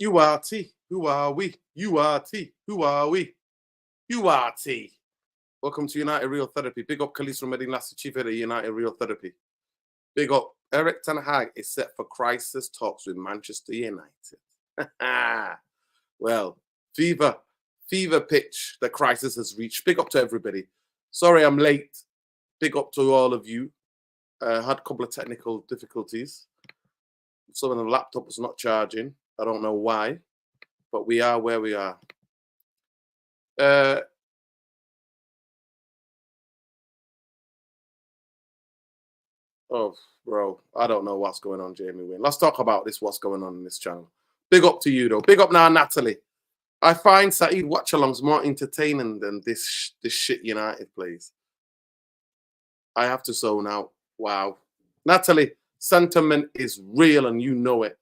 URT. Who are we? URT. Who are we? URT. Welcome to United Real Therapy. Big up Khalees from Medin Lassie, Chief Head of United Real Therapy. Big up Eric Ten Hag is set for crisis talks with Manchester United. Well, fever pitch. The crisis has reached. Big up to everybody. Sorry I'm late. Big up to all of you. Had a couple of technical difficulties. Some of the laptop was not charging. I don't know why, but we are where we are. Oh, bro, I don't know what's going on, Jamie Wynn. Let's talk about this, what's going on in this channel. Big up to you, though. Big up now, Natalie. I find Saeed watch-alongs more entertaining than this shit United plays. I have to zone out. Wow. Natalie, sentiment is real and you know it.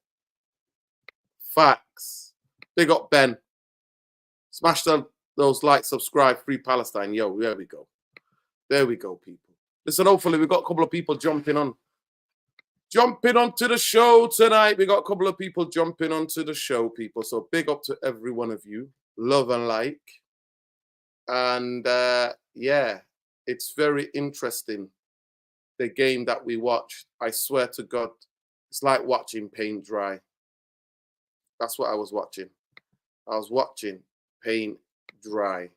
Facts. Big up, Ben. Smash those likes, subscribe, Free Palestine. Yo, there we go. There we go, people. Listen, hopefully we got a couple of people jumping onto the show tonight. We got a couple of people jumping onto the show, people. So big up to every one of you. Love and like. And yeah, it's very interesting. The game that we watched, I swear to God, it's like watching paint dry. That's what I was watching. I was watching paint dry.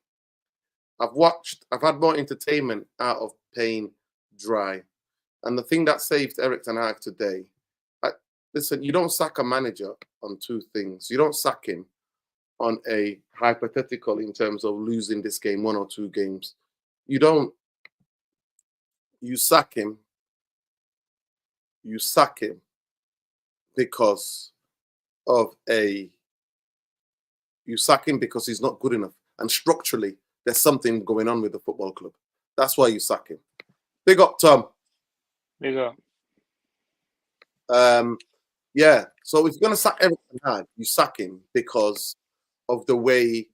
I've had more entertainment out of paint dry. And the thing that saved Eric Ten Hag today, listen, you don't sack a manager on two things. You don't sack him on a hypothetical in terms of losing this game, 1 or 2 games. You don't. You sack him. You sack him because of you sack him because he's not good enough. And structurally, there's something going on with the football club. That's why you sack him. Big up, Tom. Big up. Yeah, so if you're going to sack Eric Ten Hag, you sack him because of the way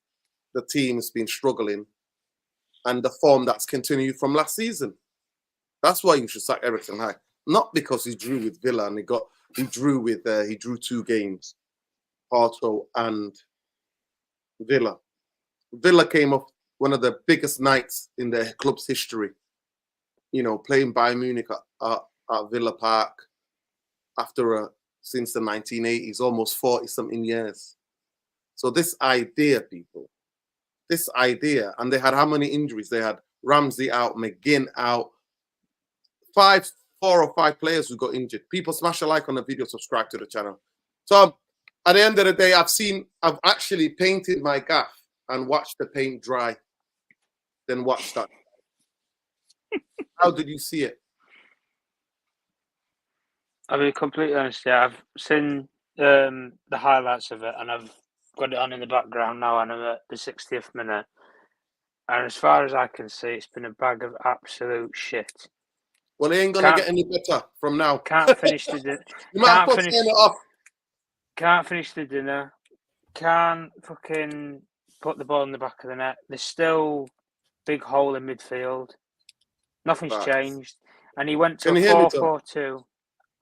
the team has been struggling and the form that's continued from last season. That's why you should sack Eric Ten Hag. Not because he drew with Villa and he drew 2 games, Porto and Villa. Villa came off one of the biggest nights in their club's history. You know, playing Bayern Munich at Villa Park since the 1980s, almost 40-something years. So this idea, people, and they had how many injuries? They had Ramsey out, McGinn out, 4 or 5 players who got injured. People, smash a like on the video, subscribe to the channel. So at the end of the day, I've actually painted my gaff and watched the paint dry, then watched that. How did you see it? I'll be completely honest. Yeah, I've seen the highlights of it, and I've got it on in the background now, and I'm at the 60th minute. And as far as I can see, it's been a bag of absolute shit. Well, it ain't gonna get any better from now. Can't finish the dinner. You might have to turn it off. Can't finish the dinner. Can't fucking put the ball in the back of the net. There's still big hole in midfield. Nothing's changed. And he went to a 4-4-2.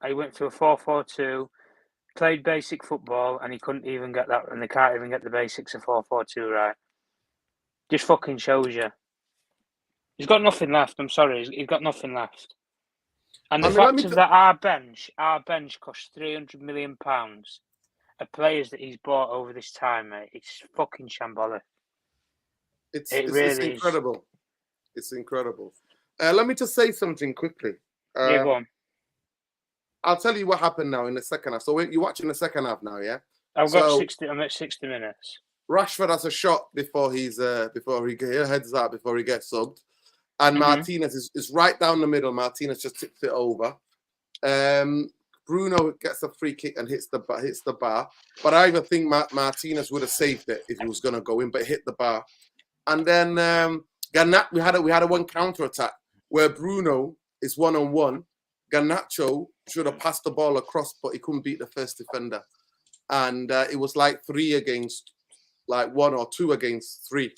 He went to a 4-4-2, played basic football, and he couldn't even get that, and they can't even get the basics of 4-4-2 right. Just fucking shows you. He's got nothing left. I'm sorry. He's got nothing left. And the fact of that our bench costs £300 million of players that he's bought over this time, mate. It's fucking shambolic. It's incredible. It's incredible. Let me just say something quickly. Yeah, go on. I'll tell you what happened now in the second half. So you're watching the second half now, yeah? I'm at 60 minutes. Rashford has a shot before he gets subbed. And Martinez is right down the middle. Martinez just tips it over. Bruno gets a free kick and hits the bar. But I even think Martinez would have saved it if he was going to go in, but hit the bar. And then we had a one counter attack where Bruno is 1-on-1. Garnacho should have passed the ball across, but he couldn't beat the first defender. And it was like 3 against, like 1 or 2 against 3.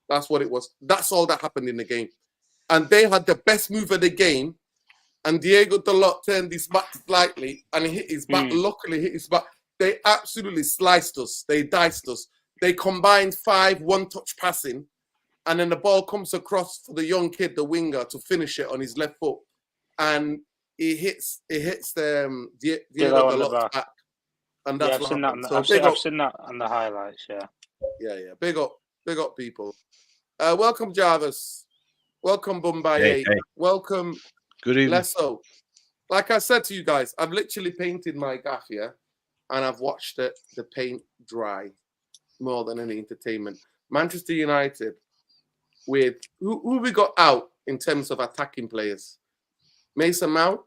That's what it was. That's all that happened in the game. And they had the best move of the game. And Diego Dalot turned his back slightly and he hit his back. Luckily hit his back. They absolutely sliced us. They diced us. They combined 5 one-touch passing, and then the ball comes across for the young kid, the winger, to finish it on his left foot, and it hits Diego Dalot's back, and that's what happened. So I've seen that on the highlights. Yeah. Big up, people. Welcome, Jarvis. Welcome, Bombay. Hey. Welcome, Good evening. Lesso. Like I said to you guys, I've literally painted my gaff here, and I've watched the paint dry more than any entertainment. Manchester United, with who we got out in terms of attacking players? Mason Mount.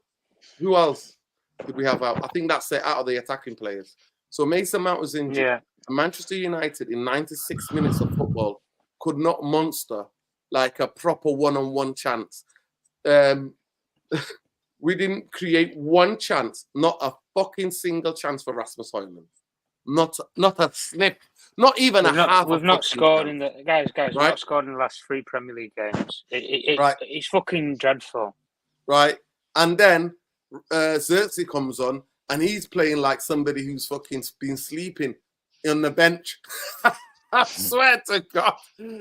Who else did we have out? I think that's it, out of the attacking players. So Mason Mount was injured. Yeah. Manchester United in 96 minutes of football could not monster like a proper one-on-one chance. We didn't create one chance, not a fucking single chance for Rasmus Højlund. Not a sniff, not even half. We've not scored in the guys. Right? We've not scored in the last 3 Premier League games. Right. It's fucking dreadful. Right, and then Xerxes comes on, and he's playing like somebody who's fucking been sleeping on the bench. I swear to God,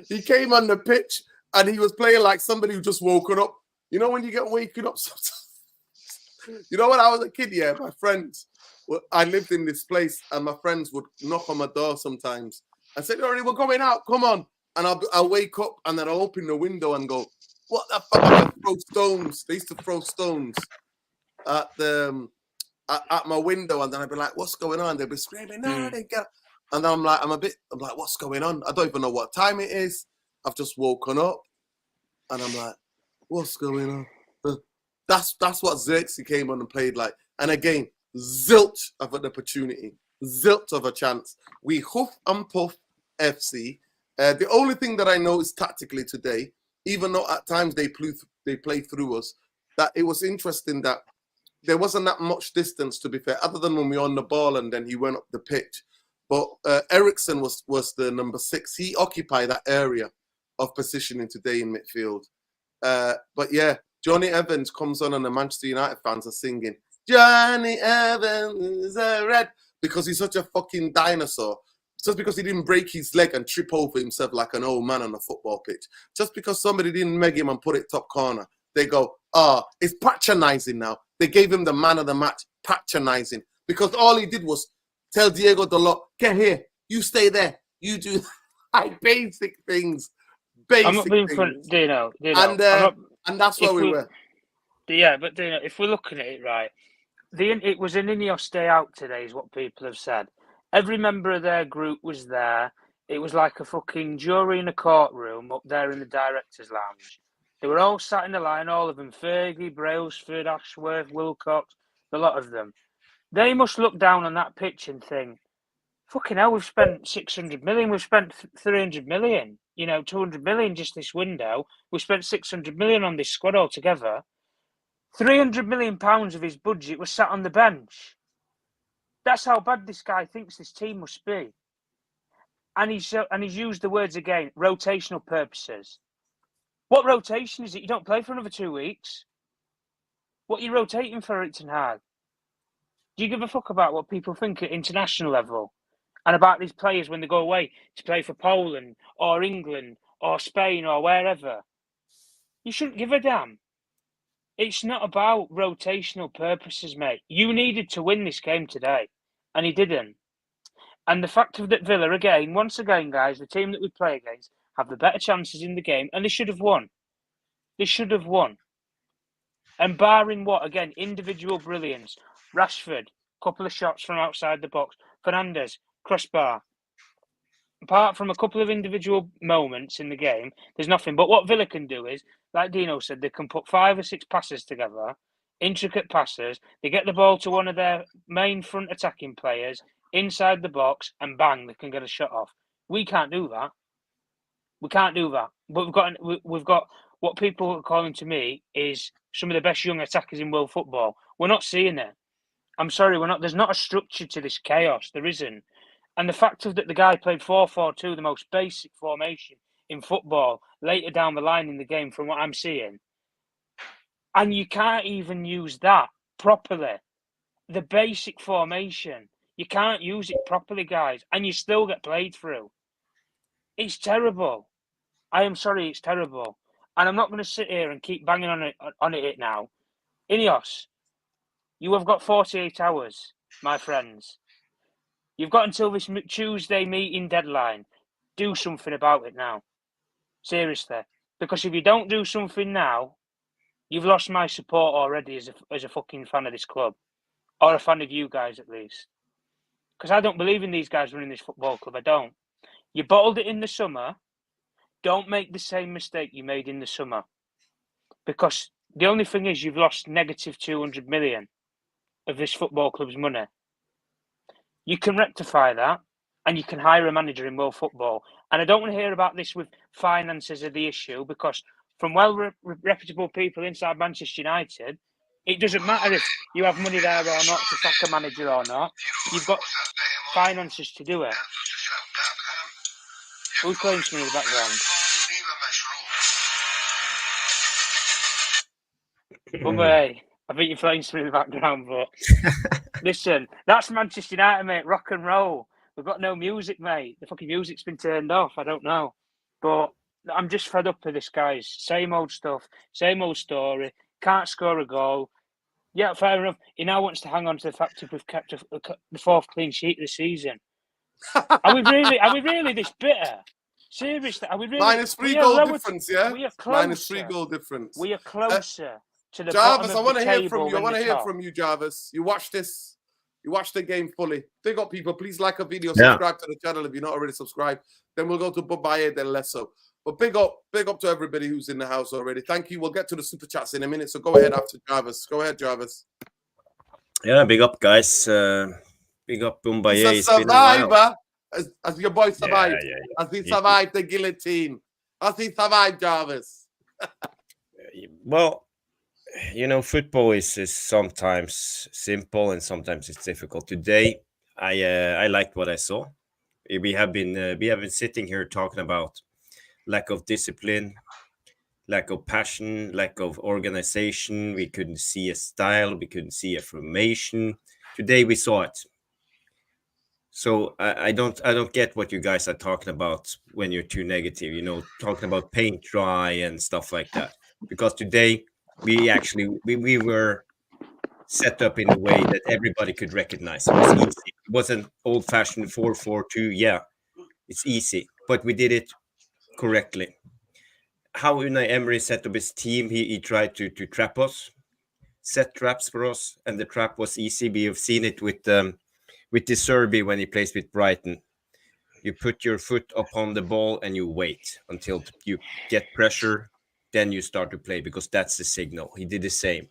he came on the pitch and he was playing like somebody who just woken up. You know when you get waking up sometimes. You know when I was a kid, yeah, my friends. Well, I lived in this place, and my friends would knock on my door sometimes and say, "Already, we're going out. Come on!" And I'll wake up, and then I'll open the window and go, "What the fuck?" I'll throw stones. They used to throw stones at my window, and then I'd be like, "What's going on?" They'd be screaming, "No, they get." And then I'm like, "What's going on?" I don't even know what time it is. I've just woken up, and I'm like, "What's going on?" That's what Xerxes came on and played like. And again, zilch of an opportunity, zilch of a chance. We hoof and puff FC. The only thing that I know is tactically today, even though at times they play through us, that it was interesting that there wasn't that much distance, to be fair, other than when we were on the ball and then he went up the pitch. But Ericsson was the number 6. He occupied that area of positioning today in midfield. But yeah, Johnny Evans comes on and the Manchester United fans are singing, "Johnny Evans is a red," because he's such a fucking dinosaur. Just because he didn't break his leg and trip over himself like an old man on a football pitch. Just because somebody didn't meg him and put it top corner. They go, it's patronizing now. They gave him the man of the match, patronizing. Because all he did was tell Diego Dalot, "Get here, you stay there, you do like basic things." I'm not being funny, Dino. And that's where we were. Yeah, but Dino, if we're looking at it right, it was an Ineos day out today, is what people have said. Every member of their group was there. It was like a fucking jury in a courtroom up there in the director's lounge. They were all sat in a line, all of them. Fergie, Brailsford, Ashworth, Wilcox, a lot of them. They must look down on that pitch and think, fucking hell, we've spent 600 million, we've spent 300 million, 200 million just this window. We spent 600 million on this squad altogether. 300 million pounds of his budget was sat on the bench. That's how bad this guy thinks this team must be. And he's used the words again, rotational purposes. What rotation is it? You don't play for another 2 weeks. What are you rotating for, Erik ten Hag? Do you give a fuck about what people think at international level? And about these players when they go away to play for Poland or England or Spain or wherever? You shouldn't give a damn. It's not about rotational purposes, mate. You needed to win this game today, and he didn't. And the fact that Villa, once again, guys, the team that we play against, have the better chances in the game, and they should have won. They should have won. And barring what, again, individual brilliance, Rashford, couple of shots from outside the box, Fernandes, crossbar. Apart from a couple of individual moments in the game, there's nothing. But what Villa can do is, like Dino said, they can put 5 or 6 passes together, intricate passes. They get the ball to one of their main front attacking players inside the box, and bang, they can get a shot off. We can't do that. We can't do that. But we've got what people are calling to me is some of the best young attackers in world football. We're not seeing it. I'm sorry, we're not. There's not a structure to this chaos. There isn't. And the fact that the guy played 4-4-2, the most basic formation in football, later down the line in the game from what I'm seeing, and you can't even use that properly. The basic formation. You can't use it properly, guys, and you still get played through. It's terrible. I am sorry, it's terrible. And I'm not going to sit here and keep banging on it now. Ineos, you have got 48 hours, my friends. You've got until this Tuesday meeting deadline. Do something about it now. Seriously. Because if you don't do something now, you've lost my support already as a fucking fan of this club. Or a fan of you guys, at least. Because I don't believe in these guys running this football club. I don't. You bottled it in the summer. Don't make the same mistake you made in the summer. Because the only thing is you've lost negative 200 million of this football club's money. You can rectify that and you can hire a manager in world football. And I don't want to hear about this with finances are the issue, because from reputable people inside Manchester United, it doesn't matter if you have money there or not to sack a manager or not. You've got finances to do it. Who's playing to me in the background? Bubba, I think you're playing to me in the background, but listen, that's Manchester United, mate. Rock and roll. We've got no music, mate. The fucking music's been turned off. I don't know. But I'm just fed up with this, guys. Same old stuff, same old story. Can't score a goal. Yeah, fair enough. He now wants to hang on to the fact that we've kept the fourth clean sheet of the season. Are we really this bitter? Seriously, are we really? -3 goal difference, yeah? We are closer. -3 goal difference. We are closer to the Jarvis, bottom of I want the to hear table from you. I want to hear top. from you, Jarvis. You watched this. You watched the game fully. Big up, people. Please like a video. Subscribe to the channel if you're not already subscribed. Then we'll go to Bubaye, then Lesso. But big up to everybody who's in the house already. Thank you. We'll get to the super chats in a minute. So go ahead after Jarvis. Go ahead, Jarvis. Yeah, big up, guys. Big up, Bubaye. He's a survivor. As your boy survived. Yeah. As he survived the guillotine. As he survived, Jarvis. Well, you know, football is sometimes simple and sometimes it's difficult. Today, I liked what I saw. We have been sitting here talking about lack of discipline, lack of passion, lack of organization. We couldn't see a style. We couldn't see a formation. Today we saw it. So I don't get what you guys are talking about when you're too negative. You know, talking about paint dry and stuff like that. Because today we were set up in a way that everybody could recognize. It was easy. It wasn't old-fashioned 4-4-2. Yeah, it's easy, but we did it correctly. How Unai Emery set up his team, he tried to trap us, set traps for us, and the trap was easy. We have seen it with De Zerbi when he plays with Brighton. You put your foot upon the ball and you wait until you get pressure, then you start to play, because that's the signal. He did the same.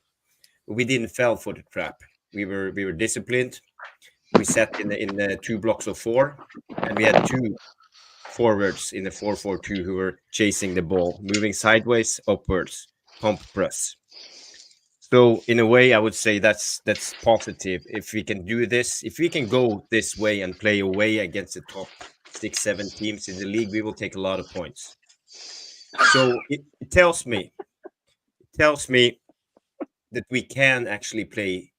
We didn't fall for the trap. We were disciplined. We sat in the 2 blocks of 4, and we had 2 forwards in the 4-4-2 who were chasing the ball, moving sideways, upwards, pump press. So in a way, I would say that's positive. If we can do this, if we can go this way and play away against the top 6-7 teams in the league, we will take a lot of points. So it tells me that we can actually play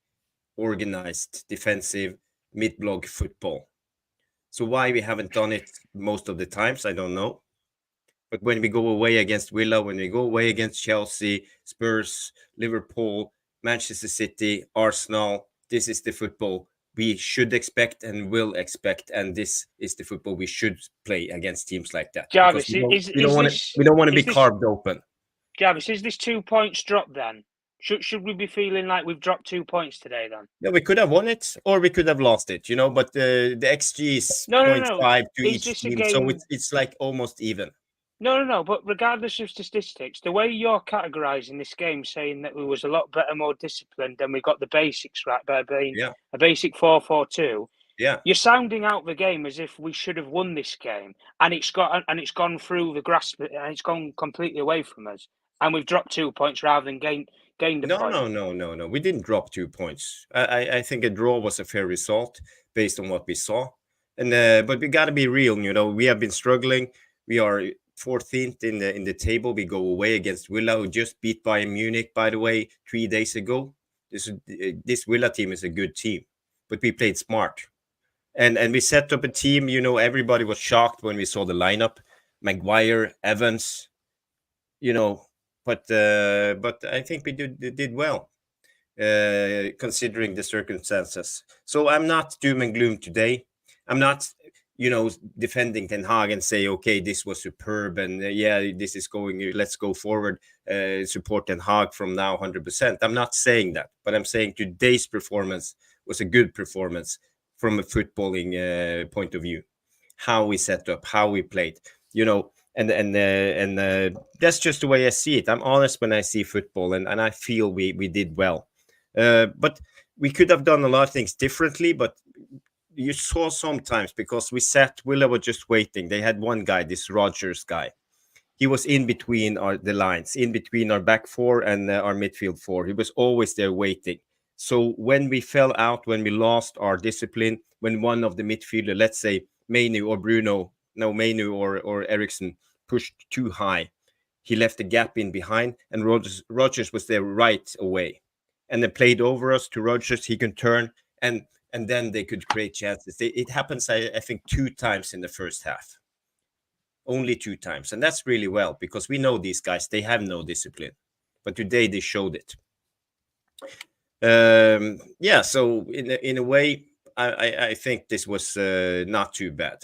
organized, defensive, mid-block football. So why we haven't done it most of the times, I don't know. But when we go away against Villa, when we go away against Chelsea, Spurs, Liverpool, Manchester City, Arsenal, this is the football we should expect and will expect, and this is the football we should play against teams like that. Jarvis, we don't want to be carved open. Jarvis, is this 2 points drop then? Should we be feeling like we've dropped 2 points today then? Yeah, we could have won it or we could have lost it, you know, but the XG is 0.5 to each team, so it's like almost even. No, but regardless of statistics, the way you're categorising this game, saying that we was a lot better, more disciplined, and we got the basics right by being a basic 4-4-2. Yeah, you're sounding out the game as if we should have won this game, and it's gone through the grasp, and it's gone completely away from us, and we've dropped 2 points rather than gained a point. No. We didn't drop 2 points. I think a draw was a fair result based on what we saw, and but we got to be real. You know, we have been struggling. We are 14th in the table. We go away against Villa, who just beat Bayern Munich, by the way, 3 days ago. This Villa team is a good team, but we played smart. and we set up a team. You know, everybody was shocked when we saw the lineup: Maguire, Evans. You know, but I think we did well, considering the circumstances. So I'm not doom and gloom today. I'm not, defending Ten Hag and say, okay, this was superb, and yeah, this is going. Let's go forward. Support Ten Hag from now 100%. I'm not saying that, but I'm saying today's performance was a good performance from a footballing point of view. How we set up, how we played, and that's just the way I see it. I'm honest when I see football, and I feel we did well. But we could have done a lot of things differently, but you saw sometimes, because Villa was just waiting. They had one guy, this Rodgers guy. He was in between the lines, in between our back four and our midfield four. He was always there waiting. So when we fell out, when we lost our discipline, when one of the midfielder, let's say Manu or Eriksson, pushed too high, he left a gap in behind, and Rodgers was there right away. And then played over us to Rodgers. He can turn, and then they could create chances. It happens, I think, 2 times in the first half. Only 2 times. And that's really well, because we know these guys, they have no discipline. But today they showed it. So in a way, I think this was not too bad.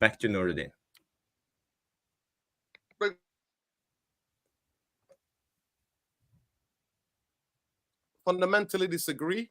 Back to Nuruddin. Fundamentally disagree,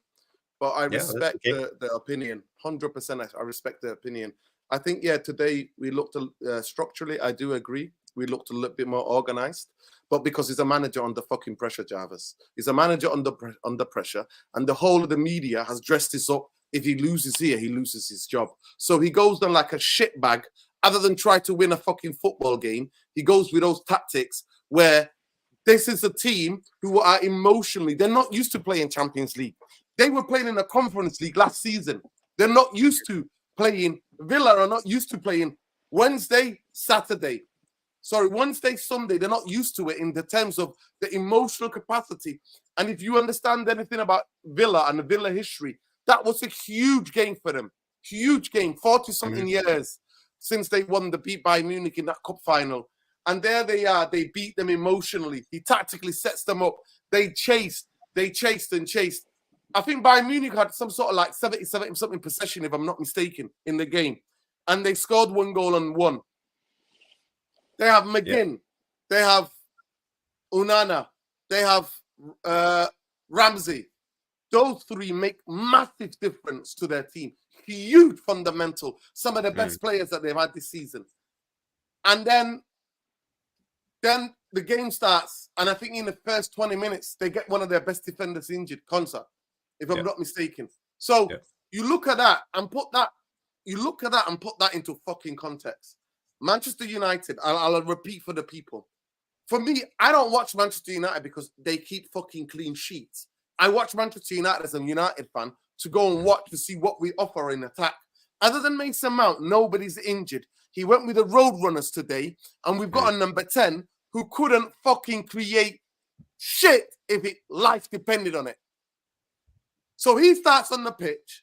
but I respect the opinion. 100%, I respect the opinion. I think, today we looked structurally, I do agree. We looked a little bit more organized, but because he's a manager under fucking pressure, Jarvis. He's a manager under pressure, and the whole of the media has dressed this up. If he loses here, he loses his job. So he goes down like a shit bag. Other than try to win a fucking football game, he goes with those tactics where this is a team who are emotionally, they're not used to playing Champions League. They were playing in a Conference League last season. They're not used to playing, Villa are not used to playing Wednesday, Sunday. They're not used to it in the terms of the emotional capacity. And if you understand anything about Villa and the Villa history, that was a huge game for them. Huge game, 40-something years since they won the beat Bayern Munich in that cup final. And there they are. They beat them emotionally. He tactically sets them up. They chased. I think Bayern Munich had some sort of like 70-something possession, if I'm not mistaken, in the game. And they scored 1 goal and won. They have McGinn. They have Onana. They have Ramsey. Those 3 make massive difference to their team. Huge fundamental. Some of the best players that they've had this season. And then the game starts, and I think in the first 20 minutes, they get one of their best defenders injured, Konsa, if I'm not mistaken. So you look at that and put that into fucking context. Manchester United, I'll repeat for the people. For me, I don't watch Manchester United because they keep fucking clean sheets. I watch Manchester United as a United fan to go and watch to see what we offer in attack. Other than Mason Mount, nobody's injured. He went with the Roadrunners today, and we've got a number 10 who couldn't fucking create shit if life depended on it. So he starts on the pitch,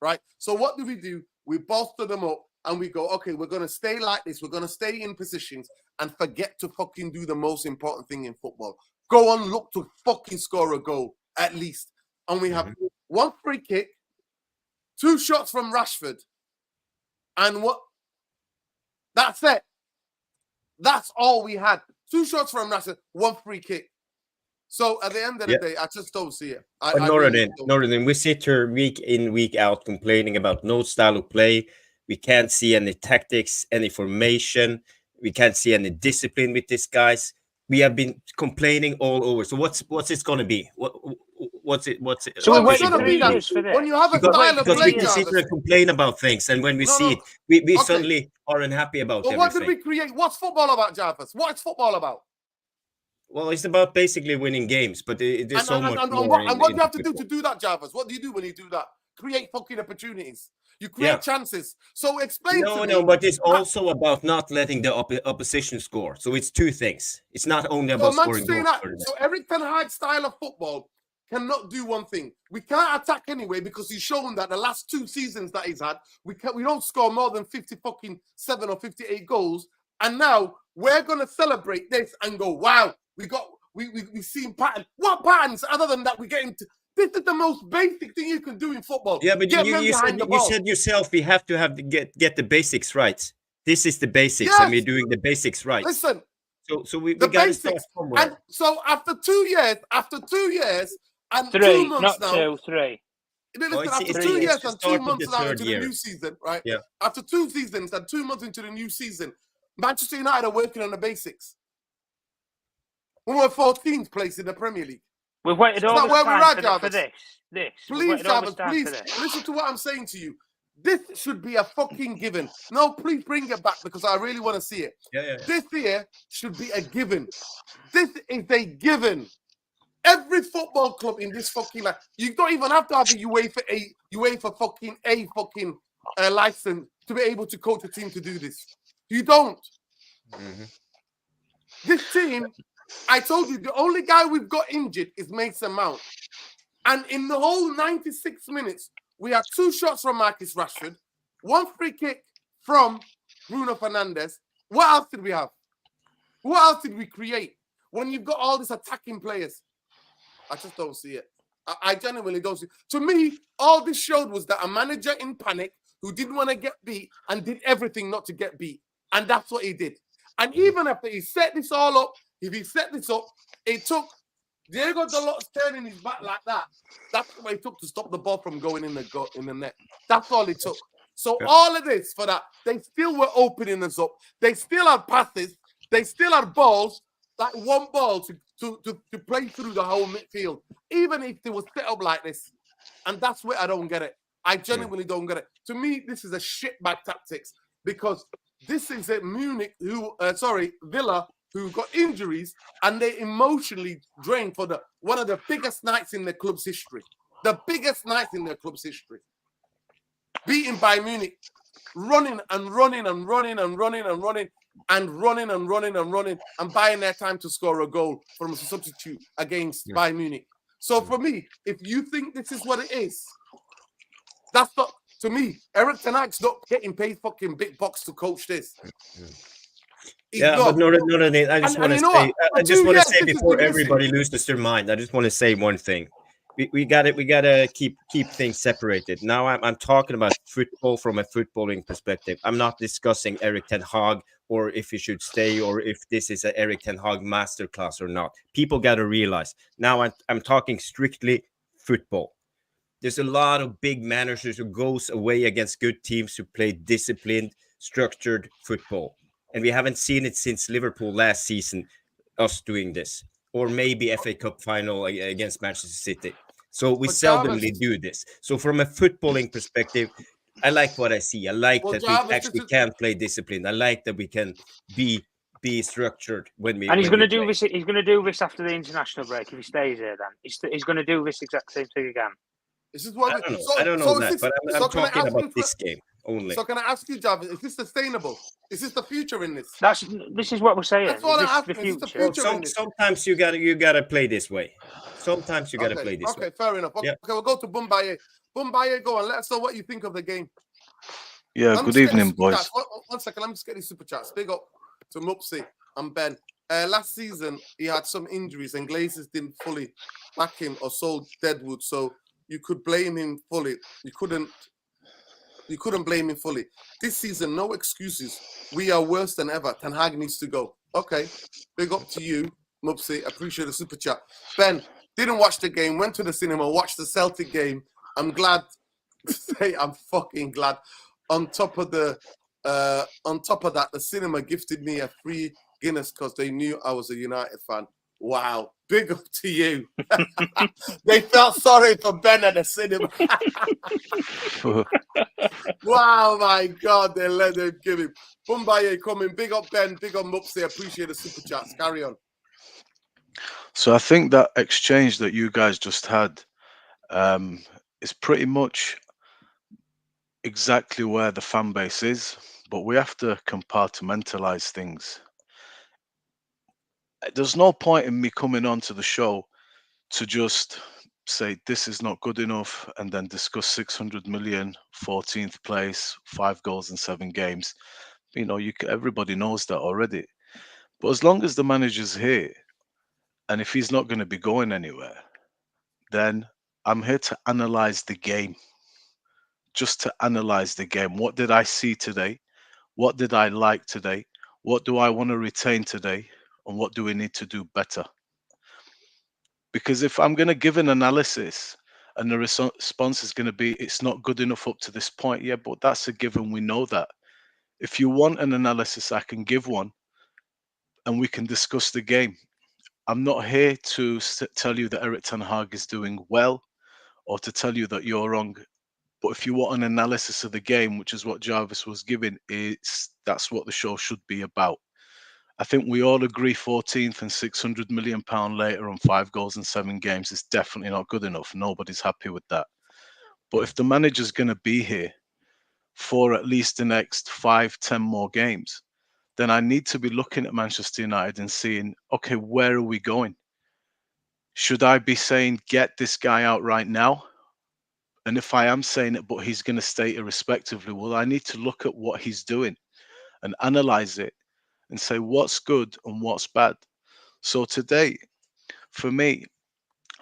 right? So what do? We bolster them up, and we go, okay, we're going to stay like this. We're going to stay in positions and forget to fucking do the most important thing in football. Go on, look to fucking score a goal, at least. And we have 1 free kick, 2 shots from Rashford, and what? That's it. That's all we had. 2 shots from Rashford, 1 free kick. So at the end of the day, I just don't see it. Northern, we sit here week in, week out complaining about no style of play. We can't see any tactics, any formation. We can't see any discipline with these guys. We have been complaining all over. So what's it going to be? What's it? So we waited 3 years for this. When you have a style of play, we can sit here and complain about things, and when we see it, we suddenly are unhappy about everything. What did we create? What's football about, Jarvis? What's football about? Well, it's about basically winning games, but there's so much more. And what do you have to do to do that, Jarvis? What do you do when you do that? Create fucking opportunities. You create chances. So explain to me. No, but it's also about not letting the opposition score. So it's 2 things. It's not only about scoring goals. So every Ten Hag style of football, cannot do one thing. We can't attack anyway because he's shown that the last 2 seasons that he's had, we don't score more than 57 or 58 goals. And now we're gonna celebrate this and go, wow, we seen pattern. What patterns other than that we get into? This is the most basic thing you can do in football. Yeah, but you said yourself we have to get the basics right. This is the basics, and we're doing the basics right. Listen, so we got to start somewhere. And so after 2 years and 3, 2 months not now, 2, 3. Listen, after 2 years and 2 months now into the new season, right? Yeah. After 2 seasons and 2 months into the new season, Manchester United are working on the basics. We were 14th place in the Premier League. We've waited all this time for this. Please, Jarvis, please listen to what I'm saying to you. This should be a fucking given. No, please bring it back because I really want to see it. Yeah. This here should be a given. This is a given. Every football club in this fucking life, you don't even have to have a UEFA fucking license to be able to coach a team to do this. You don't. Mm-hmm. This team, I told you, the only guy we've got injured is Mason Mount. And in the whole 96 minutes, we had 2 shots from Marcus Rashford, 1 free kick from Bruno Fernandes. What else did we have? What else did we create? When you've got all these attacking players, I just don't see it. I genuinely don't see it. To me, all this showed was that a manager in panic who didn't want to get beat and did everything not to get beat. And that's what he did. And even after he set this all up, if he set this up, it took Diego Dalot's turning his back like that. That's what it took to stop the ball from going in the net. That's all it took. So all of this for that, they still were opening us up. They still had passes. They still had balls, like one ball to play through the whole midfield, even if they were set up like this. And that's where I don't get it. I genuinely don't get it. To me, this is a shitbag tactics because this is a Villa who got injuries and they emotionally drained for one of the biggest nights in the club's history. The biggest night in their club's history. Beaten by Munich, running and buying their time to score a goal from a substitute against Bayern Munich. So for me, if you think this is what it is, that's not, to me, Erik ten Hag's not getting paid fucking big bucks to coach this. But no, I just want to say before everybody loses their mind, I just want to say one thing. We gotta keep things separated. Now I'm talking about football from a footballing perspective. I'm not discussing Erik ten Hag or if he should stay or if this is a Erik ten Hag masterclass or not. People gotta realize. Now I'm talking strictly football. There's a lot of big managers who goes away against good teams who play disciplined, structured football. And we haven't seen it since Liverpool last season, us doing this. Or maybe FA Cup final against Manchester City. So we seldomly do this. So from a footballing perspective, I like what I see. I like that we actually can play disciplined. I like that we can be structured when we. And he's going to do this. He's going to do this after the international break if he stays here. Then he's going to do this exact same thing again. This is what I don't know that, but I'm talking about this game only. So can I ask you, Jarvis, is this sustainable? Is this the future in this? This is what we're saying. That's what I'm asking. Is this the future in this? Sometimes you gotta play this way. Sometimes you gotta play this way. Okay, fair enough. Okay, we'll go to Bumbaye. Bumbaye, go on. Let us know what you think of the game. Yeah, good evening, boys. One second, let me just get these super chats. Big up to Mufc and Ben. Last season, he had some injuries and Glazers didn't fully back him or sold Deadwood, so you could blame him fully. You couldn't blame him fully. This season, no excuses. We are worse than ever. Ten Hag needs to go. Okay, big up to you, Mupsy. Appreciate the super chat. Ben, didn't watch the game, went to the cinema, watched the Celtic game. I'm glad to say I'm fucking glad. On top of that, the cinema gifted me a free Guinness because they knew I was a United fan. Wow, big up to you. They felt sorry for Ben at the cinema. Wow, my God, they let him give him. Bumbaye coming, big up Ben, big up Mupsy. Appreciate the super chats. Carry on. So I think that exchange that you guys just had is pretty much exactly where the fan base is, but we have to compartmentalize things. There's no point in me coming onto the show to just say this is not good enough and then discuss 600 million, 14th place, 5 goals in 7 games. Everybody knows that already. But as long as the manager's here, and if he's not going to be going anywhere, then I'm here to analyze the game. Just to analyze the game. What did I see today? What did I like today? What do I want to retain today? And what do we need to do better? Because if I'm going to give an analysis and the response is going to be, it's not good enough up to this point, yeah, but that's a given. We know that. If you want an analysis, I can give one and we can discuss the game. I'm not here to tell you that Erik ten Hag is doing well or to tell you that you're wrong. But if you want an analysis of the game, which is what Jarvis was giving, that's what the show should be about. I think we all agree 14th and £600 million later on 5 goals in 7 games is definitely not good enough. Nobody's happy with that. But if the manager's going to be here for at least the next 5-10 more games, then I need to be looking at Manchester United and seeing, okay, where are we going? Should I be saying, get this guy out right now? And if I am saying it, but he's going to stay irrespectively, well, I need to look at what he's doing and analyze it and say what's good and what's bad. So today, for me,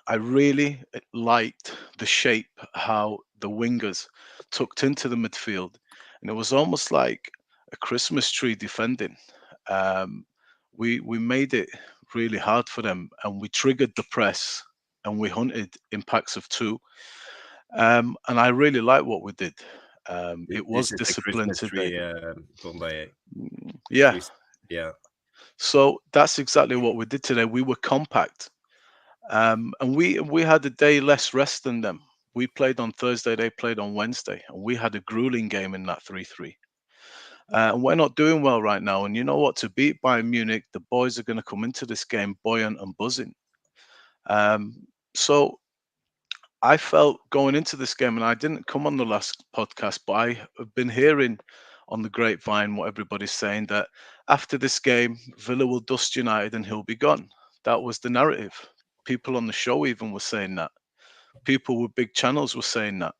I really liked the shape, how the wingers tucked into the midfield. And it was almost like a Christmas tree defending. We made it really hard for them and we triggered the press and we hunted impacts of 2. And I really like what we did. It was This is the disciplined Christmas today. tree, Bombay. Yeah. Yeah. So that's exactly what we did today. We were compact. And we had a day less rest than them. We played on Thursday, they played on Wednesday, and we had a grueling game in that 3-3. And we're not doing well right now. And you know what? To beat Bayern Munich, the boys are going to come into this game buoyant and buzzing. So I felt going into this game, and I didn't come on the last podcast, but I have been hearing on the grapevine what everybody's saying, that after this game, Villa will dust United and he'll be gone. That was the narrative. People on the show even were saying that. People with big channels were saying that.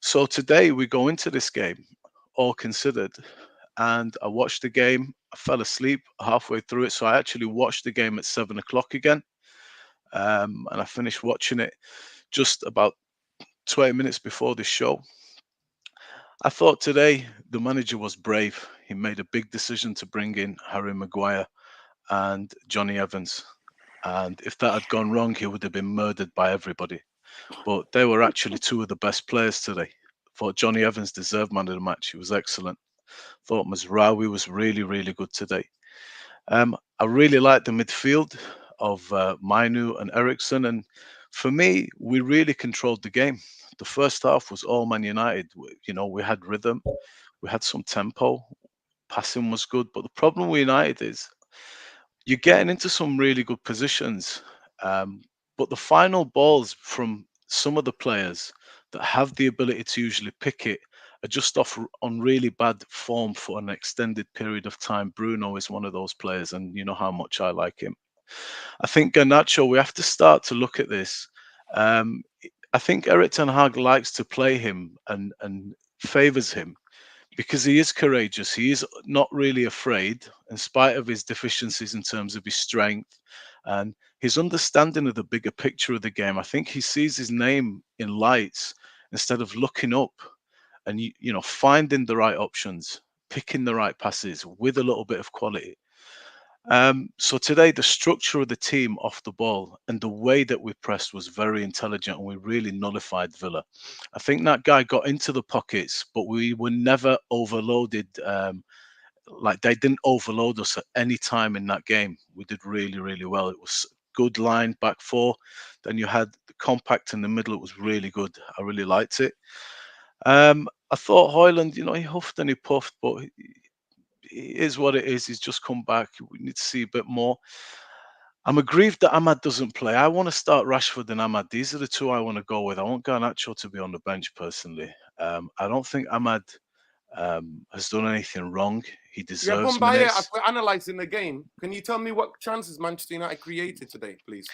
So today we go into this game, all considered, and I watched the game. I fell asleep halfway through it, so I actually watched the game at 7 o'clock again, and I finished watching it just about 20 minutes before this show. I thought today the manager was brave. He made a big decision to bring in Harry Maguire and Johnny Evans. And if that had gone wrong, he would have been murdered by everybody. But they were actually 2 of the best players today. Thought Johnny Evans deserved man of the match. He was excellent. Thought Mazraoui was really, really good today. I really liked the midfield of Mainu and Eriksson. And for me, we really controlled the game. The first half was all Man United. We had rhythm. We had some tempo. Passing was good. But the problem with United is you're getting into some really good positions. But the final balls from some of the players that have the ability to usually pick it are just off on really bad form for an extended period of time. Bruno is one of those players, and you know how much I like him. I think Garnacho, we have to start to look at this. I think Erik ten Hag likes to play him and favours him because he is courageous. He is not really afraid, in spite of his deficiencies in terms of his strength and his understanding of the bigger picture of the game. I think he sees his name in lights instead of looking up and finding the right options, picking the right passes with a little bit of quality. So today, the structure of the team off the ball and the way that we pressed was very intelligent, and we really nullified Villa. I think that guy got into the pockets, but we were never overloaded. Like they didn't overload us at any time in that game. We did really, really well. It was good line back 4. Then you had the compact in the middle. It was really good. I really liked it. I thought Højlund, he huffed and he puffed, but it is what it is. He's just come back. We need to see a bit more. I'm aggrieved that Ahmad doesn't play. I want to start Rashford and Ahmad. These are the 2 I want to go with. I want Garnacho to be on the bench personally. I don't think Ahmad has done anything wrong. He deserves minutes. We're analysing the game. Can you tell me what chances Manchester United created today, please?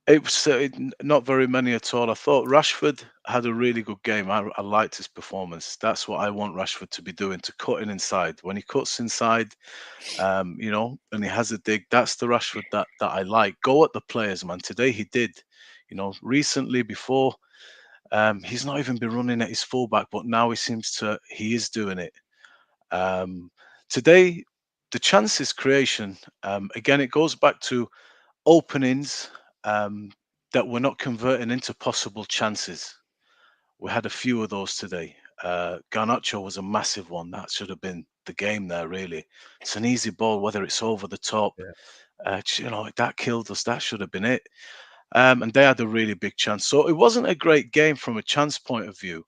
It was not very many at all. I thought Rashford had a really good game. I liked his performance. That's what I want Rashford to be doing, to cut in inside. When he cuts inside, and he has a dig, that's the Rashford that I like. Go at the players, man. Today he did. Recently before, he's not even been running at his fullback, but now he is doing it. Today, the chances creation, again, it goes back to openings that we're not converting into possible chances. We had a few of those today. Garnacho was a massive one. That should have been the game there, really. It's an easy ball, whether it's over the top. That killed us. That should have been it. And they had a really big chance. So it wasn't a great game from a chance point of view.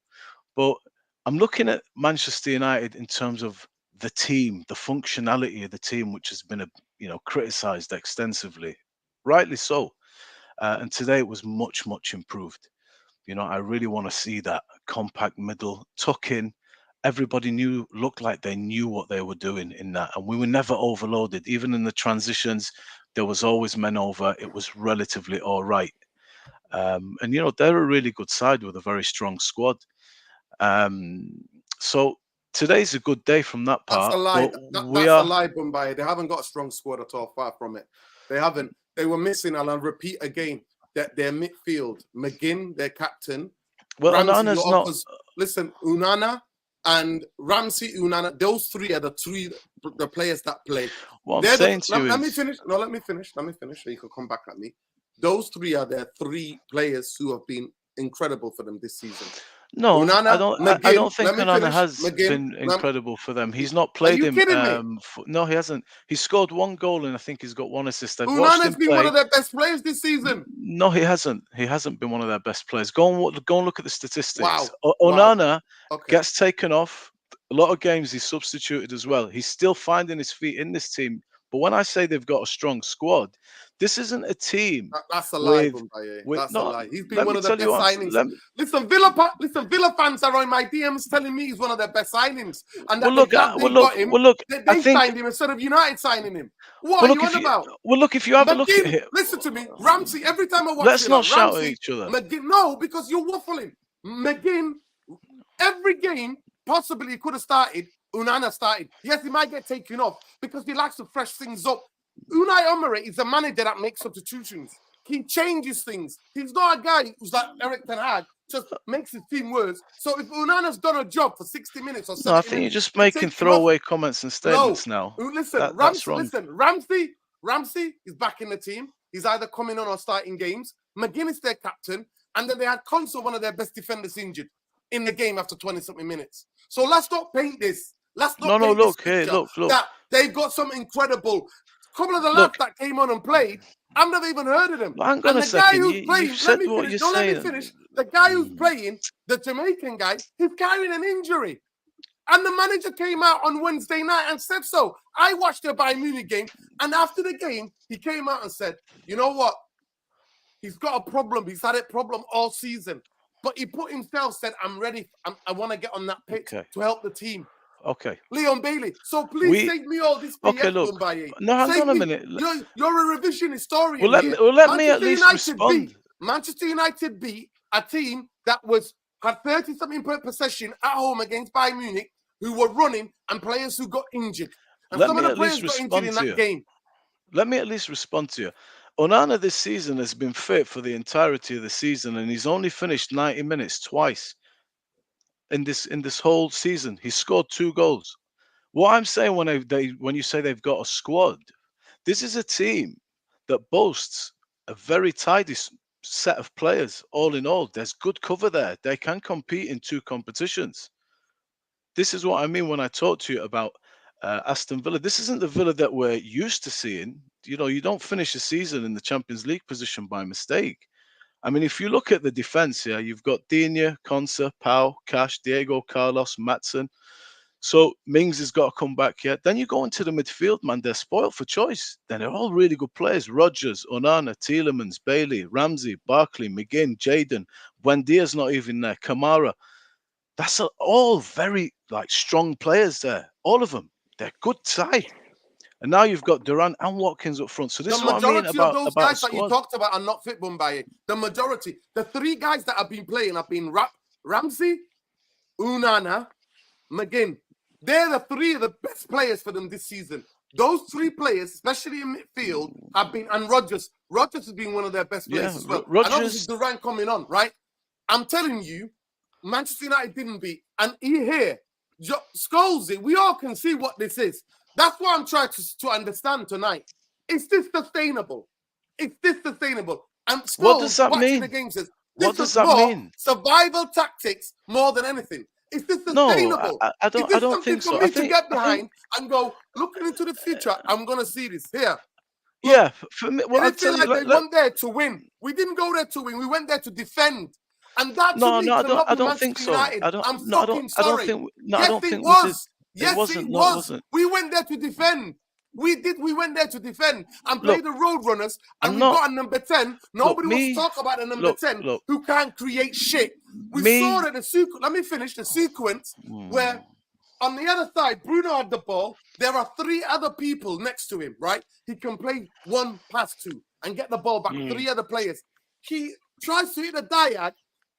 But I'm looking at Manchester United in terms of the team, the functionality of the team, which has been criticised extensively, rightly so. And today it was much, much improved. I really want to see that compact middle, tuck in. Everybody looked like they knew what they were doing in that. And we were never overloaded. Even in the transitions, there was always men over. It was relatively all right. And, they're a really good side with a very strong squad. So today's a good day from that part. That's a lie. But That's a lie, Bombay. They haven't got a strong squad at all. Far from it. They haven't. They were missing, and I'll repeat again, that their midfield, McGinn, their captain. Well, Ramsey, Onana's not. Listen, Onana and Ramsey, Onana, those three are the players that play. What I'm saying to you let me finish. No, let me finish. So you can come back at me. Those three are their three players who have been incredible for them this season. No, Onana, I don't think Onana finish. has McGinn, been incredible for them. He's not played Are you him. kidding me? No, he hasn't. He scored one goal and I think he's got one assist. I've watched him Onana's been play. one of their best players this season. No, he hasn't. He hasn't been one of their best players. Go and look at the statistics. Wow. Onana Okay. gets taken off. A lot of games he's substituted as well. He's still finding his feet in this team. But when I say they've got a strong squad, this isn't a team. That's a lie, That's a lie. He's been one of the best signings. Listen, Villa fans are on my DMs telling me he's one of their best signings. And that they signed him instead of United signing him. What are you on about? Well, look, if you have a look at it. Listen to me. Ramsey, every time I watch Let's not shout at each other. McGinn, no, because you're waffling. McGinn, every game, possibly he could have started. Onana started. Yes, he might get taken off because he likes to fresh things up. Unai Emery is a manager that makes substitutions. He changes things. He's not a guy who's like Eric Ten Hag, just makes his team worse. So if Onana's done a job for 60 minutes or 70 I think you're just making throwaway comments and statements now. Listen, Ramsey is back in the team. He's either coming on or starting games. McGinn is their captain. And then they had Conso, one of their best defenders, injured in the game after 20-something minutes. So let's not paint this. Look. That they've got some incredible. Couple of the lads that came on and played, I've never even heard of them. And the guy who's playing, let me finish. The guy who's playing, the Jamaican guy, he's carrying an injury. And the manager came out on Wednesday night and said so. I watched the Bayern Munich game, and after the game, he came out and said, you know what? He's got a problem. He's had a problem all season. But he put himself, said, I'm ready. I want to get on that pitch to help the team. Okay. Leon Bailey. So please take me all this. Okay, look. No, hang on a minute. You're a revision historian. Well, let me at least respond. Manchester United beat a team that had 30-something per possession at home against Bayern Munich, who were running, and players who got injured. And some of the players got injured in that game. Let me at least respond to you. Onana this season has been fit for the entirety of the season, and he's only finished 90 minutes twice. In this whole season, he scored 2 goals. What I'm saying when you say they've got a squad, this is a team that boasts a very tidy set of players. All in all, there's good cover there. They can compete in 2 competitions. This is what I mean when I talk to you about Aston Villa. This isn't the Villa that we're used to seeing. You don't finish a season in the Champions League position by mistake. I mean, if you look at the defense here, you've got Digne, Konsa, Pau, Cash, Diego, Carlos, Matson. So Mings has got to come back here. Then you go into the midfield, man. They're spoiled for choice. Then they're all really good players. Rodgers, Onana, Tielemans, Bailey, Ramsey, Barkley, McGinn, Jadon. Buendia's not even there. Kamara. That's all very strong players there. All of them. They're good side. And now you've got Durant and Watkins up front. So this The is what I mean majority of about those the guys that you squad. talked about are not fit, Mumbai. The majority. The 3 guys that have been playing have been Ramsey, Unana, McGinn. They're the 3 of the best players for them this season. Those 3 players, especially in midfield, have been, and Rodgers. Rodgers has been one of their best players as well. And obviously Durant coming on, right? I'm telling you, Manchester United didn't beat. And here, Scholes, we all can see what this is. That's what I'm trying to understand tonight. Is this sustainable? Is this sustainable? And Scholes, what does that watching mean? the game says, What this does is that more mean? survival tactics more than anything. Is this sustainable? No, I don't. Is this I don't something think for so. me to get behind and go, looking into the future, I'm going to see this here. Look, yeah, for me, well, they I'll didn't feel tell you. like they went there to win. We didn't go there to win. We went there to defend. And that to me I cannot be don't think Manchester so. United. I'm I fucking sorry. think. No, I Yes, don't it think we did. was. Yes, It wasn't. it No, it was. wasn't. We went there to defend. We did. We went there to defend and play Look, the Roadrunners. And I'm we not. got a number 10. Nobody wants to talk about the number 10 who can't create shit. We saw that the sequence. Let me finish the sequence where on the other side, Bruno had the ball. There are 3 other people next to him, right? He can play 1 pass to and get the ball back. 3 other players. He tries to hit a diag,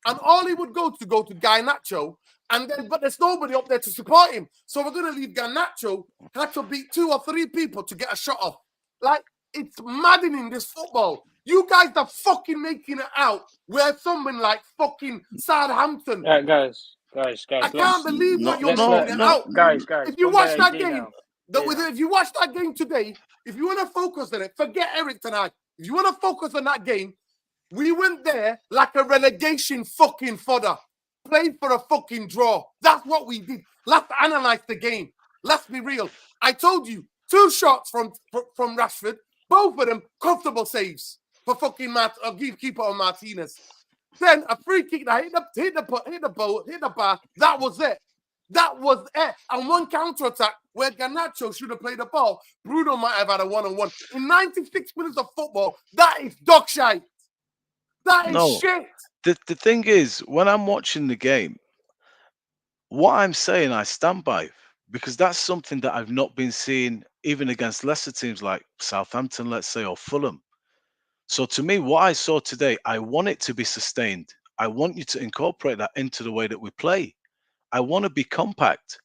and all he would go to Garnacho, and then but there's nobody up there to support him. So we're gonna leave Garnacho had to beat 2 or 3 people to get a shot off. Like, it's maddening, this football. You guys are fucking making it out where someone like fucking Southampton. Guys. I can't believe what you're making it out. Guys. If you watch that game, if you watch that game today, if you want to focus on it, forget Eric tonight. If you want to focus on that game, we went there like a relegation fucking fodder. Played for a fucking draw. That's what we did. Let's analyze the game. Let's be real. I told you, 2 shots from Rashford, both of them comfortable saves for fucking keeper on Martinez. Then a free kick that hit the bar. That was it. That was it. And 1 counter-attack where Garnacho should have played the ball. Bruno might have had a 1-on-1. In 96 minutes of football, that is dog shite. That is shit. The thing is, when I'm watching the game, what I'm saying, I stand by, because that's something that I've not been seeing even against lesser teams like Southampton, let's say, or Fulham. So to me, what I saw today, I want it to be sustained. I want you to incorporate that into the way that we play. I want to be compact.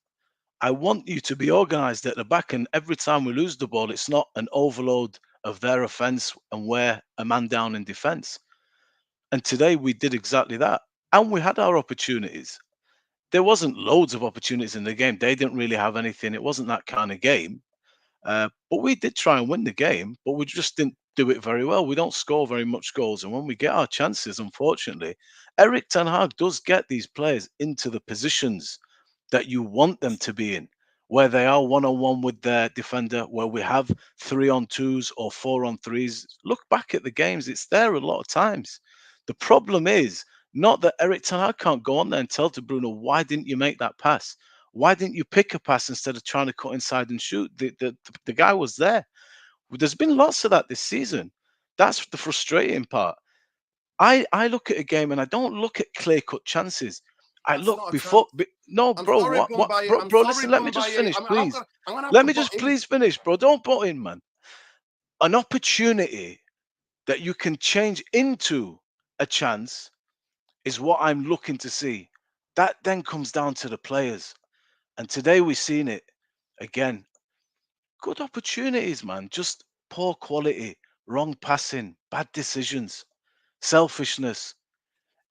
I want you to be organized at the back, and every time we lose the ball, it's not an overload of their offense and wear a man down in defense. And today we did exactly that. And we had our opportunities. There wasn't loads of opportunities in the game. They didn't really have anything. It wasn't that kind of game. But we did try and win the game, but we just didn't do it very well. We don't score very much goals. And when we get our chances, unfortunately, Eric Ten Hag does get these players into the positions that you want them to be in, where they are 1-on-1 with their defender, where we have 3-on-2s or 4-on-3s. Look back at the games. It's there a lot of times. The problem is not that Eric Ten Hag can't go on there and tell to Bruno, why didn't you make that pass? Why didn't you pick a pass instead of trying to cut inside and shoot? The guy was there. There's been lots of that this season. That's the frustrating part. I look at a game and I don't look at clear-cut chances. I look before. No, bro. Sorry, What, bro? Listen, let me just finish, please. Let me just please finish, bro. Don't butt in, man. An opportunity that you can change into a chance is what I'm looking to see. That then comes down to the players. And today we've seen it again. Good opportunities, man. Just poor quality, wrong passing, bad decisions, selfishness.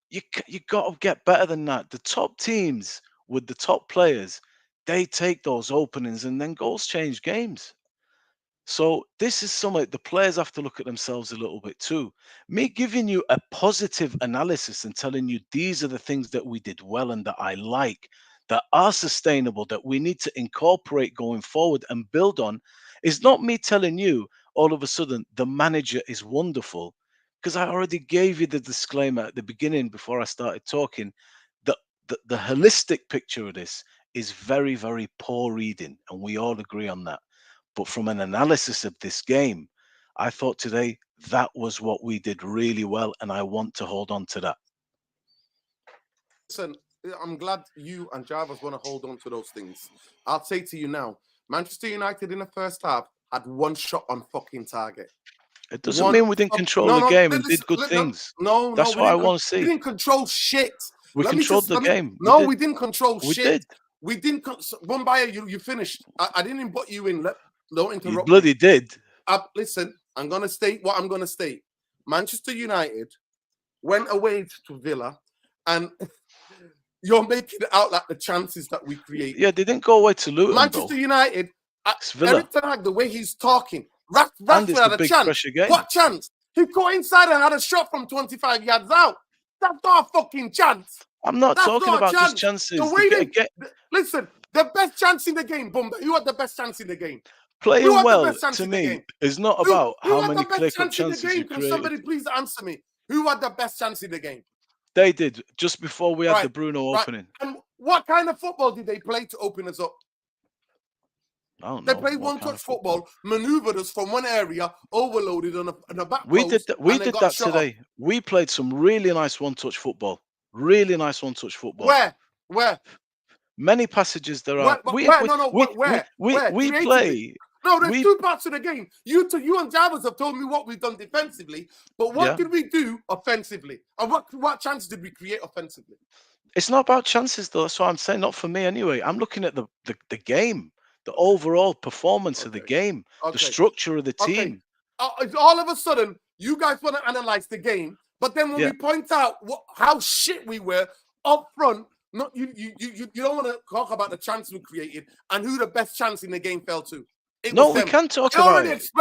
You got to get better than that. The top teams with the top players, they take those openings and then goals change games. So this is something the players have to look at themselves a little bit too. Me giving you a positive analysis and telling you these are the things that we did well and that I like, that are sustainable, that we need to incorporate going forward and build on, is not me telling you all of a sudden the manager is wonderful, because I already gave you the disclaimer at the beginning before I started talking that the holistic picture of this is very, very poor reading, and we all agree on that. But from an analysis of this game, I thought today that was what we did really well, and I want to hold on to that. Listen, I'm glad you and Jarvis want to hold on to those things. I'll say to you now, Manchester United in the first half had one shot on fucking target. It doesn't mean we didn't control the game and did good things. No, that's what I want to see. We didn't control shit. We controlled the game. No, we didn't control shit. We did. We didn't. Bombaya, you finished. I didn't put you in. Don't interrupt. You bloody did. Listen, I'm gonna state what I'm gonna state. Manchester United went away to Villa, and you're making it out like the chances that we created. Yeah, they didn't go away to Luton. Manchester United. Eric Ten Hag, the way he's talking, Rashford had a chance. What chance? He got inside and had a shot from 25 yards out. That's not a fucking chance. I'm not talking about just chances. Listen, the best chance in the game, Bumba. Who had the best chance in the game? Playing well, to me, is not about how many clear-cut chances you created. Can somebody please answer me? Who had the best chance in the game? They did, just before we had the Bruno opening. And what kind of football did they play to open us up? I don't know. They played one-touch football, maneuvered us from one area, overloaded on a back post. We did that today. We played some really nice one-touch football. Really nice one-touch football. Where? Many passages there are. Where? We play. No, there's two parts of the game. You and Javas have told me what we've done defensively, but what did we do offensively? And what chance did we create offensively? It's not about chances, though. That's what I'm saying. Not for me, anyway. I'm looking at the game, the overall performance of the game, the structure of the team. All of a sudden, you guys want to analyze the game, but then when we point out how shit we were up front, you don't want to talk about the chance we created and who the best chance in the game fell to. No, we can talk about it.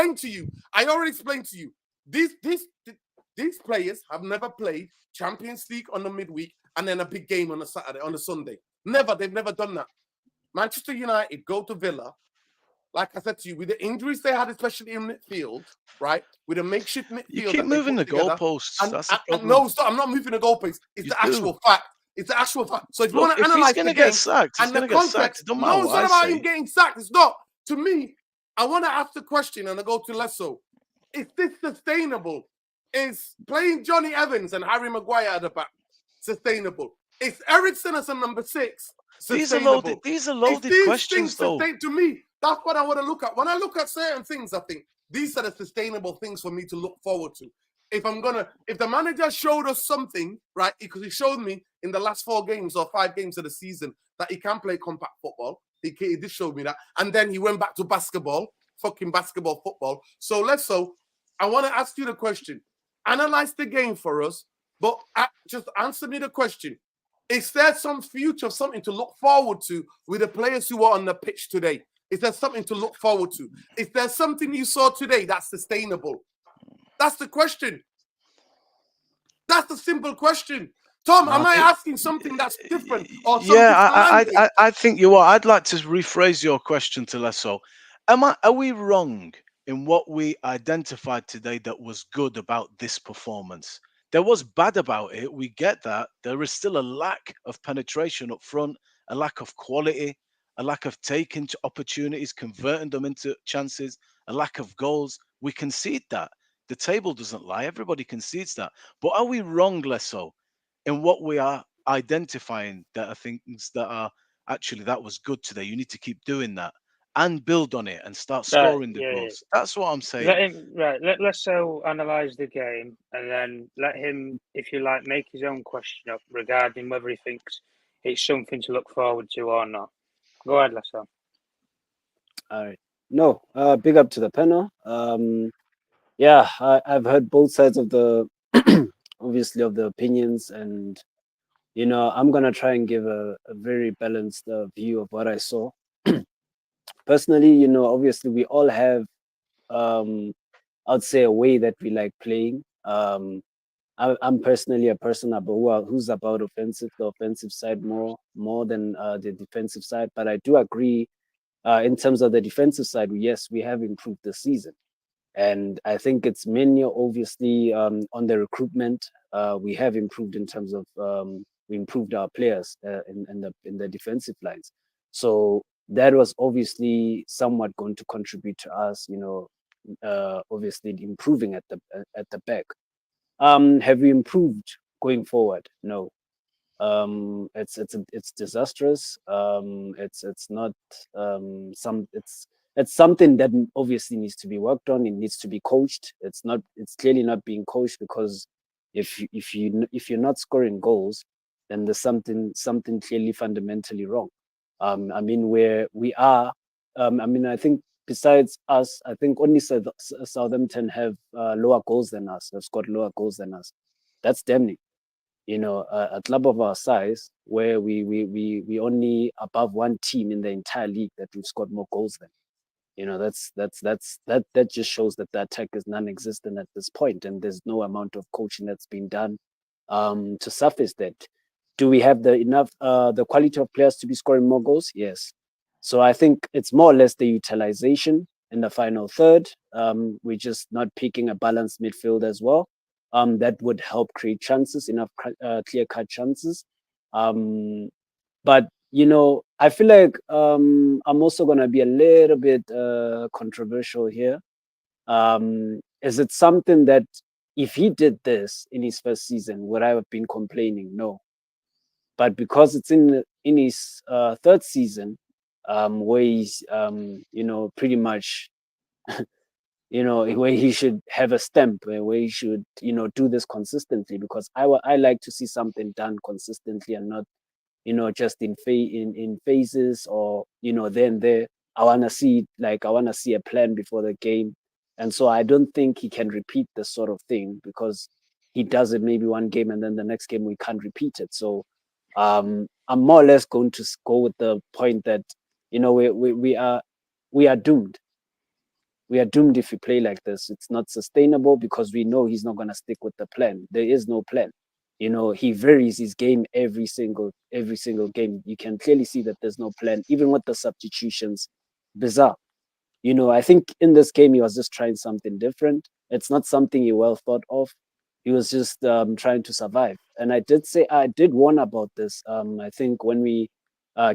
I already explained to you. These players have never played Champions League on the midweek and then a big game on a Sunday. They've never done that. Manchester United go to Villa, like I said to you, with the injuries they had, especially in midfield, right? With a makeshift midfield. You keep moving the goalposts. That's the problem. No, I'm not moving the goalposts. It's the actual fact. It's the actual fact. So if you want to analyze the game, get sacked, he's going to get sacked. No, it's not about him getting sacked. It's not. To me, I want to ask the question, and I go to Lesso. Is this sustainable? Is playing Johnny Evans and Harry Maguire at the back sustainable? Is Eriksen as a number 6 sustainable? These are loaded questions, though. To me, that's what I want to look at. When I look at certain things, I think these are the sustainable things for me to look forward to. If the manager showed us something, right? Because he showed me in the last 4 games or 5 games of the season that he can play compact football. He did show me that. And then he went back to fucking basketball football. So I want to ask you the question. Analyze the game for us, but just answer me the question. Is there some future, something to look forward to with the players who are on the pitch today? Is there something to look forward to? Is there something you saw today that's sustainable? That's the question. That's the simple question. Tom, am I asking something that's different? Or I think you are. I'd like to rephrase your question to Lesso. Are we wrong in what we identified today that was good about this performance? There was bad about it. We get that. There is still a lack of penetration up front, a lack of quality, a lack of taking opportunities, converting them into chances, a lack of goals. We concede that. The table doesn't lie. Everybody concedes that. But are we wrong, Lesso, in what we are identifying that are things that are actually that was good today? You need to keep doing that and build on it and start scoring the goals. That's what I'm saying. Let's analyze the game and then let him, if you like, make his own question up regarding whether he thinks it's something to look forward to or not. Go ahead, Lesso. All right. No, big up to the panel. I've heard both sides of the obviously of the opinions, and I'm gonna try and give a very balanced view of what I saw. Personally, obviously we all have I'd say a way that we like playing. I'm personally a person who's about the offensive side more than the defensive side, but I do agree in terms of the defensive side, yes, we have improved this season. And I think it's mainly obviously on the recruitment. We have improved in terms of we improved our players in the defensive lines. So that was obviously somewhat going to contribute to us, obviously improving at the back. Have we improved going forward? No. It's disastrous. It's not it's something that obviously needs to be worked on. It needs to be coached. It's clearly not being coached, because if you're not scoring goals, then there's something clearly fundamentally wrong. I mean, where we are, I mean, I think besides us, I think only Southampton have lower goals than us. Have scored lower goals than us. That's damning. You know, a club of our size, where we only above one team in the entire league that we've scored more goals than. You know, that just shows that the attack is non-existent at this point, and there's no amount of coaching that's been done to surface that. Do we have the quality of players to be scoring more goals? Yes. So I think it's more or less the utilization in the final third. We're just not picking a balanced midfield as well. That would help create chances, enough clear-cut chances. But you know, I feel like I'm also gonna be a little bit controversial here. Is it something that if he did this in his first season, would I have been complaining? No. But because it's in his third season, where he's you know, pretty much you know, where he should have a stamp, where he should, you know, do this consistently, because I like to see something done consistently and not, you know, just in phases, or, you know, then there. I want to see a plan before the game. And so I don't think he can repeat this sort of thing, because he does it maybe one game and then the next game we can't repeat it. So I'm more or less going to go with the point that, you know, we are doomed. We are doomed if we play like this. It's not sustainable, because we know he's not going to stick with the plan. There is no plan. You know, he varies his game every single game. You can clearly see that there's no plan, even with the substitutions. Bizarre. You know, I think in this game he was just trying something different. It's not something he well thought of. He was just trying to survive. And I did warn about this. I think when we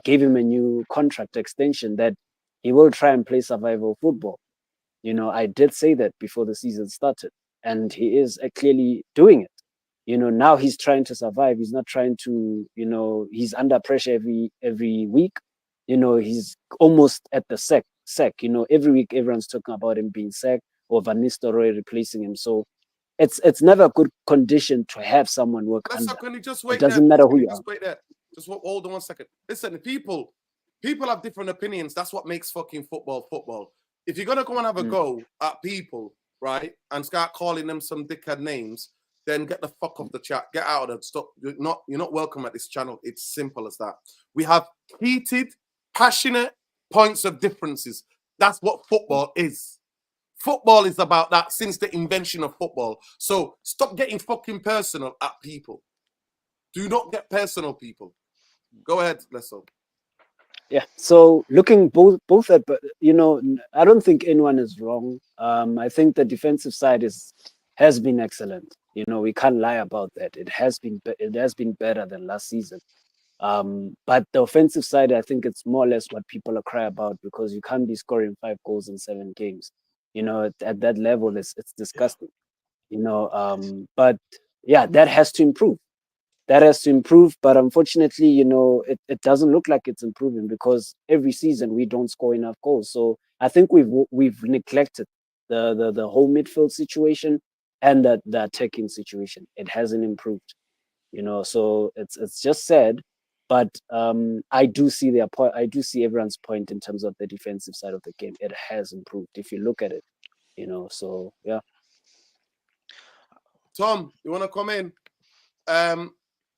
gave him a new contract extension, that he will try and play survival football. You know, I did say that before the season started, and he is clearly doing it. You know, now he's trying to survive. He's not trying to, you know, he's under pressure every week. You know, he's almost at the sack. You know, every week everyone's talking about him being sacked, or Van Nistelrooy replacing him. So it's never a good condition to have someone work under. Can you just wait it doesn't there? matter who you are. Just wait there. Just hold on 1 second. Listen, people have different opinions. That's what makes fucking football. If you're gonna go and have a go at people, right, and start calling them some dickhead names, then get the fuck off the chat. Get out of it. Stop. You're not welcome at this channel. It's simple as that. We have heated, passionate points of differences. That's what football is. Football is about that since the invention of football. So stop getting fucking personal at people. Do not get personal, people. Go ahead, Lesso. Yeah. So looking both at, you know, I don't think anyone is wrong. I think the defensive side has been excellent. You know, we can't lie about that. It has been better than last season. But the offensive side, I think it's more or less what people are crying about, because you can't be scoring 5 goals in 7 games. You know, at that level, it's disgusting. You know, but yeah, that has to improve. But unfortunately, you know, it doesn't look like it's improving, because every season we don't score enough goals. So I think we've neglected the whole midfield situation and the attacking situation. It hasn't improved, you know. So it's just sad, but I do see their point. I do see everyone's point in terms of the defensive side of the game. It has improved if you look at it, you know. So yeah. Tom, you want to come in?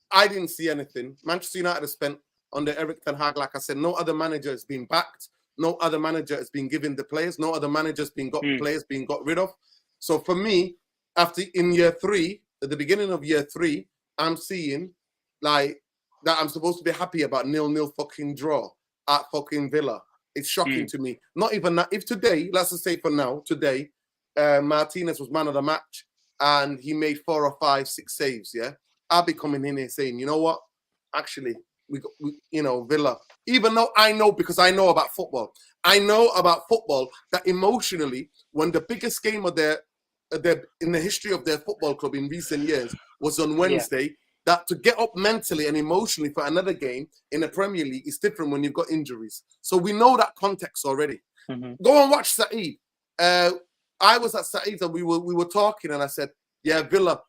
I didn't see anything. Manchester United has spent under Eric Ten Hag, like I said, no other manager has been backed. No other manager has been given the players. No other manager has been players being got rid of. So for me, in year 3, at the beginning of year 3, I'm seeing like that I'm supposed to be happy about 0-0 fucking draw at fucking Villa. It's shocking to me. Not even that. If today, let's just say for now, today, Martinez was man of the match and he made 4 or 5, 6 saves, yeah? I'll be coming in here saying, you know what? Actually, we you know, Villa. Even though I know, because I know about football. I know about football that emotionally, when the biggest game of their in the history of their football club in recent years was on Wednesday, that to get up mentally and emotionally for another game in the Premier League is different when you've got injuries. So we know that context already. Go and watch Saeed. I was at Saeed's and we were talking, and I said, yeah, Villa,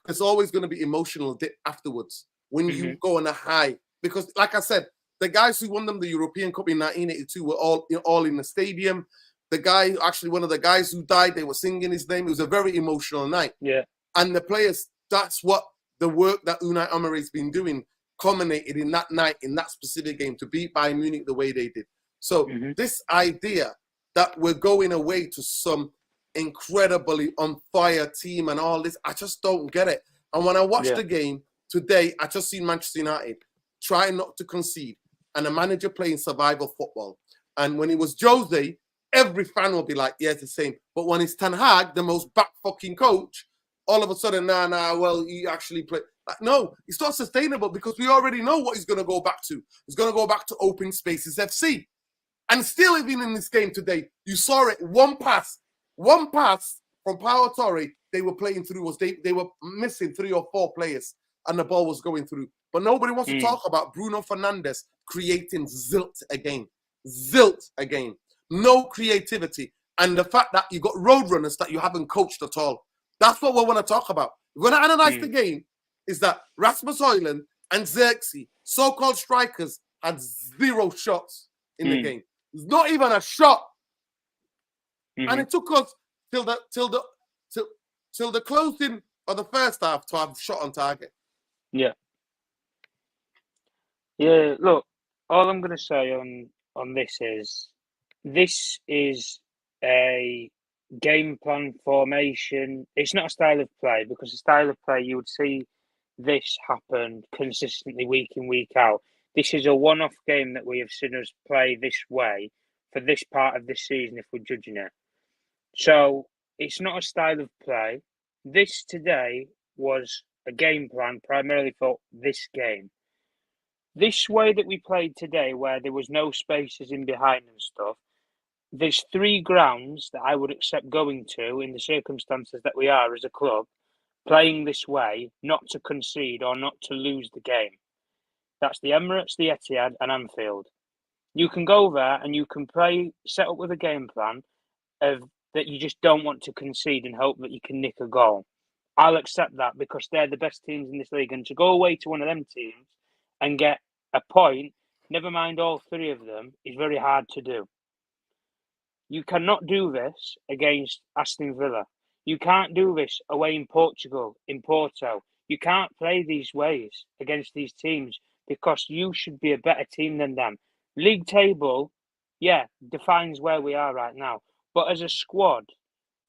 it's always going to be emotional dip afterwards when you go on a high. Because, like I said, the guys who won them the European Cup in 1982 were all in the stadium. The guy, actually, one of the guys who died, they were singing his name. It was a very emotional night. Yeah. And the players, that's what the work that Unai Emery's been doing culminated in that night, in that specific game, to beat Bayern Munich the way they did. So this idea that we're going away to some incredibly on fire team and all this, I just don't get it. And when I watched the game today, I just seen Manchester United trying not to concede and a manager playing survival football. And when it was Jose, every fan will be like, yeah, it's the same. But when it's Ten Hag, the most back fucking coach, all of a sudden, well, he actually played. Like, no, it's not sustainable because we already know what he's going to go back to. He's going to go back to open spaces FC. And still, even in this game today, you saw it, one pass from Pau Torre, they were playing through, they were missing 3 or 4 players, and the ball was going through. But nobody wants to talk about Bruno Fernandes creating zilt again. No creativity. And the fact that you got roadrunners that you haven't coached at all. That's what we want to talk about. We're going to analyze the game, is that Rasmus Højlund and Xerxes, so-called strikers, had 0 shots in the game. There's not even a shot. And it took us till the closing of the first half to have shot on target. Yeah. Yeah, look, all I'm going to say on this is a game plan formation. It's not a style of play, because a style of play, you would see this happen consistently week in, week out. This is a one-off game that we have seen us play this way for this part of this season, if we're judging it. So it's not a style of play. This today was a game plan primarily for this game. This way that we played today, where there was no spaces in behind and stuff, there's 3 grounds that I would accept going to in the circumstances that we are as a club, playing this way, not to concede or not to lose the game. That's the Emirates, the Etihad, and Anfield. You can go there and you can play, set up with a game plan of that you just don't want to concede and hope that you can nick a goal. I'll accept that because they're the best teams in this league. And to go away to one of them teams and get a point, never mind all 3 of them, is very hard to do. You cannot do this against Aston Villa. You can't do this away in Portugal, in Porto. You can't play these ways against these teams because you should be a better team than them. League table, defines where we are right now. But as a squad,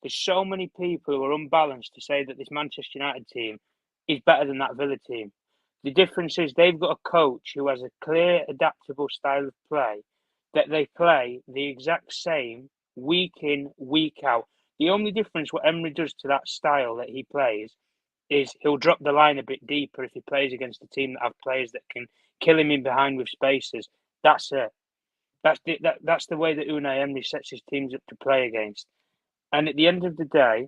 there's so many people who are unbalanced to say that this Manchester United team is better than that Villa team. The difference is they've got a coach who has a clear, adaptable style of play that they play the exact same week in, week out. The only difference what Emery does to that style that he plays is he'll drop the line a bit deeper if he plays against a team that have players that can kill him in behind with spaces. That's it. That's the way that Unai Emery sets his teams up to play against. And at the end of the day,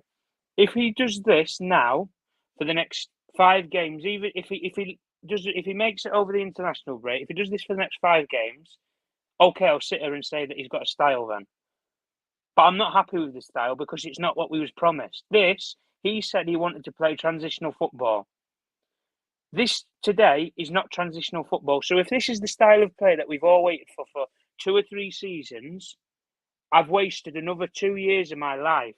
if he does this now for the next 5 games, even if he makes it over the international break, if he does this for the next 5 games, okay, I'll sit here and say that he's got a style then. But I'm not happy with the style because it's not what we was promised. This, he said he wanted to play transitional football. This today is not transitional football. So if this is the style of play that we've all waited for 2 or 3 seasons, I've wasted another 2 years of my life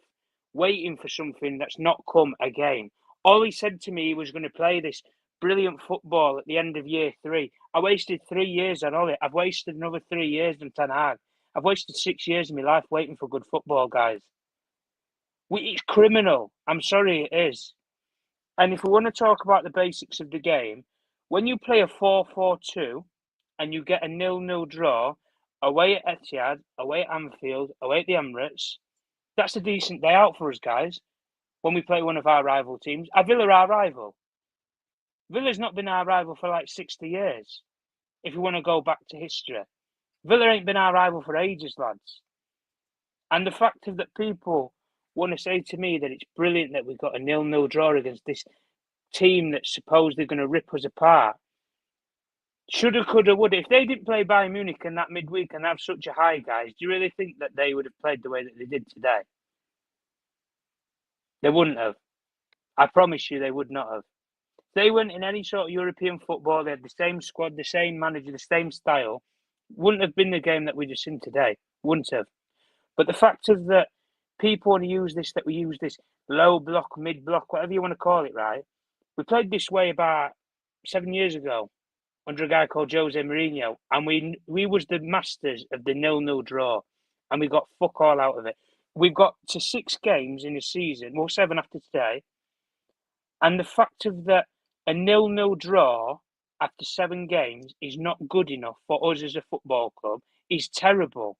waiting for something that's not come again. All he said to me, he was going to play this brilliant football at the end of year 3. I wasted 3 years on all it. I've wasted another 3 years on Ten Hag. I've wasted 6 years of my life waiting for good football, guys. It's criminal. I'm sorry, it is. And if we want to talk about the basics of the game, when you play a 4-4-2 and you get a 0-0 draw away at Etihad, away at Anfield, away at the Emirates, that's a decent day out for us, guys. When we play one of our rival teams, Villa are our rival. Villa's not been our rival for like 60 years, if you want to go back to history. Villa ain't been our rival for ages, lads. And the fact of that people want to say to me that it's brilliant that we got a 0-0 draw against this team that's supposedly going to rip us apart. Shoulda, coulda, woulda. If they didn't play Bayern Munich in that midweek and have such a high, guys, do you really think that they would have played the way that they did today? They wouldn't have. I promise you, they would not have. They weren't in any sort of European football. They had the same squad, the same manager, the same style. Wouldn't have been the game that we just seen today. Wouldn't have. But the fact of that people want to use this, that we use this low block, mid block, whatever you want to call it, right? We played this way about 7 years ago under a guy called Jose Mourinho, and we was the masters of the 0-0 draw, and we got fuck all out of it. We've got to 6 games in a season, well, 7 after today, and the fact of that a 0-0 draw after 7 games is not good enough for us as a football club is terrible.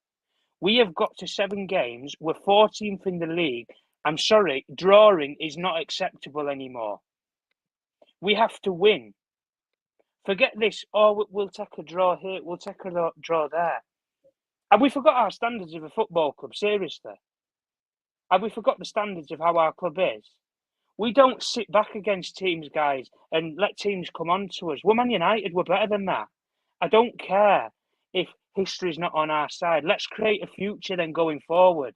We have got to 7 games. We're 14th in the league. I'm sorry, drawing is not acceptable anymore. We have to win. Forget this. Oh, we'll take a draw here. We'll take a draw there. Have we forgot our standards of a football club? Seriously. Have we forgot the standards of how our club is? We don't sit back against teams, guys, and let teams come on to us. We're Man United. We're better than that. I don't care if history's not on our side. Let's create a future then going forward.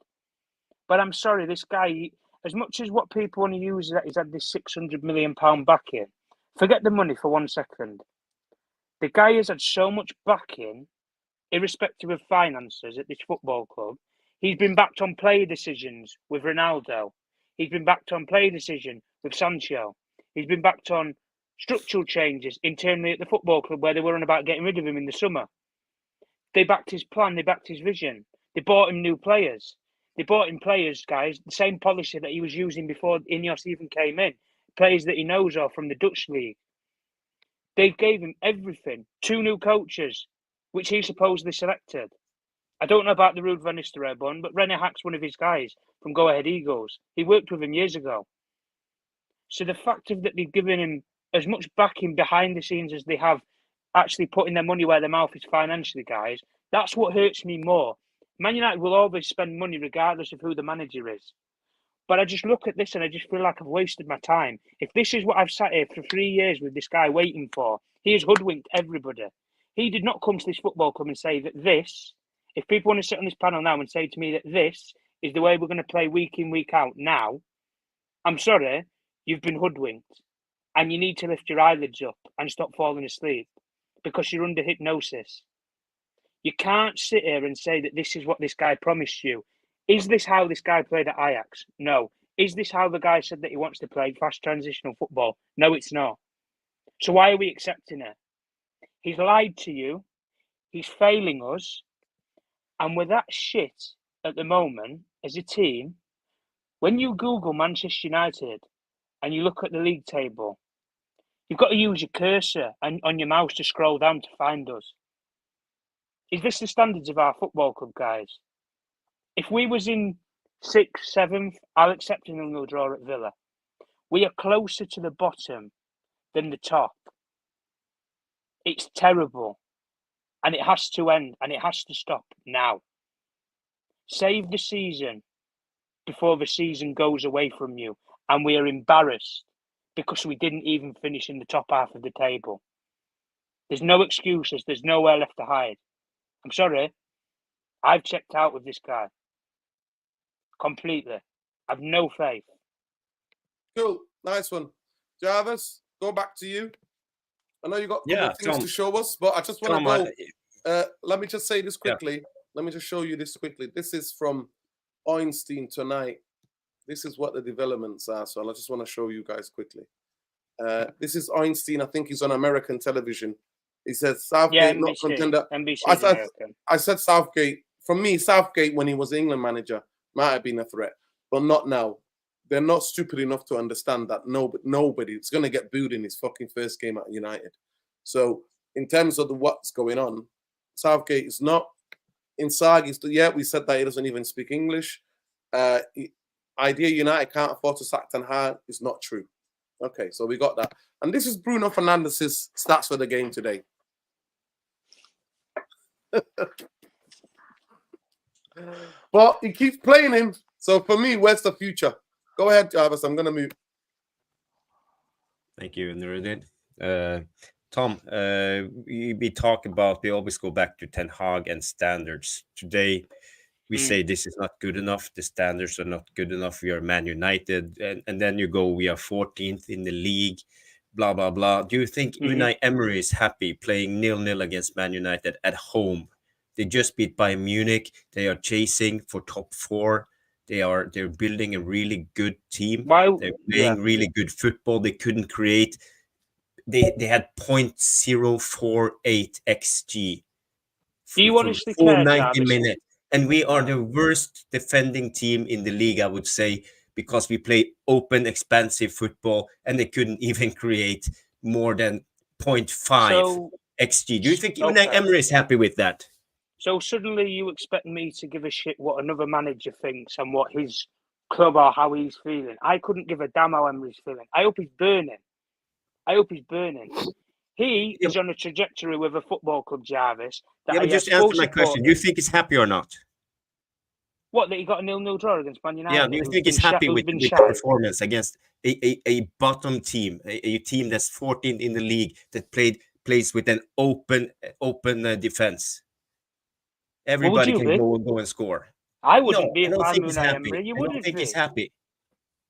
But I'm sorry, this guy, as much as what people want to use is that he's had this £600 million backing, forget the money for 1 second. The guy has had so much backing, irrespective of finances, at this football club. He's been backed on player decisions with Ronaldo. He's been backed on player decision with Sancho. He's been backed on structural changes internally at the football club where they were on about getting rid of him in the summer. They backed his plan. They backed his vision. They bought him new players. They bought him players, guys, the same policy that he was using before Ineos even came in. Players that he knows of from the Dutch league. They gave him everything. 2 new coaches, which he supposedly selected. I don't know about the Ruud van Nistelrooy one, but René Hack's one of his guys from Go Ahead Eagles. He worked with him years ago. So the fact of that they've given him as much backing behind the scenes as they have actually putting their money where their mouth is financially, guys, that's what hurts me more. Man United will always spend money regardless of who the manager is. But I just look at this and I just feel like I've wasted my time. If this is what I've sat here for 3 years with this guy waiting for, he has hoodwinked everybody. He did not come to this football club and say that this, if people want to sit on this panel now and say to me that this is the way we're going to play week in, week out now, I'm sorry, you've been hoodwinked. And you need to lift your eyelids up and stop falling asleep because you're under hypnosis. You can't sit here and say that this is what this guy promised you. Is this how this guy played at Ajax? No. Is this how the guy said that he wants to play fast transitional football? No, it's not. So why are we accepting it? He's lied to you. He's failing us. And with that shit at the moment, as a team, when you Google Manchester United and you look at the league table, you've got to use your cursor and on your mouse to scroll down to find us. Is this the standards of our football club, guys? If we was in 6th, 7th, I'll accept a 0-0 draw at Villa. We are closer to the bottom than the top. It's terrible. And it has to end and it has to stop now. Save the season before the season goes away from you. And we are embarrassed because we didn't even finish in the top half of the table. There's no excuses. There's nowhere left to hide. I'm sorry. I've checked out with this guy. Completely. I've no faith. Cool. Nice one. Jarvis, go back to you. I know you got a couple of things Tom, to show us, but I just want to go. Let me just say this quickly. Yeah. Let me just show you this quickly. This is from Einstein tonight. This is what the developments are. So I just want to show you guys quickly. This is Einstein. I think he's on American television. He says Southgate not contender. I said Southgate. For me, Southgate, when he was the England manager, might have been a threat, but not now. They're not stupid enough to understand that nobody is going to get booed in his fucking first game at United. So in terms of what's going on, Southgate is not. Inzaghi's, yeah, we said that he doesn't even speak English. Idea United can't afford to sack Ten Hag is not true. Okay, so we got that. And this is Bruno Fernandes's stats for the game today. But he keeps playing him. So for me, where's the future? Go ahead, Jarvis. I'm going to move. Thank you, Nuruddin. Tom, we talk about, we always go back to Ten Hag and standards. Today, we say this is not good enough. The standards are not good enough. We are Man United. And then you go, we are 14th in the league, blah, blah, blah. Do you think Unai Emery is happy playing 0-0 against Man United at home? They just beat Bayern Munich. They are chasing for top 4. They're building a really good team. They're playing really good football. They couldn't create. They had 0.048 xG. Do you honestly care, 90 Jarvis? minutes, and we are the worst defending team in the league, I would say, because we play open, expansive football, and they couldn't even create more than 0.5 xG. Do you think Unai Emery is happy with that? So suddenly you expect me to give a shit what another manager thinks and what his club or how he's feeling? I couldn't give a damn how Emery's feeling. I hope he's burning. He is on a trajectory with a football club, Jarvis. But just answer my question. Do you think he's happy or not? What, that he got a 0-0 draw against Man United? Yeah, do you think he's happy with the performance against a bottom team, a team that's 14th in the league, that plays with an open defense? Everybody can go and score. I wouldn't be I don't think he's happy. Emery. I don't think he's happy.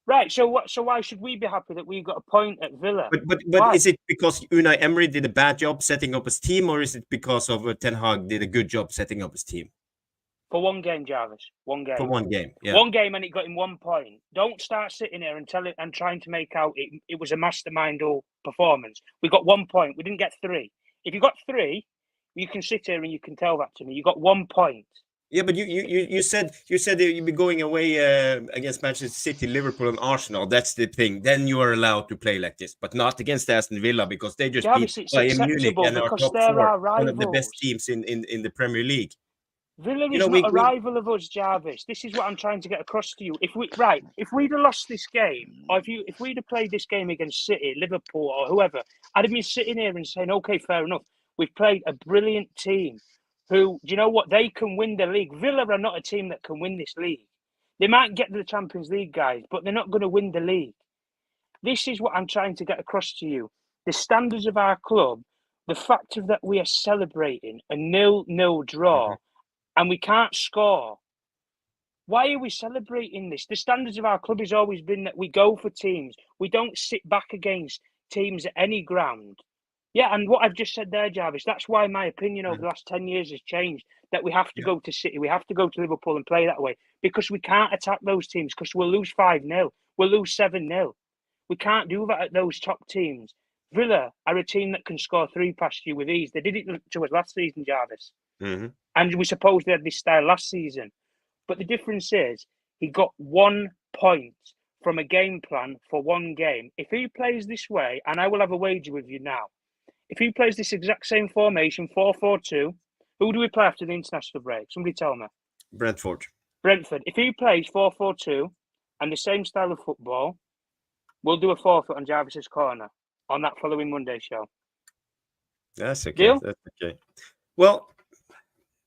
Right, so why should we be happy that we got a point at Villa? But is it because Unai Emery did a bad job setting up his team, or is it because of Ten Hag did a good job setting up his team? For one game, Jarvis. One game. For one game, yeah. One game, and it got him 1 point. Don't start sitting here and trying to make out it was a mastermindal performance. We got 1 point. We didn't get 3. If you got 3, you can sit here and you can tell that to me. You got 1 point. Yeah, but you said that you'd be going away against Manchester City, Liverpool, and Arsenal. That's the thing. Then you are allowed to play like this, but not against Aston Villa, because they just beat Bayern Munich and are top 4, one of the best teams in the Premier League. Villa is not a rival of us, Jarvis. This is what I'm trying to get across to you. If we'd have lost this game, or if we'd have played this game against City, Liverpool, or whoever, I'd have been sitting here and saying, okay, fair enough. We've played a brilliant team. Who, do you know what? They can win the league. Villa are not a team that can win this league. They might get to the Champions League, guys, but they're not going to win the league. This is what I'm trying to get across to you. The standards of our club, the fact of that we are celebrating a 0-0 draw and we can't score. Why are we celebrating this? The standards of our club has always been that we go for teams. We don't sit back against teams at any ground. Yeah, and what I've just said there, Jarvis, that's why my opinion over the last 10 years has changed, that we have to go to City, we have to go to Liverpool and play that way, because we can't attack those teams, because we'll lose 5-0, we'll lose 7-0. We can't do that at those top teams. Villa are a team that can score 3 past you with ease. They did it to us last season, Jarvis. And we suppose they had this style last season. But the difference is, he got 1 point from a game plan for one game. If he plays this way, and I will have a wager with you now, if he plays this exact same formation, 4-4-2, who do we play after the international break? Somebody tell me. Brentford. If he plays 4-4-2 and the same style of football, we'll do a forfeit on Jarvis's corner on that following Monday show. That's okay. Deal? That's okay. Well,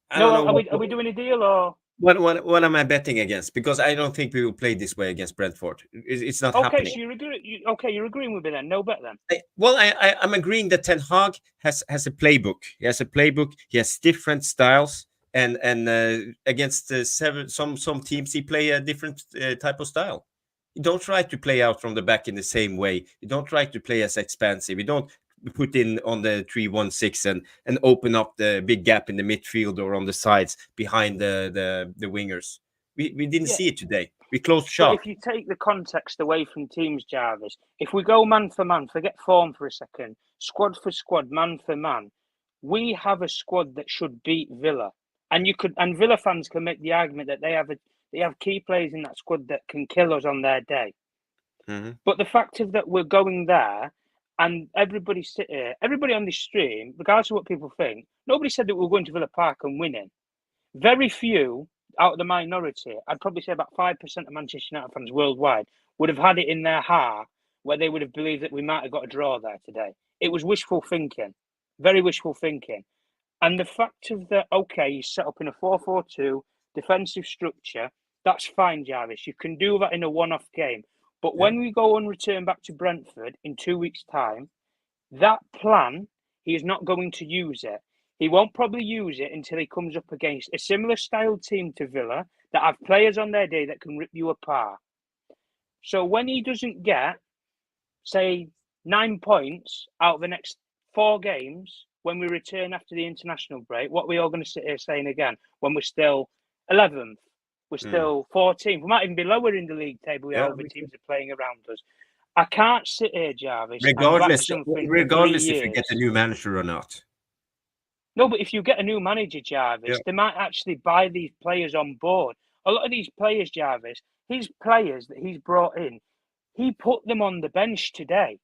I don't know. Are we doing a deal or? What am I betting against? Because I don't think we will play this way against Brentford. It's not happening. So you're agreeing with me then? No bet then. I'm agreeing that Ten Hag has a playbook. He has a playbook. He has different styles, and against some teams he play a different type of style. You don't try to play out from the back in the same way. You don't try to play as expansive. You don't put in on the 3-1-6 and open up the big gap in the midfield or on the sides behind the wingers. We didn't see it today. We closed shop. But if you take the context away from teams, Jarvis, if we go man for man, forget form for a second, squad for squad, man for man, we have a squad that should beat Villa. And Villa fans can make the argument that they have key players in that squad that can kill us on their day. But the fact of that we're going there, and everybody on this stream, regardless of what people think, nobody said that we were going to Villa Park and winning. Very few out of the minority, I'd probably say about 5% of Manchester United fans worldwide, would have had it in their heart where they would have believed that we might have got a draw there today. It was wishful thinking, very wishful thinking. And the fact of that, okay, you set up in a 4-4-2 defensive structure, that's fine, Jarvis. You can do that in a one-off game. But when we go and return back to Brentford in 2 weeks' time, that plan he is not going to use it. He won't probably use it until he comes up against a similar style team to Villa that have players on their day that can rip you apart. So when he doesn't get, say, 9 points out of the next 4 games, when we return after the international break, what are we all going to sit here saying again when we're still 11th? We're still 14th. We might even be lower in the league table with other teams are playing around us. I can't sit here, Jarvis, regardless and back regardless if you get a new manager or not. No, but if you get a new manager, Jarvis, they might actually buy these players on board. A lot of these players, Jarvis, his players that he's brought in, he put them on the bench today.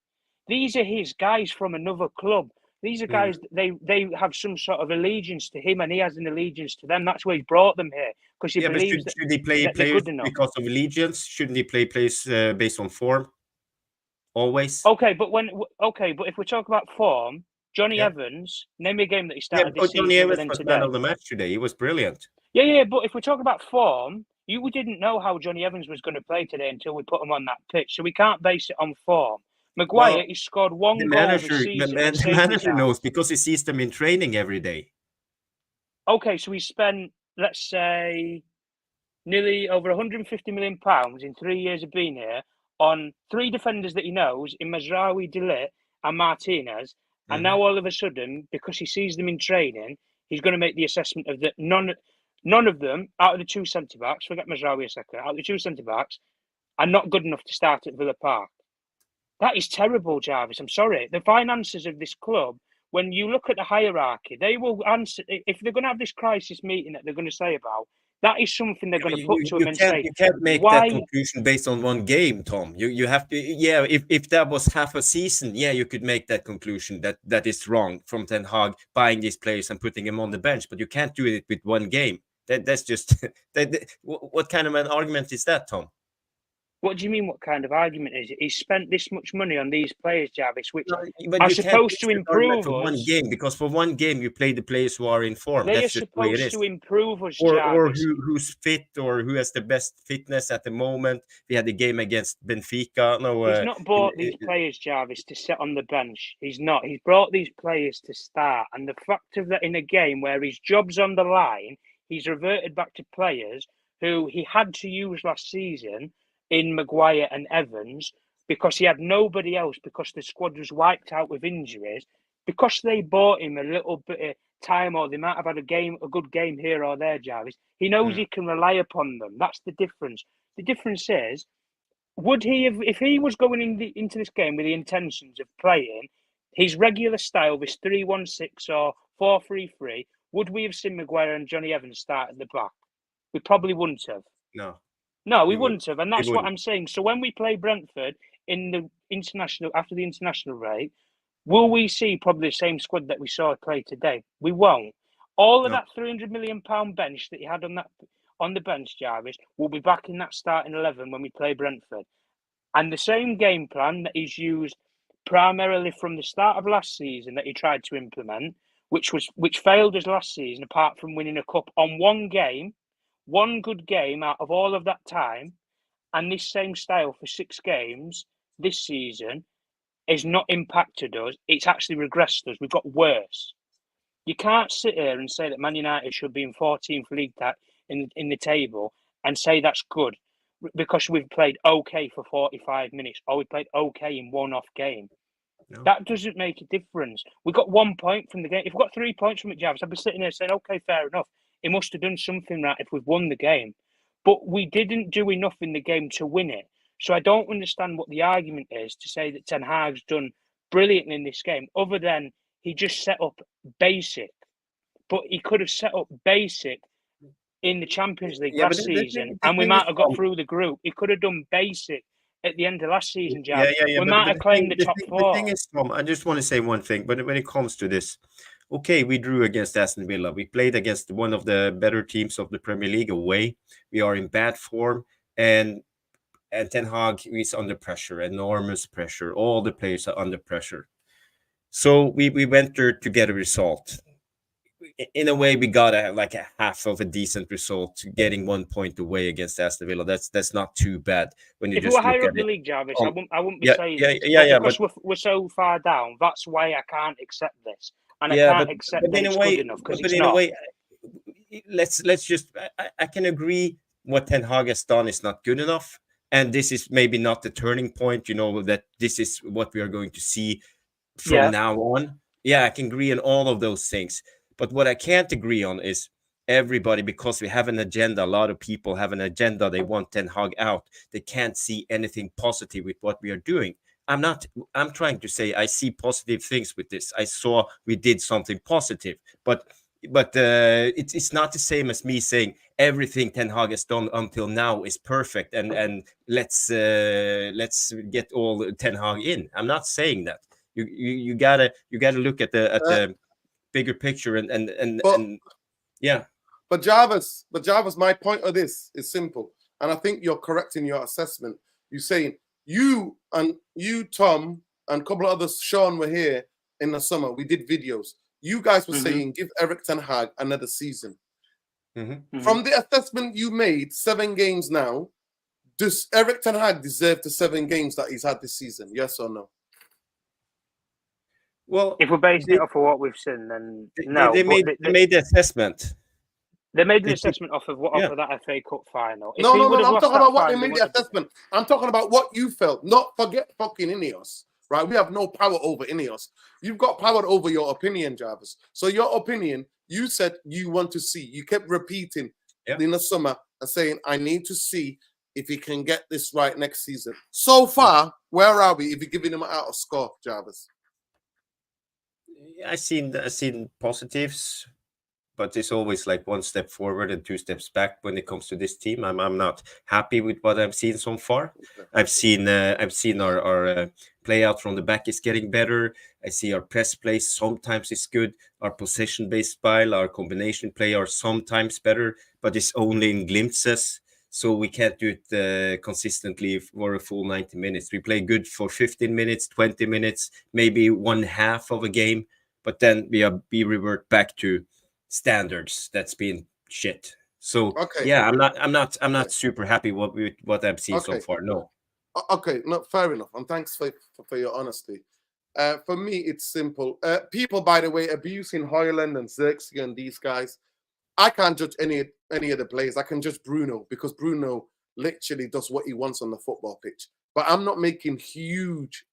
These are his guys from another club. These are guys that they have some sort of allegiance to him, and he has an allegiance to them. That's why he brought them here, because he believes but should he play players because of allegiance? Shouldn't he play players based on form? Always. Okay, but if we talk about form, Johnny Evans, name me a game that he started this season. Johnny Evans was man of the match today. He was brilliant. Yeah, but if we talk about form, we didn't know how Johnny Evans was going to play today until we put him on that pitch. So we can't base it on form. Maguire, he scored 1 goal this season. The manager knows because he sees them in training every day. Okay, so he spent, let's say, nearly over £150 million in 3 years of being here on 3 defenders that he knows in Mazraoui, De Ligt and Martinez. And now all of a sudden, because he sees them in training, he's going to make the assessment of that none of them, out of the 2 centre-backs, forget Mazraoui a second, out of the 2 centre-backs, are not good enough to start at Villa Park. That is terrible, Jarvis. I'm sorry. The finances of this club, when you look at the hierarchy, they will answer. If they're going to have this crisis meeting that they're going to say about, that is something they're going to put to him and say. You can't make that conclusion based on 1 game, Tom. You have to. Yeah, if that was half a season, you could make that conclusion that is wrong from Ten Hag buying these players and putting them on the bench. But you can't do it with 1 game. That's just. What kind of an argument is that, Tom? What do you mean? What kind of argument is it? He spent this much money on these players, Jarvis, which are supposed to improve us. For 1 game, because for 1 game you play the players who are in form. They are supposed to improve us, Jarvis. Or who's fit, or who has the best fitness at the moment. We had the game against Benfica. He's not bought these players, Jarvis, to sit on the bench. He's not. He's brought these players to start. And the fact of that in a game where his job's on the line, he's reverted back to players who he had to use last season in Maguire and Evans, because he had nobody else, because the squad was wiped out with injuries, because they bought him a little bit of time, or they might have had a good game here or there, Jarvis. He knows he can rely upon them. That's the difference. The difference is, would he have, if he was going into this game with the intentions of playing his regular style, this 3-1-6 or 4-3-3, would we have seen Maguire and Johnny Evans start at the back? We probably wouldn't have. No, we wouldn't have, and that's what I'm saying. So when we play Brentford in the international after the international break, will we see probably the same squad that we saw play today? We won't. All of that £300 million bench that he had on the bench, Jarvis, will be back in that starting 11 when we play Brentford, and the same game plan that he's used primarily from the start of last season that he tried to implement, which failed us last season, apart from winning a cup on 1 game. 1 good game out of all of that time, and this same style for 6 games this season has not impacted us. It's actually regressed us. We've got worse. You can't sit here and say that Man United should be in 14th league in the table and say that's good because we've played okay for 45 minutes or we played okay in 1 off game. No. That doesn't make a difference. We got 1 point from the game. If we got 3 points from it, Jarvis, I'd be sitting there saying, okay, fair enough. He must have done something right if we've won the game. But we didn't do enough in the game to win it. So I don't understand what the argument is to say that Ten Hag's done brilliantly in this game, other than he just set up basic. But he could have set up basic in the Champions League last season, and we might have got through the group. He could have done basic at the end of last season, Jack. We might have claimed the top 4. The thing is, Tom, I just want to say one thing. But when it comes to this, okay, we drew against Aston Villa. We played against one of the better teams of the Premier League away. We are in bad form, and Ten Hag is under pressure, enormous pressure. All the players are under pressure. So we went there to get a result. in a way, we got like a half of a decent result, getting 1 point away against Aston Villa. That's not too bad when you If we just were higher look up at the it. league, Jarvis, I wouldn't be Yeah, saying yeah, this. yeah, But because we're so far down, that's why I can't accept this, and I yeah, can't accept but that in a it's way, good enough because but it's in a not. way, let's just. I can agree what Ten Hag has done is not good enough, and this is maybe not the turning point. You know that this is what we are going to see from now on. Yeah, I can agree on all of those things. But what I can't agree on is everybody, because we have an agenda. A lot of people have an agenda. They want Ten Hag out. They can't see anything positive with what we are doing. I'm trying to say I see positive things with this. I saw we did something positive, but it's not the same as me saying everything Ten Hag has done until now is perfect and let's get all Ten Hag in. I'm not saying that. You gotta look at the bigger picture and yeah. But Jarvis, my point of this is simple, and I think you're correct in your assessment. You're saying you, Tom, and a couple of others, Sean, were here in the summer. We did videos. You guys were saying give Erik ten Hag another season. From the assessment you made, 7 games now, does Erik ten Hag deserve the 7 games that he's had this season? Yes or no? Well, if we're basing it off of what we've seen, then no. They made the assessment. They made the assessment off of that FA Cup final. No. I'm talking about what they made the assessment. I'm talking about what you felt. Not forget fucking Ineos, right? We have no power over Ineos. You've got power over your opinion, Jarvis. So your opinion, you said you want to see. You kept repeating in the summer and saying, I need to see if he can get this right next season. So far, where are we if you're giving him out of score, Jarvis? I seen positives, but it's always like 1 step forward and 2 steps back when it comes to this team. I'm not happy with what I've seen so far. I've seen our play out from the back is getting better. I see our press play sometimes is good. Our possession based style, our combination play are sometimes better, but it's only in glimpses. So we can't do it consistently for a full 90 minutes. We play good for 15 minutes, 20 minutes, maybe 1/2 of a game, but then we revert back to standards that's been shit. So yeah, I'm not super happy with what I've seen so far. No. Okay, no, fair enough. And thanks for your honesty. For me, it's simple. People, by the way, abusing Højlund and Xerxes and these guys. I can't judge any of the players. I can judge Bruno because Bruno literally does what he wants on the football pitch. But I'm not making huge.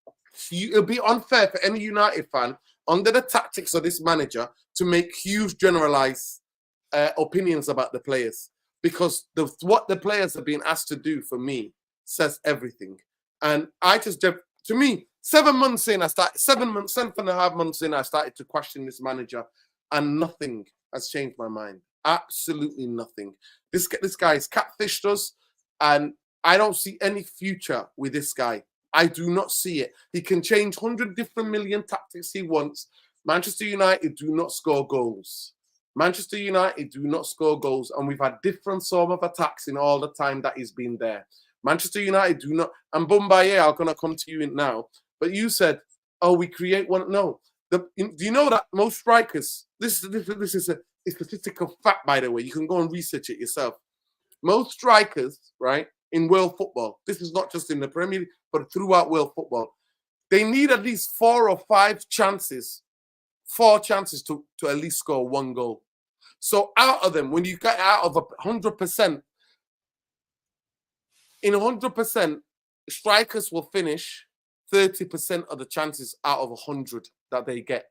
It'll be unfair for any United fan under the tactics of this manager to make huge generalized opinions about the players, because what the players are being asked to do for me says everything. And to me, 7 months in, 7.5 months in, I started to question this manager, and nothing has changed my mind. Absolutely nothing. This guy is catfished us, and I don't see any future with this guy. I do not see it. He can change 100 different million tactics he wants. Manchester United do not score goals. Manchester United do not score goals, and we've had different sort of attacks in all the time that he's been there. Manchester United do not, and Bumbaye, I'm going to come to you now, but you said, oh, we create one. No. Do you know that most strikers, this is a statistical fact, by the way, you can go and research it yourself. Most strikers, right, in world football, this is not just in the Premier League, but throughout world football, they need at least 4 or 5 chances, 4 chances to at least score 1 goal. So out of them, when you get out of 100%, in 100%, strikers will finish 30% of the chances out of 100 that they get,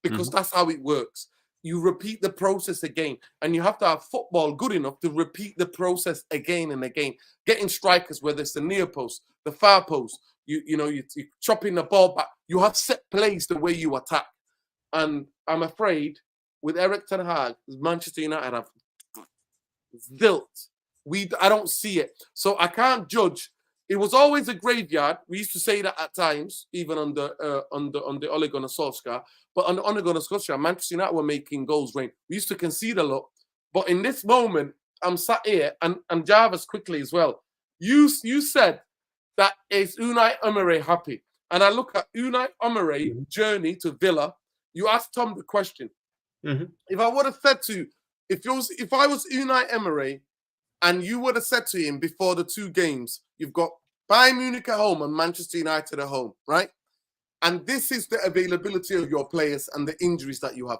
because that's how it works. You repeat the process again, and you have to have football good enough to repeat the process again and again. Getting strikers, whether it's the near post, the far post, you're chopping the ball back. You have set plays the way you attack. And I'm afraid with Erik ten Hag, Manchester United have zilch. I don't see it. So I can't judge. It was always a graveyard. We used to say that at times, even under Ole Gunnar Solskjaer. But under Ole Gunnar Solskjaer, Manchester United were making goals rain. We used to concede a lot. But in this moment, I'm sat here, and Jarvis quickly as well. You said that is Unai Emery happy? And I look at Unai Emery's journey to Villa. You asked Tom the question. If I would have said to you, if I was Unai Emery, and you would have said to him before the 2 games, you've got Bayern Munich at home and Manchester United at home, right? And this is the availability of your players and the injuries that you have.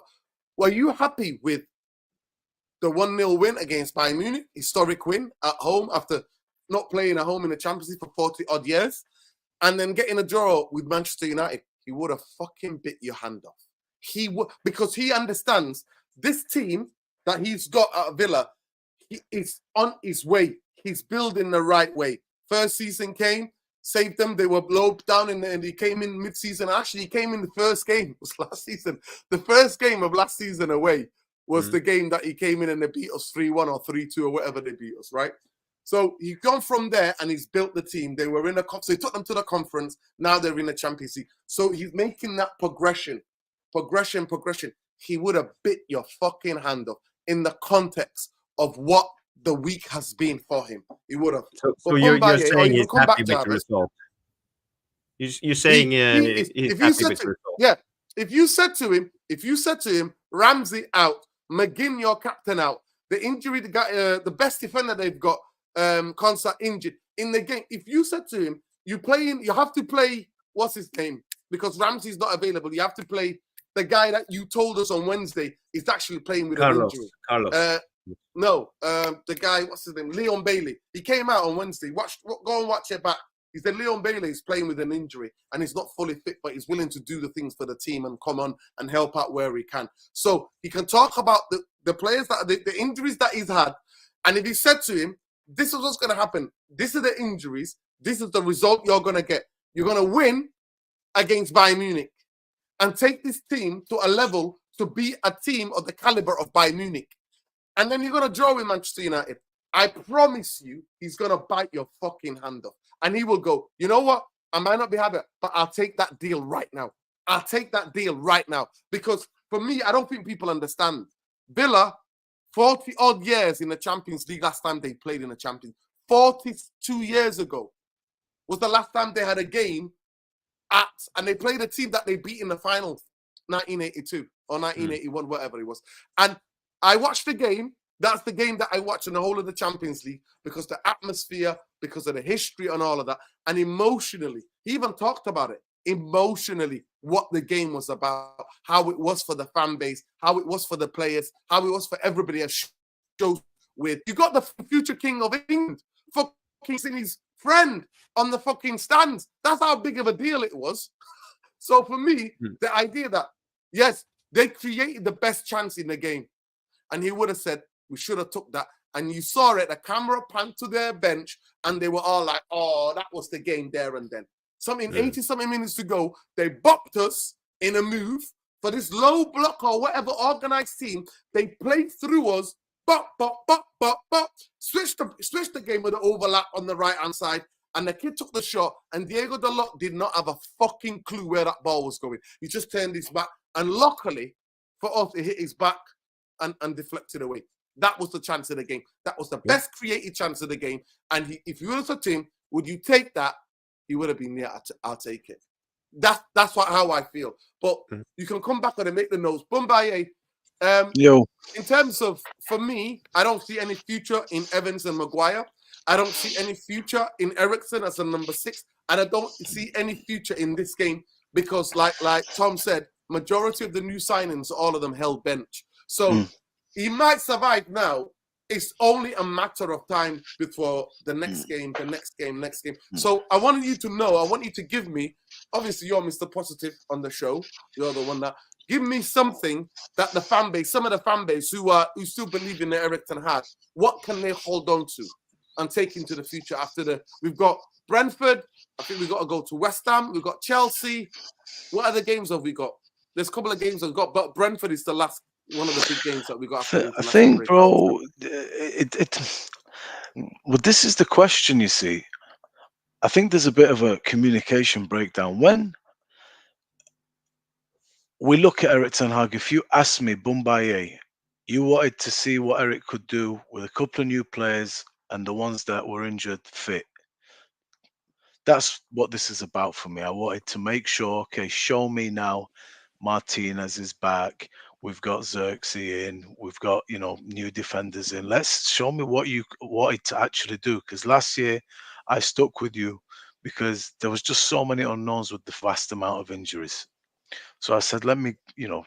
Were you happy with the 1-0 win against Bayern Munich, historic win at home after not playing at home in the Champions League for 40-odd years, and then getting a draw with Manchester United? He would have fucking bit your hand off. He would, because he understands this team that he's got at Villa, he is on his way. He's building the right way. First season came, saved them. They were low down and he came in mid-season. Actually, he came in the first game. It was last season. The first game of last season away was the game that he came in and they beat us 3-1 or 3-2 or whatever they beat us, right? So he's gone from there and he's built the team. They were in a so he took them to the conference. Now they're in the Champions League. So he's making that progression. He would have bit your fucking hand off in the context of what the week has been for him. He would have. So you're saying he's happy with the result. You're saying he's happy with the result. Yeah. If you said to him, Ramsey out, McGinn your captain out, the injury, the best defender they've got, Konsa injured in the game. If you said to him, you have to play, what's his name? Because Ramsey's not available. You have to play the guy that you told us on Wednesday is actually playing with an injury. The guy, what's his name? Leon Bailey. He came out on Wednesday. Go and watch it back. He said Leon Bailey is playing with an injury and he's not fully fit, but he's willing to do the things for the team and come on and help out where he can. So he can talk about the players, that the injuries that he's had. And if he said to him, this is what's going to happen. This is the injuries. This is the result you're going to get. You're going to win against Bayern Munich and take this team to a level to be a team of the caliber of Bayern Munich. And then you're going to draw with Manchester United. I promise you, he's going to bite your fucking hand off. And he will go, you know what? I might not be happy, but I'll take that deal right now. I'll take that deal right now. Because for me, I don't think people understand. Villa, 40-odd years in the Champions League last time they played in the Champions League. 42 years ago was the last time they had a game and they played a team that they beat in the finals, 1982 or 1981, whatever it was. And I watched the game. That's the game that I watched in the whole of the Champions League because the atmosphere, because of the history and all of that. And emotionally, he even talked about it, emotionally, what the game was about, how it was for the fan base, how it was for the players, how it was for everybody. Shows with, you got the future king of England, fucking seeing his friend on the fucking stands. That's how big of a deal it was. So for me, the idea that, yes, they created the best chance in the game. And he would have said, we should have took that. And you saw it, the camera panned to their bench, and they were all like, oh, that was the game there and then. 80-something minutes to go, they bopped us in a move for this low block or whatever organized team. They played through us, switched the game with the overlap on the right-hand side, and the kid took the shot, and Diego Dalot did not have a fucking clue where that ball was going. He just turned his back, and luckily for us, it hit his back and deflected away. That was the chance of the game. That was the best created chance of the game. And if you would have said to him, would you take that? He would have been, yeah, I'll take it. That's how I feel. But you can come back and make the notes. Bumbaye, in terms of, for me, I don't see any future in Evans and Maguire. I don't see any future in Eriksen as a number 6. And I don't see any future in this game because, like Tom said, majority of the new signings, all of them held bench. So he might survive now. It's only a matter of time before the next game. So I wanted you to know, I want you to give me, obviously you're Mr. Positive on the show. You're the one that, give me something that the fan base, some of the fan base who still believe in the Eriksen had, what can they hold on to and take into the future after we've got Brentford, I think we've got to go to West Ham, we've got Chelsea. What other games have we got? There's a couple of games we've got, but Brentford is the last one of the big games that we got. I think, bro, well, this is the question, you see. I think there's a bit of a communication breakdown. When we look at Erik ten Hag, if you ask me, Bumbaye, you wanted to see what Eric could do with a couple of new players and the ones that were injured fit. That's what this is about for me. I wanted to make sure, okay, show me now Martinez is back. We've got Xerxes in. We've got, new defenders in. Let's show me what you wanted to actually do. Because last year I stuck with you because there was just so many unknowns with the vast amount of injuries. So I said, let me,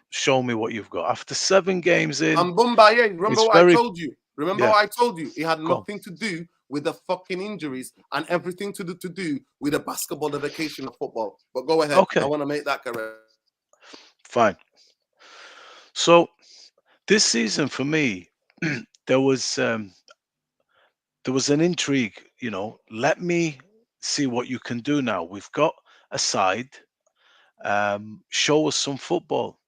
show me what you've got. After 7 games in, And Bumbaye, remember it's what very I told you? Remember yeah. what I told you? It had Go on. nothing to do with the fucking injuries and everything to do with the basketballification of football. But go ahead. I Okay, want to make that correct. fine. So this season for me, there was an intrigue. Let me see what you can do now. We've got a side. Show us some football.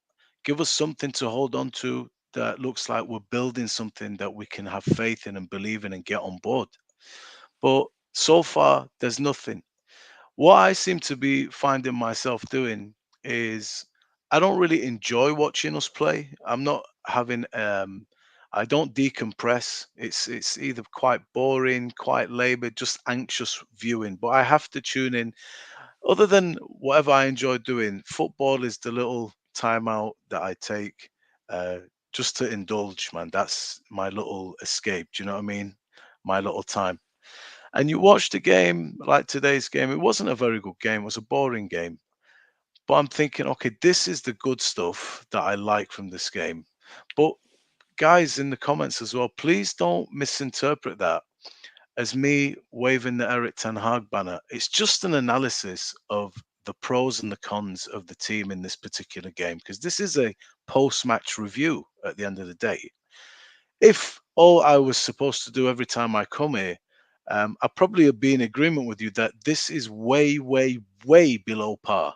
Give us something to hold on to that looks like we're building something that we can have faith in and believe in and get on board. But so far, there's nothing. What I seem to be finding myself doing is I don't really enjoy watching us play. I'm not having I don't decompress. It's either quite boring, quite labored, just anxious viewing. But I have to tune in. Other than whatever I enjoy doing, football is the little timeout that I take uh, just to indulge, man. That's my little escape. Do you know what I mean? My little time. And you watch the game like today's game, it wasn't a very good game, it was a boring game. But I'm thinking, okay, this is the good stuff that I like from this game. But guys in the comments as well, please don't misinterpret that as me waving the Eric Ten Hag banner. It's just an analysis of the pros and the cons of the team in this particular game, because this is a post-match review at the end of the day. If all I was supposed to do every time I come here, I probably would be in agreement with you that this is way, way, way below par.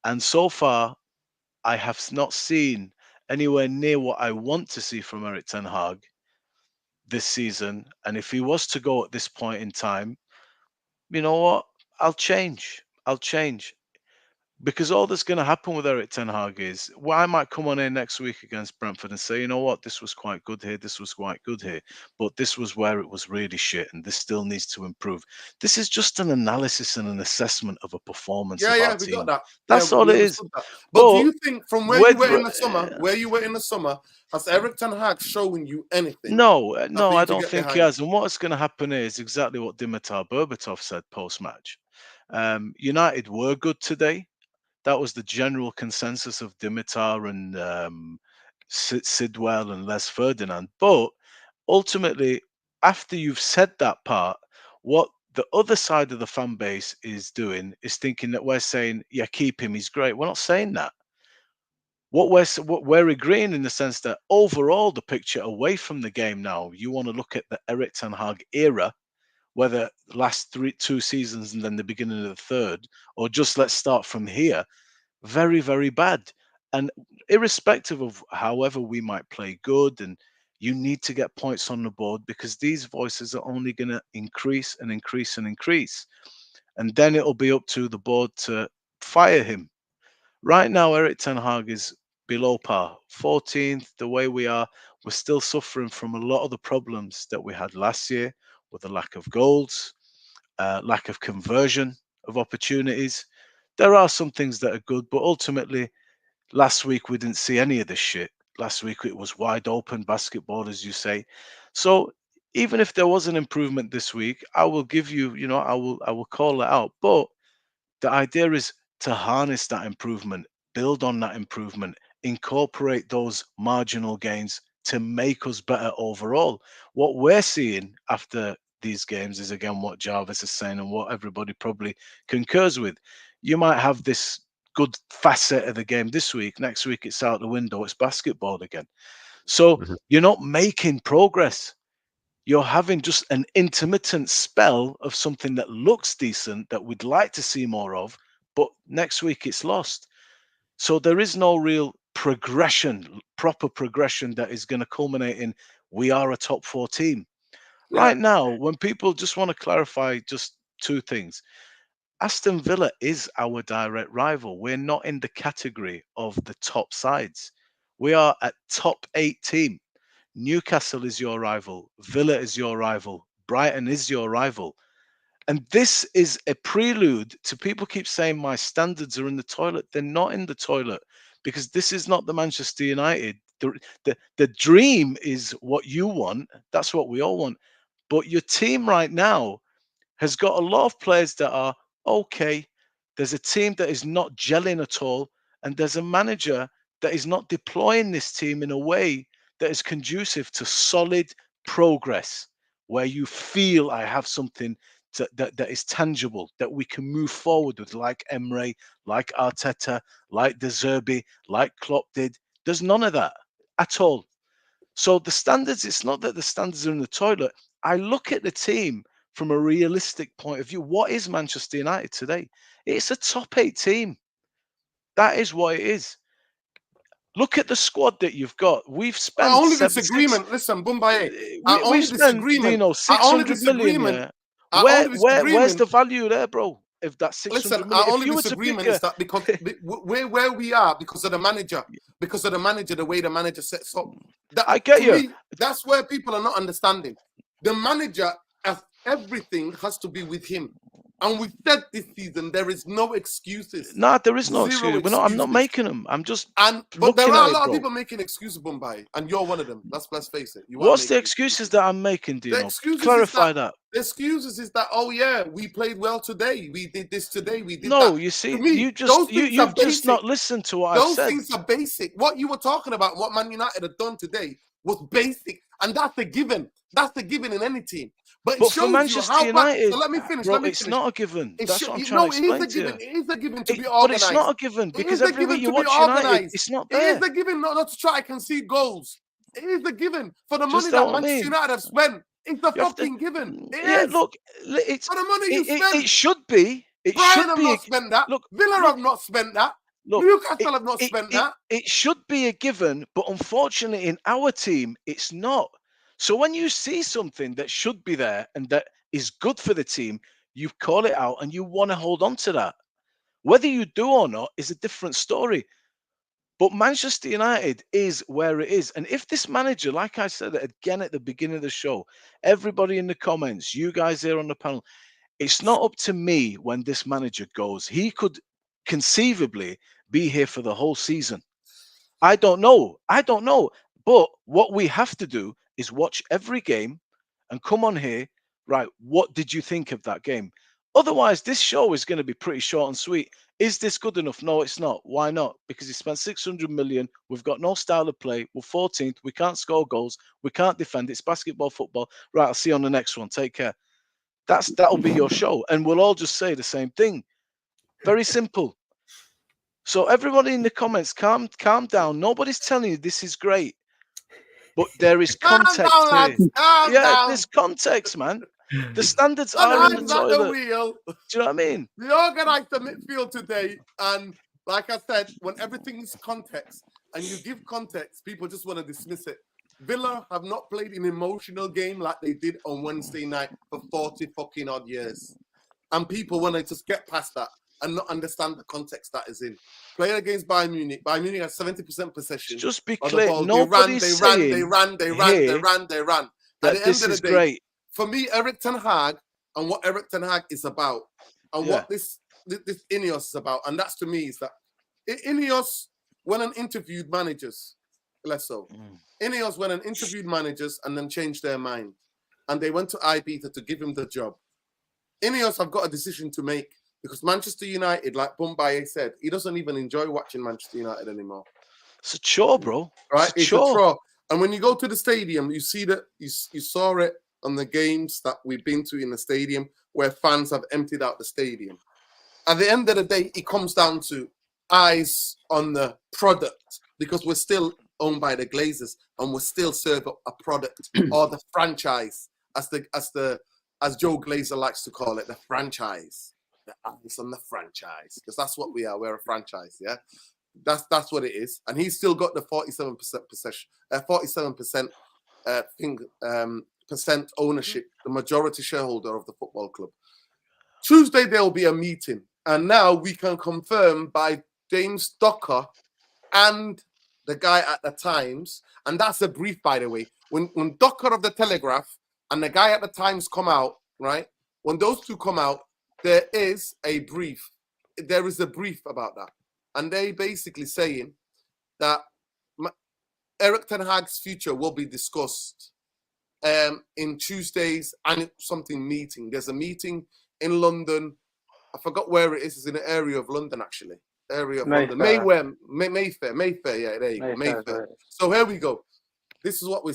And so far, I have not seen anywhere near what I want to see from Eric Ten Hag this season. And if he was to go at this point in time, you know what? I'll change. I'll change. Because all that's going to happen with Eric Ten Hag is, well, I might come on here next week against Brentford and say, you know what, this was quite good here, this was quite good here, but this was where it was really shit, and this still needs to improve. This is just an analysis and an assessment of a performance of Yeah, our we team. got that. That's Yeah, all we it is. understood that. But do But you think from where you were in the summer, has Eric Ten Hag showing you anything? No, for no, you I to don't get think he behind? has. And what's going to happen is exactly what Dimitar Berbatov said post-match. United were good today. That was the general consensus of Dimitar and Sidwell and Les Ferdinand. But ultimately, after you've said that part, what the other side of the fan base is doing is thinking that we're saying, yeah, keep him, he's great. We're not saying that. What we're agreeing in the sense that overall the picture away from the game now, you want to look at the Eric Ten Hag era, whether the last 2 seasons and then the beginning of the third, or just let's start from here. Very, very bad. And irrespective of however we might play good, and you need to get points on the board because these voices are only going to increase and increase and increase. And then it'll be up to the board to fire him. Right now, Eric Ten Hag is below par, 14th. The way we are, we're still suffering from a lot of the problems that we had last year with the lack of goals, lack of conversion of opportunities. There are some things that are good, but ultimately, last week we didn't see any of this shit. Last week it was wide open basketball, as you say. So even if there was an improvement this week, I will give you, I will call it out. But the idea is to harness that improvement, build on that improvement, incorporate those marginal gains to make us better overall. What we're seeing after these games is again what Jarvis is saying and what everybody probably concurs with. You might have this good facet of the game this week. Next week it's out the window. It's basketball again. So Mhm. you're not making progress. You're having just an intermittent spell of something that looks decent that we'd like to see more of, but next week it's lost. So there is no real progression, proper progression that is going to culminate in we are a top 4 team. Yeah. Right now, when people just want to clarify just 2 things, Aston Villa is our direct rival. We're not in the category of the top sides. We are a top 8 team. Newcastle is your rival. Villa is your rival. Brighton is your rival. And this is a prelude to people keep saying my standards are in the toilet. They're not in the toilet because this is not the Manchester United. The dream is what you want. That's what we all want. But your team right now has got a lot of players that are okay. There's a team that is not gelling at all. And there's a manager that is not deploying this team in a way that is conducive to solid progress, where you feel I have something that is tangible, that we can move forward with, like Emre, like Arteta, like De Zerbi, like Klopp did. There's none of that at all. So the standards, it's not that the standards are in the toilet. I look at the team from a realistic point of view. What is Manchester United today? It's a top 8 team. That is what it is. Look at the squad that you've got. We've spent Our only disagreement, listen, Bumbaye, our only we've spent, disagreement, Dino, 600 million. Yeah. Where's the value there, bro? If that's 600 listen, million, our only if you were to disagreement pick is that because we're where we are because of the manager, the way the manager sets up. That, I get to you. me, that's where people are not understanding. The manager, everything has to be with him. And we said this season there is no excuses. Nah, there is no Zero excuse. I'm not making them. I'm just but there looking are at a lot it, of bro. people making excuses, Bombay, and you're one of them. Let's face it. What's the excuses that I'm making, Dino? The excuses Clarify that. The excuses is that, oh yeah, we played well today. We did this today. We did that. No, you see, me, you've just not listened to what I've said. Those things are basic. What you were talking about, what Man United have done today, was basic, and that's a given. That's a given in any team. But it shows for Manchester you how United, so let me finish. Bro, it's not a given. That's what I'm trying to explain to you. It is a given to be But organized. it's not a given because every week you watch United, it's not there. It is a given not to try and concede goals. It is a given for the money Just that Manchester United have spent. It's a fucking given. It is. Look, it's for the money you spent. It should be. It Brian should have be. not spent that. Look, Villa have not spent that. Look, Newcastle have not spent that. It should be a given, but unfortunately, in our team, it's not. So when you see something that should be there and that is good for the team, you call it out and you want to hold on to that. Whether you do or not is a different story. But Manchester United is where it is. And if this manager, like I said again at the beginning of the show, everybody in the comments, you guys here on the panel, it's not up to me when this manager goes. He could conceivably be here for the whole season. I don't know. But what we have to do is watch every game and come on here. Right, what did you think of that game? Otherwise, this show is going to be pretty short and sweet. Is this good enough? No, it's not. Why not? Because he spent 600 million. We've got no style of play. We're 14th. We can't score goals. We can't defend. It's basketball, football. Right, I'll see you on the next one. Take care. That'll be your show. And we'll all just say the same thing. Very simple. So everybody in the comments, calm down. Nobody's telling you this is great. But there is context here. There's context, man. The standards are in the toilet. Do you know what I mean? They organized the midfield today, and like I said, when everything is context and you give context, people just want to dismiss it. Villa have not played an emotional game like they did on Wednesday night for 40 fucking odd years. And people want to just get past that and not understand the context that is in. Playing against Bayern Munich. Bayern Munich has 70% possession. Just be clear. Nobody's saying they ran. At the end of the day, great. For me, Eric Ten Hag and what Eric Ten Hag is about and what this Ineos is about, and that's to me is that Ineos went and interviewed managers, Ineos went and interviewed managers and then changed their mind. And they went to Ibiza to give him the job. Ineos have got a decision to make because Manchester United, like Bumbaye said, he doesn't even enjoy watching Manchester United anymore. It's a chore, bro. Right? It's a chore. And when you go to the stadium, you see that you saw it on the games that we've been to in the stadium where fans have emptied out the stadium. At the end of the day, it comes down to eyes on the product because we're still owned by the Glazers and we'll still serve up a product or the franchise, as Joe Glazer likes to call it, the franchise. The eyes on the franchise, because that's what we are. We're a franchise, yeah. That's what it is, and he's still got the 47% possession, 47% percent ownership, the majority shareholder of the football club. Tuesday there will be a meeting, and now we can confirm by James Docker and the guy at the Times, and that's a brief, by the way. When Docker of the Telegraph and the guy at the Times come out, right? When those two come out, there is a brief. There is a brief about that. And they basically saying that Eric Ten Hag's future will be discussed in Tuesday's and something meeting. There's a meeting in London. I forgot where it is. It's in the area of London, actually. London. Mayfair. Yeah, there you go. Mayfair. So here we go. This is what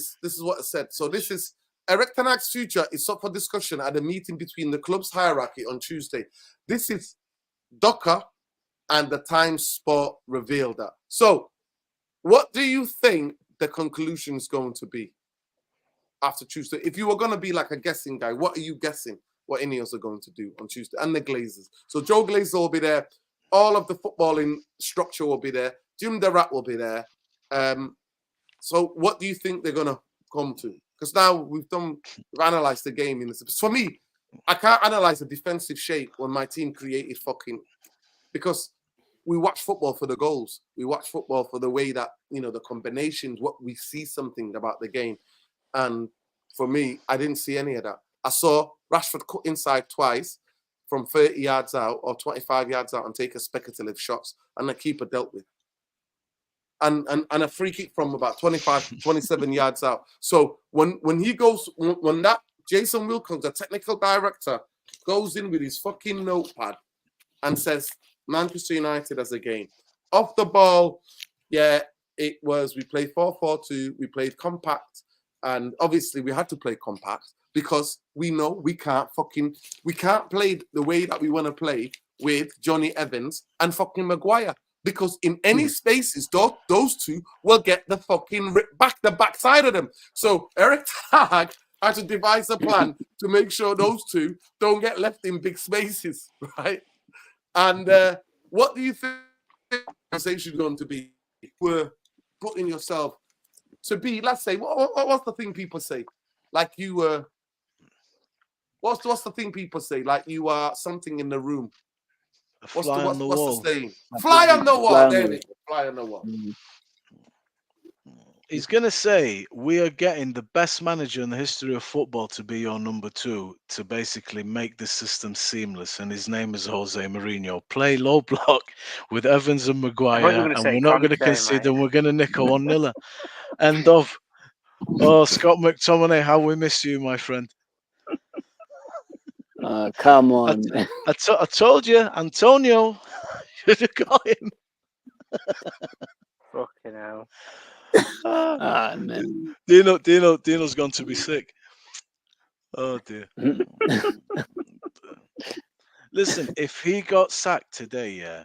it said. So this is Eric Ten Hag's future is up for discussion at a meeting between the club's hierarchy on Tuesday. This is Docker and the Times Sport revealed that. So what do you think the conclusion is going to be after Tuesday? If you were going to be like a guessing guy, what are you guessing what Ineos are going to do on Tuesday? And the Glazers. So Joe Glazer will be there. All of the footballing structure will be there. Jim the Rat will be there. So what do you think they're going to come to? Because now we've analysed the game. For me, I can't analyse a defensive shape when my team created because we watch football for the goals. We watch football for the way that, the combinations, what we see something about the game. And for me, I didn't see any of that. I saw Rashford cut inside twice from 30 yards out or 25 yards out and take a speculative shots, and the keeper dealt with. And a free kick from about 25, 27 yards out. So when that Jason Wilkins, the technical director, goes in with his fucking notepad and says, Manchester United as a game. Off the ball, yeah, we played 4-4-2, we played compact, and obviously we had to play compact because we know we can't play the way that we want to play with Johnny Evans and fucking Maguire. Because in any spaces, those two will get the fucking backside of them. So Eric Ten Hag had to devise a plan to make sure those two don't get left in big spaces, right? And what do you think the conversation is going to be? We're putting yourself to be, let's say, what's the thing people say? Like you were, what's the thing people say? Like you are something in the room. What's the saying? Fly on the wall. Fly on the wall. He's going to say, we are getting the best manager in the history of football to be your number 2 to basically make the system seamless. And his name is Jose Mourinho. Play low block with Evans and Maguire, and we're not going to concede them. We're going to nick a 1-0. End of. Oh, Scott McTominay, how we miss you, my friend. Come on. I told you, Antonio should have got him. Fucking hell. Man. Dino's gone to be sick. Oh dear. Listen, if he got sacked today, yeah,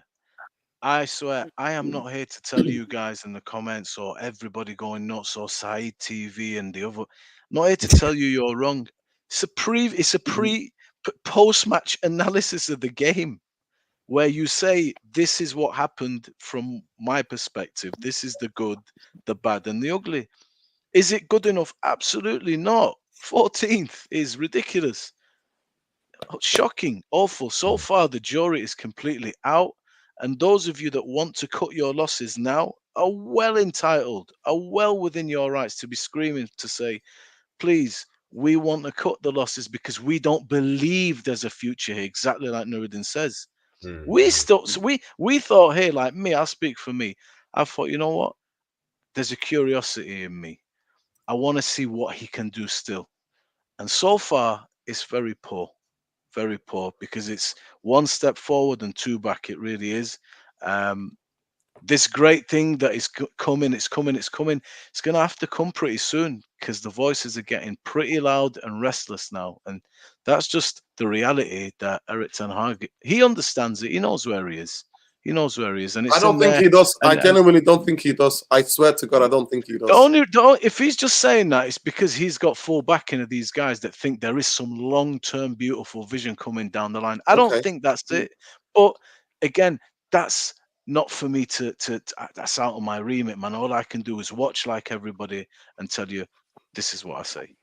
I swear I am not here to tell you guys in the comments or everybody going nuts or Saeed TV and the other. I'm not here to tell you you're wrong. It's a post-match analysis of the game where you say, this is what happened from my perspective. This is the good, the bad, and the ugly. Is it good enough? Absolutely not. 14th is ridiculous. Shocking, awful. So far, the jury is completely out. And those of you that want to cut your losses now are well entitled, are well within your rights to be screaming to say, please, we want to cut the losses because we don't believe there's a future here, exactly like Nuruddin says. We thought, hey, like me, I'll speak for me. I thought, you know what? There's a curiosity in me. I want to see what he can do still. And so far, it's very poor because it's one step forward and 2 back. It really is. This great thing that is coming. It's going to have to come pretty soon because the voices are getting pretty loud and restless now. And that's just the reality that Eric Ten Hag, he understands it. He knows where he is. And it's I don't think he does. I genuinely don't think he does. I swear to God, I don't think he does. If he's just saying that, it's because he's got full backing of these guys that think there is some long-term beautiful vision coming down the line. I don't think that's it. But again, that's not for me to that's out of my remit, man. All I can do is watch like everybody and tell you, this is what I say.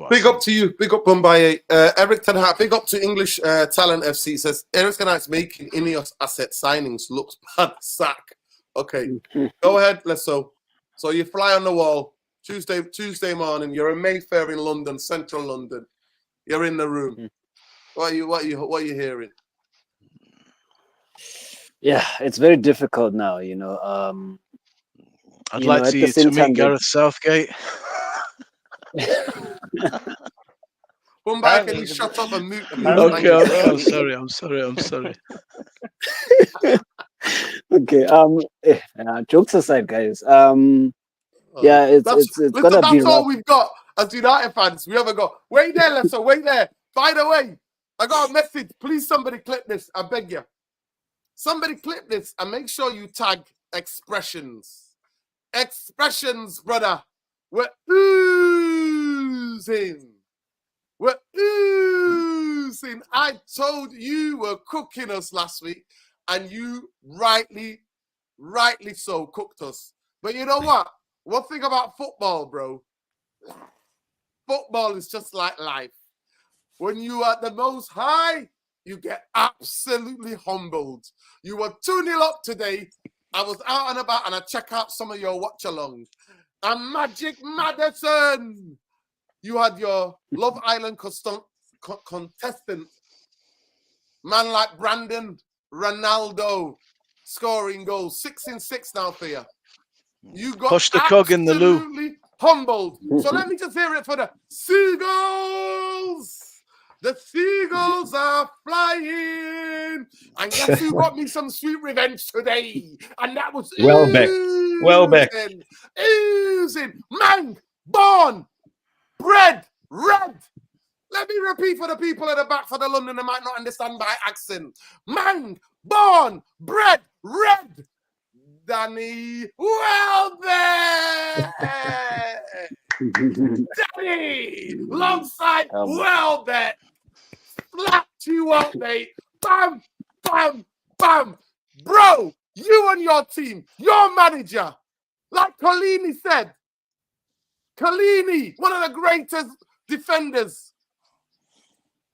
Big up to you. Big up, Mumbai. Eric Ten Hag. Big up to English Talent FC. Says Eric Ten Hag's making Ineos asset signings looks bad. Sack. Okay, go ahead. Let's so you fly on the wall Tuesday morning. You're in Mayfair in London, central London. You're in the room. What are you hearing? Yeah, it's very difficult now. I'd You know, like at to the you same to time, meet Gareth Southgate. Mumbai, Apparently can you he's a shut bit- up and mute? apparently Thank Okay, you. I'm sorry. I'm sorry. I'm sorry. Okay. Jokes aside, guys. Yeah, it's Listen, gonna be that's all rough. we've got as United fans. We haven't got. Wait there, Lesso. Wait there. By the way, I got a message. Please, somebody clip this. I beg you. Somebody clip this and make sure you tag expressions. Expressions, brother. We're oozing. We're oozing. I told you were cooking us last week, and you rightly so cooked us. But you know what? One thing about football, bro. Football is just like life. When you are at the most high, you get absolutely humbled. You were 2-0 up today. I was out and about and I check out some of your watch-alongs. And Magic Madison, you had your Love Island contestant, man like Brandon Ronaldo, scoring goals. 6 in 6 now for you. You got Push the cog in the loo. absolutely humbled. So let me just hear it for the Seagulls. The Seagulls are flying. And guess who got me some sweet revenge today? And that was Welbeck. oozing. Man, born, bred, red. Let me repeat for the people at the back for the London that might not understand my accent. Man, born, bred, red. Danny Welbeck! Danny! Alongside Welbeck! Slapped you up, mate. Bam, bam, bam. Bro, you and your team, your manager, like Collini said, Collini, one of the greatest defenders,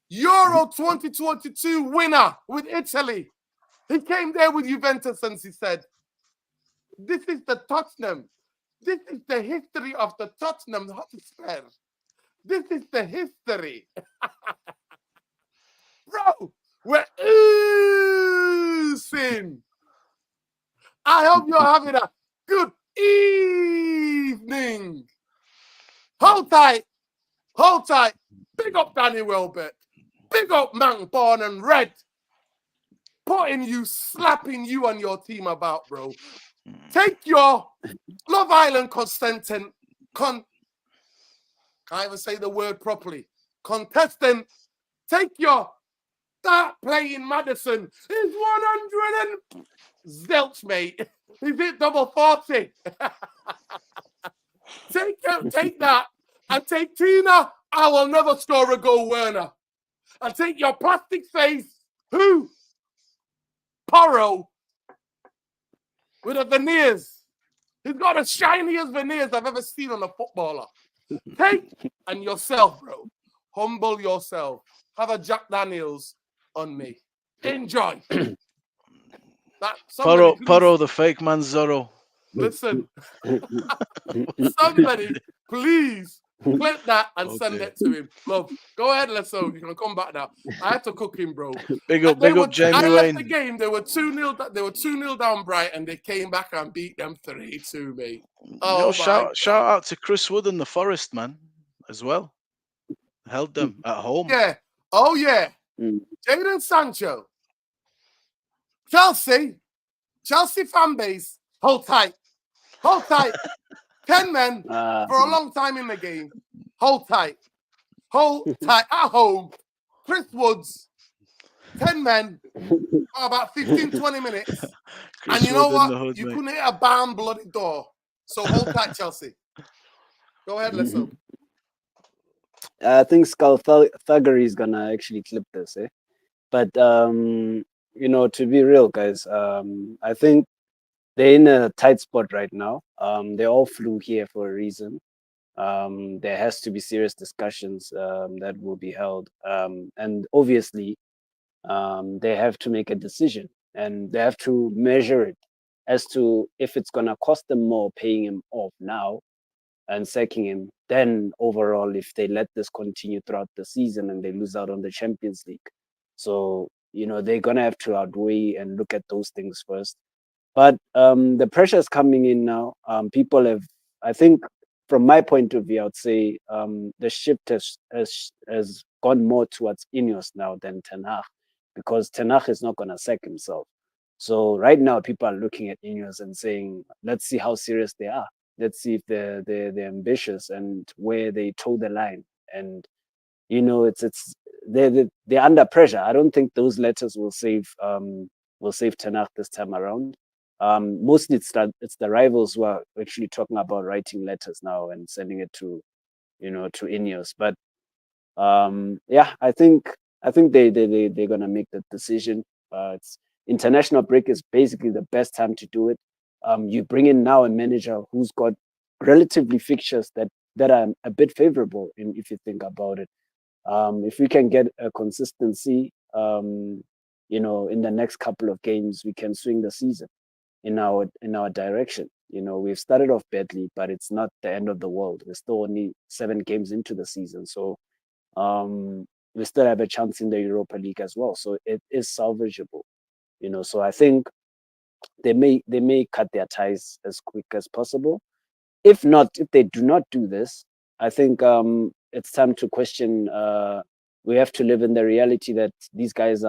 Euro 2022 winner with Italy. He came there with Juventus and he said, this is the Tottenham. This is the history of the Tottenham Hotspur. This is the history. Bro, we're oozing. I hope you're having a good evening. Hold tight. Hold tight. Big up Danny Welbeck. Big up Man Born and Red. Putting you, slapping you and your team about, bro. Take your Love Island contestant, can't even say the word properly. Contestant, take your start playing Madison. It's 100 and zilch, mate. Is it double 40? Take that and take Tina. I will never score a goal, Werner. And take your plastic face, who? Porro with the veneers. He's got the shiniest veneers I've ever seen on a footballer. Take and yourself, bro. Humble yourself. Have a Jack Daniels on me. Enjoy. Porro, the fake man Zorro. Listen. Somebody, please clip that and send it to him. Love. Go ahead, Lesso. You can come back now. I had to cook him, bro. Big up Jamie I left Wayne. the game. They were 2-0. They were 2-0 down bright, and they came back and beat them 3-2, mate. Oh, Yo, shout out to Chris Wood and the Forest, man, as well. Held them at home. Yeah. Oh, yeah. Jadon Sancho. Chelsea fan base. Hold tight. Hold tight. 10 men for a long time in the game. Hold tight. Hold tight at home. Chris Woods, 10 men, about 15, 20 minutes. And you know what? You couldn't hit a bam bloody door. So hold tight, Chelsea. Go ahead, let's go. I think Skull Thuggery is gonna actually clip this, eh? But you know, to be real, guys, I think they're in a tight spot right now. They all flew here for a reason. There has to be serious discussions that will be held, and obviously, they have to make a decision and they have to measure it as to if it's gonna cost them more paying him off now and sacking him, then overall if they let this continue throughout the season and they lose out on the Champions League. So, you know, they're gonna have to outweigh and look at those things first. But the pressure is coming in now. People have, I think, from my point of view, I would say the shift has gone more towards Ineos now than Ten Hag, because Ten Hag is not going to sack himself. So right now, people are looking at Ineos and saying, let's see how serious they are. Let's see if they're ambitious and where they toe the line. And they're under pressure. I don't think those letters will save Ten Hag this time around. Mostly it's the rivals who are actually talking about writing letters now and sending it to Ineos. But yeah, I think they're gonna make the decision. It's international break is basically the best time to do it. You bring in now a manager who's got relatively fixtures that are a bit favorable if you think about it. If we can get a consistency, in the next couple of games, we can swing the season in our direction. We've started off badly, but it's not the end of the world. We're still only 7 games into the season, so we still have a chance in the Europa League as well. So it is salvageable. So I think they may cut their ties as quick as possible. If they do not do this, I think it's time to question. We have to live in the reality that these guys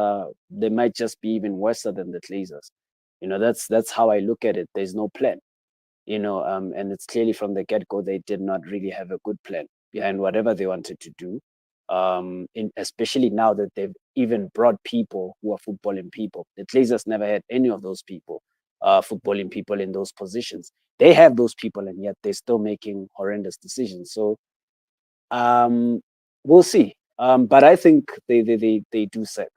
they might just be even worse than the Glazers. That's how I look at it. There's no plan, and it's clearly from the get-go they did not really have a good plan behind whatever they wanted to do. Especially now that they've even brought people who are footballing people. The Glazers never had any of those people, footballing people in those positions. They have those people, and yet they're still making horrendous decisions. So we'll see. But I think they do sack.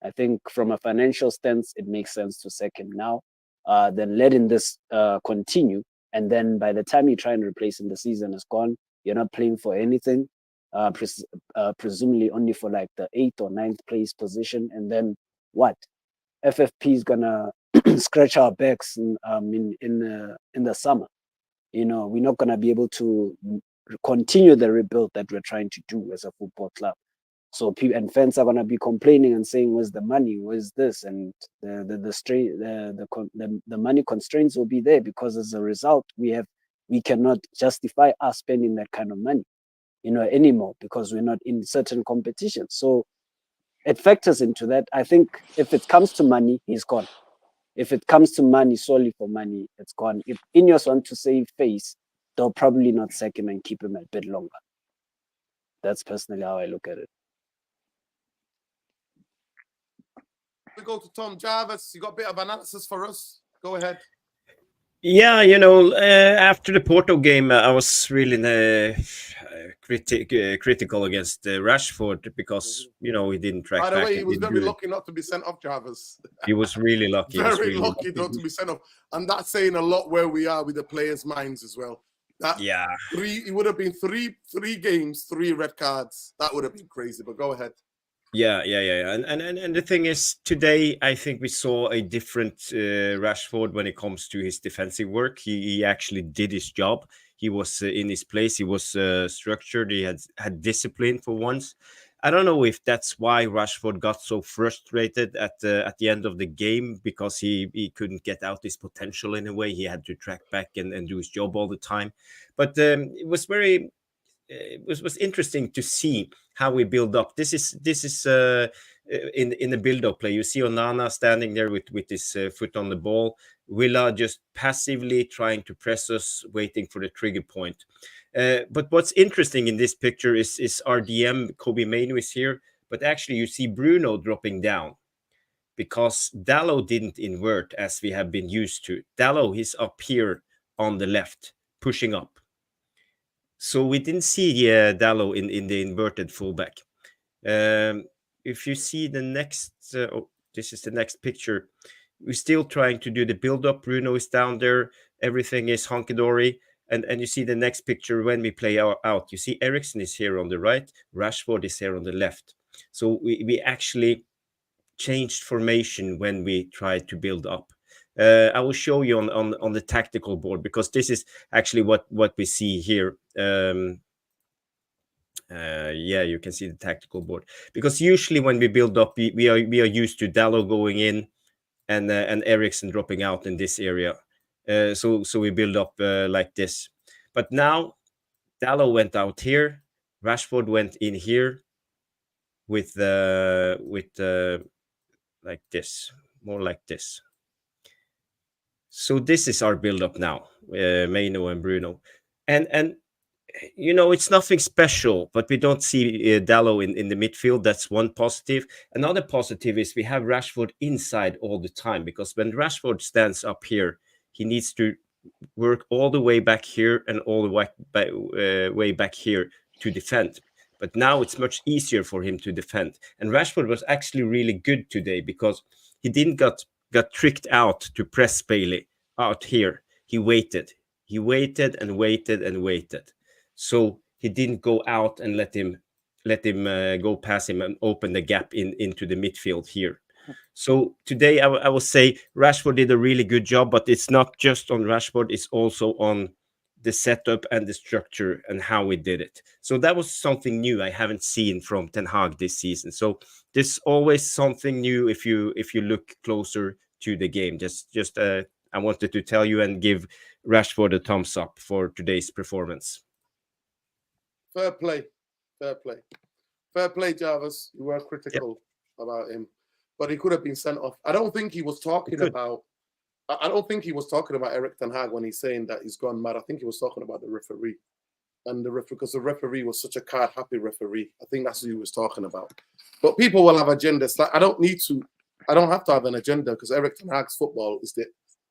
I think from a financial stance, it makes sense to sack him now, then letting this continue. And then by the time you try and replace him, the season is gone. You're not playing for anything, presumably only for like the 8th or 9th place position. And then what? FFP is gonna scratch our backs in the summer. We're not gonna be able to continue the rebuild that we're trying to do as a football club. So people and fans are gonna be complaining and saying, "Where's the money? Where's this?" And the money constraints will be there, because as a result, we cannot justify us spending that kind of money, anymore, because we're not in certain competitions. So it factors into that. I think if it comes to money, he's gone. If it comes to money, solely for money, it's gone. If Ineos want to save face, they'll probably not sack him and keep him a bit longer. That's personally how I look at it. We go to Tom Jarvis. You got a bit of analysis for us? Go ahead. Yeah, after the Porto game, I was really critical against Rashford because he didn't track By the back. way, he was very lucky not to be sent off, Jarvis. He was really lucky. Very lucky not to be sent off, and that's saying a lot where we are with the players' minds as well. Yeah, it would have been three games, 3 red cards. That would have been crazy. But go ahead. Yeah. And the thing is, today I think we saw a different Rashford when it comes to his defensive work. He actually did his job. He was in his place. He was structured. He had discipline for once. I don't know if that's why Rashford got so frustrated at the end of the game, because he couldn't get out his potential in a way. He had to track back and do his job all the time. But it was very. It was interesting to see how we build up. This is in the build-up play. You see Onana standing there with his foot on the ball. Villa just passively trying to press us, waiting for the trigger point. But what's interesting in this picture is our DM Kobe Mainu is here, but actually you see Bruno dropping down, because Dalot didn't invert as we have been used to. Dalot is up here on the left, pushing up. So we didn't see Dalot in the inverted fullback. If you see the next, this is the next picture. We're still trying to do the build-up. Bruno is down there. Everything is hunky-dory. And you see the next picture when we play out. You see Eriksen is here on the right. Rashford is here on the left. So we actually changed formation when we tried to build up. I will show you on the tactical board, because this is actually what we see here. Yeah, you can see the tactical board, because usually when we build up, we are used to Dalot going in, and Eriksen dropping out in this area. So we build up like this. But now Dalot went out here, Rashford went in here with like this, more like this. So this is our build up now, Maino and Bruno, and you know, it's nothing special, but we don't see Dalot in the midfield. That's one positive. Another positive is we have Rashford inside all the time, because when Rashford stands up here, he needs to work all the way back here and all the way back here to defend. But now it's much easier for him to defend. And Rashford was actually really good today, because he didn't got tricked out to press Bailey out here. He waited and waited and waited. So he didn't go out and let him go past him and open the gap into the midfield here. So today I will say Rashford did a really good job, but it's not just on Rashford, it's also on the setup and the structure and how we did it. So that was something new I haven't seen from Ten Hag this season. So there's always something new if you look closer to the game. Just I wanted to tell you and give Rashford a thumbs up for today's performance. Fair play. Jarvis. You were critical about him, but he could have been sent off. I don't think he was talking about Erik Ten Hag when he's saying that he's gone mad. I think he was talking about the referee, and because the referee was such a card-happy referee. I think that's who he was talking about. But people will have agendas. Like, I don't have to have an agenda, because Erik Ten Hag's football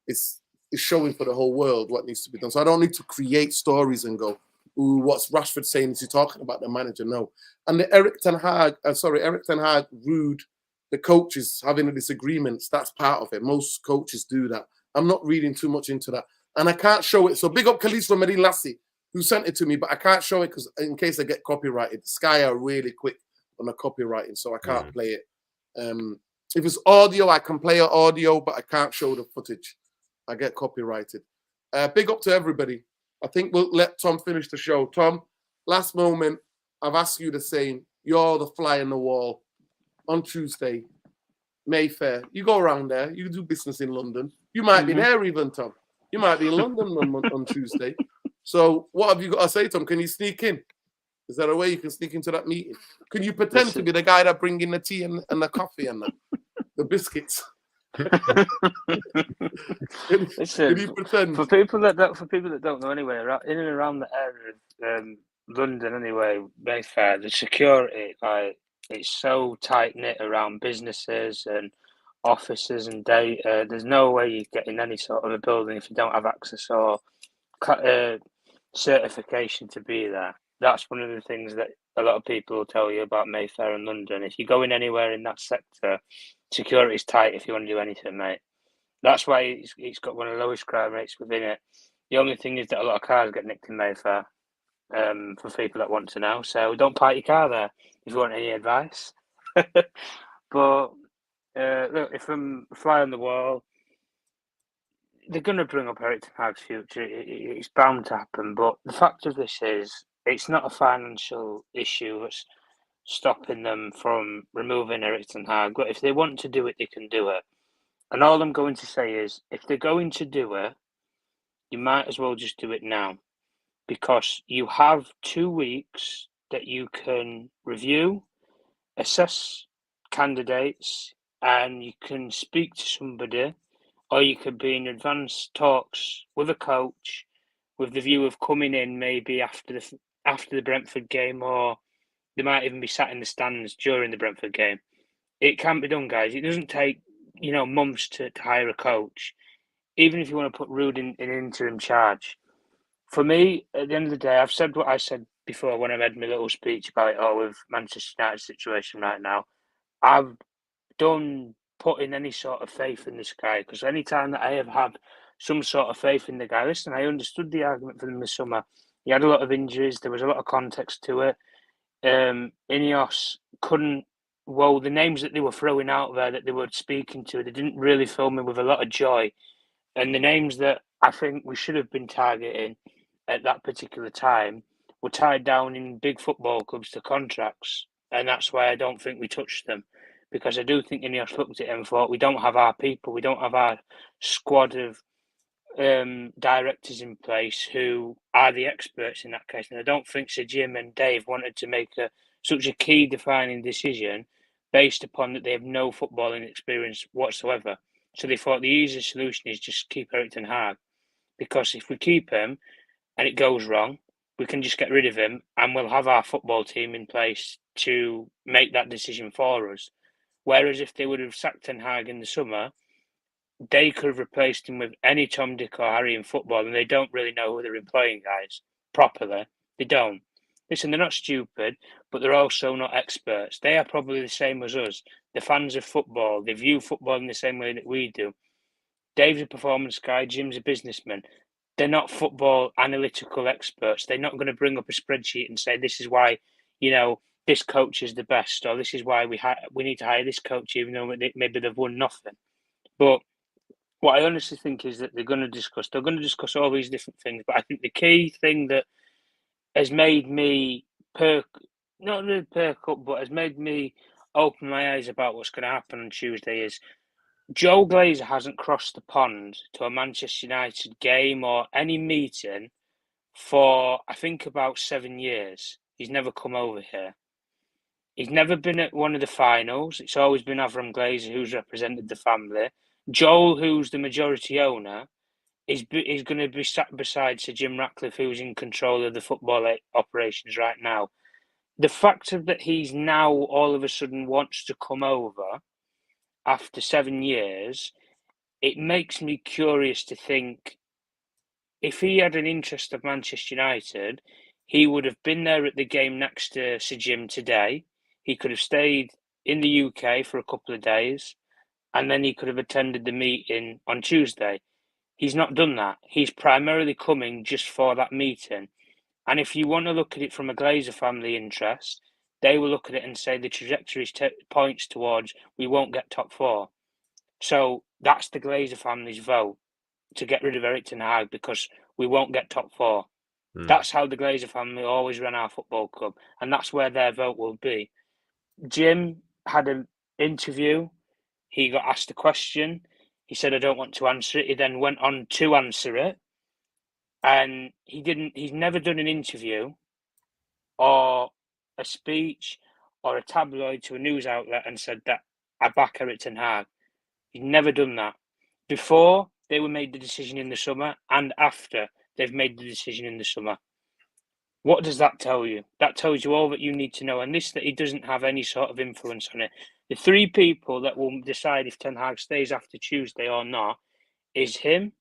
is showing for the whole world what needs to be done. So I don't need to create stories and go, ooh, what's Rashford saying? Is he talking about the manager? No. And the Erik Ten Hag rude, the coaches having a disagreement, that's part of it. Most coaches do that. I'm not reading too much into that. And I can't show it. So big up Khalees from Medin Lassie, who sent it to me, but I can't show it because in case I get copyrighted. Sky are really quick on the copywriting, so I can't play it. If it's audio, I can play audio, but I can't show the footage. I get copyrighted. Big up to everybody. I think we'll let Tom finish the show. Tom, last moment, I've asked you the same. You're the fly on the wall on Tuesday, Mayfair. You go around there. You do business in London. You might be there even, Tom. You might be in London on Tuesday. So what have you got to say, Tom? Can you sneak in? Is there a way you can sneak into that meeting? Can you pretend to be the guy that bring in the tea and the coffee and the biscuits? Listen, can you pretend? For people that don't know anywhere, in and around the area of London anyway, Mayfair, the security, like, it's so tight knit around businesses and offices and data. There's no way you get in any sort of a building if you don't have access or certification to be there. That's one of the things that a lot of people will tell you about Mayfair and London. If you go in anywhere in that sector, security's tight if you want to do anything, mate. That's why it's got one of the lowest crime rates within it. The only thing is that a lot of cars get nicked in Mayfair, for people that want to know. So don't park your car there if you want any advice. But look, if I'm a fly on the wall, they're going to bring up Erik Ten Hag's future. It's bound to happen. But the fact of this is, it's not a financial issue that's stopping them from removing Erik Ten Hag. But if they want to do it, they can do it. And all I'm going to say is, if they're going to do it, you might as well just do it now. Because you have 2 weeks that you can review, assess candidates, and you can speak to somebody, or you could be in advanced talks with a coach with the view of coming in maybe after the Brentford game, or they might even be sat in the stands during the Brentford game. It can be done, guys. It doesn't take, months to hire a coach. Even if you want to put Ruud in interim charge. For me, at the end of the day, I've said what I said before when I made my little speech about it all with Manchester United's situation right now. I've done putting any sort of faith in this guy, because any time that I have had some sort of faith in the guy, listen, I understood the argument for them this summer. He had a lot of injuries. There was a lot of context to it. Ineos couldn't, the names that they were throwing out there that they were speaking to, they didn't really fill me with a lot of joy. And the names that I think we should have been targeting at that particular time were tied down in big football clubs to contracts. And that's why I don't think we touched them. because I do think Ineos looked at it and thought, we don't have our people, we don't have our squad of directors in place who are the experts in that case. And I don't think Sir Jim and Dave wanted to make such a key defining decision based upon that they have no footballing experience whatsoever. So they thought the easiest solution is just keep Erik ten Hag, because if we keep him and it goes wrong, we can just get rid of him and we'll have our football team in place to make that decision for us. Whereas if they would have sacked Ten Hag in the summer, they could have replaced him with any Tom, Dick or Harry in football, and they don't really know who they're employing, guys, properly. They don't. Listen, they're not stupid, but they're also not experts. They are probably the same as us. The fans of football, they view football in the same way that we do. Dave's a performance guy, Jim's a businessman. They're not football analytical experts. They're not going to bring up a spreadsheet and say, this is why, this coach is the best, or this is why we need to hire this coach, even though maybe they've won nothing. But what I honestly think is that they're going to discuss all these different things. But I think the key thing that has made me not really perk up, but has made me open my eyes about what's going to happen on Tuesday is Joe Glazer hasn't crossed the pond to a Manchester United game or any meeting for, I think, about 7 years. He's never come over here. He's never been at one of the finals. It's always been Avram Glazer who's represented the family. Joel, who's the majority owner, is going to be sat beside Sir Jim Ratcliffe, who's in control of the football operations right now. The fact that he's now all of a sudden wants to come over after 7 years, it makes me curious to think if he had an interest of Manchester United, he would have been there at the game next to Sir Jim today. He could have stayed in the UK for a couple of days, and then he could have attended the meeting on Tuesday. He's not done that. He's primarily coming just for that meeting. And if you want to look at it from a Glazer family interest, they will look at it and say the trajectory points towards we won't get top four. So that's the Glazer family's vote to get rid of Erik ten Hag because we won't get top four. That's how the Glazer family always ran our football club, and that's where their vote will be. Jim had an interview. He got asked a question. He said, I don't want to answer it. He then went on to answer it. And he's never done an interview or a speech or a tabloid to a news outlet and said that I back Erik ten Hag. He's never done that. Before they were made the decision in the summer and after they've made the decision in the summer. What does that tell you? That tells you all that you need to know. And that he doesn't have any sort of influence on it. The three people that will decide if Ten Hag stays after Tuesday or not is him,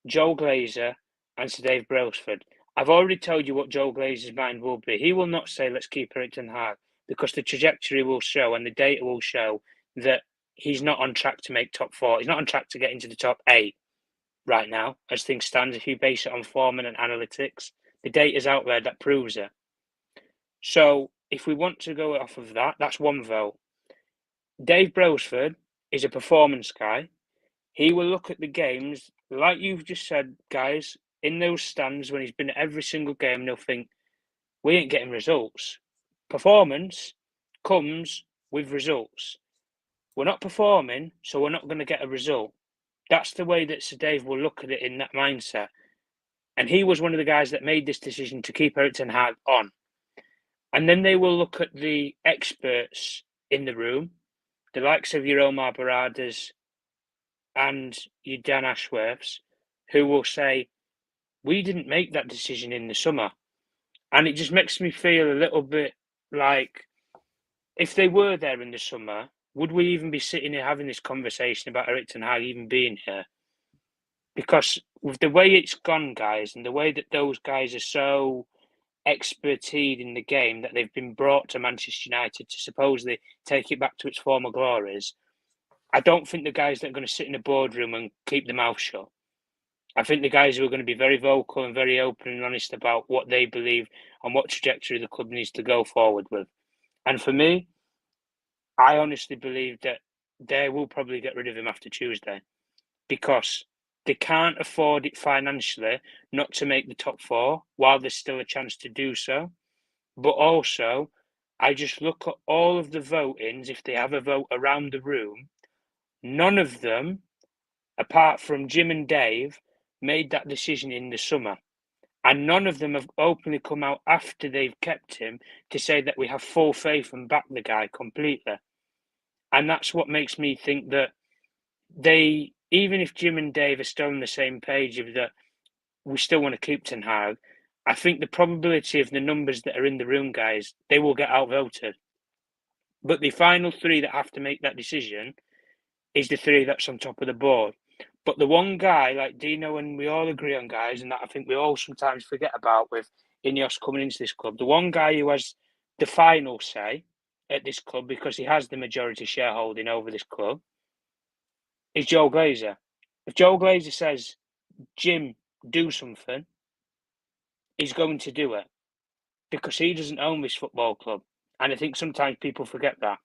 Joe Glazer, and Sir Dave Brailsford. I've already told you what Joe Glazer's mind will be. He will not say, let's keep Erik ten Hag, because the trajectory will show and the data will show that he's not on track to make top four. He's not on track to get into the top 8 right now, as things stand. If you base it on form and analytics, the data's out there that proves it. So if we want to go off of that, that's one vote. Dave Brailsford is a performance guy. He will look at the games, like you've just said, guys, in those stands when he's been at every single game, and he'll think, we ain't getting results. Performance comes with results. We're not performing, so we're not going to get a result. That's the way that Sir Dave will look at it in that mindset. And he was one of the guys that made this decision to keep Erik ten Hag on. And then they will look at the experts in the room, the likes of your Omar Baradas and your Dan Ashworths, who will say, we didn't make that decision in the summer. And it just makes me feel a little bit like, if they were there in the summer, would we even be sitting here having this conversation about Erik ten Hag even being here? Because with the way it's gone, guys, and the way that those guys are so expertise in the game that they've been brought to Manchester United to supposedly take it back to its former glories, I don't think the guys that are going to sit in a boardroom and keep their mouth shut. I think the guys who are going to be very vocal and very open and honest about what they believe and what trajectory the club needs to go forward with. And for me, I honestly believe that they will probably get rid of him after Tuesday because they can't afford it financially not to make the top 4 while there's still a chance to do so. But also, I just look at all of the vote-ins, if they have a vote around the room, none of them, apart from Jim and Dave, made that decision in the summer. And none of them have openly come out after they've kept him to say that we have full faith and back the guy completely. And that's what makes me think that they, even if Jim and Dave are still on the same page of that we still want to keep Ten Hag, I think the probability of the numbers that are in the room, guys, they will get outvoted. But the final three that have to make that decision is the three that's on top of the board. But the one guy, like Dino, and we all agree on, guys, and that I think we all sometimes forget about with Ineos coming into this club, the one guy who has the final say at this club, because he has the majority shareholding over this club, is Joe Glazer. If Joe Glazer says, Jim, do something, he's going to do it, because he doesn't own this football club. And I think sometimes people forget that.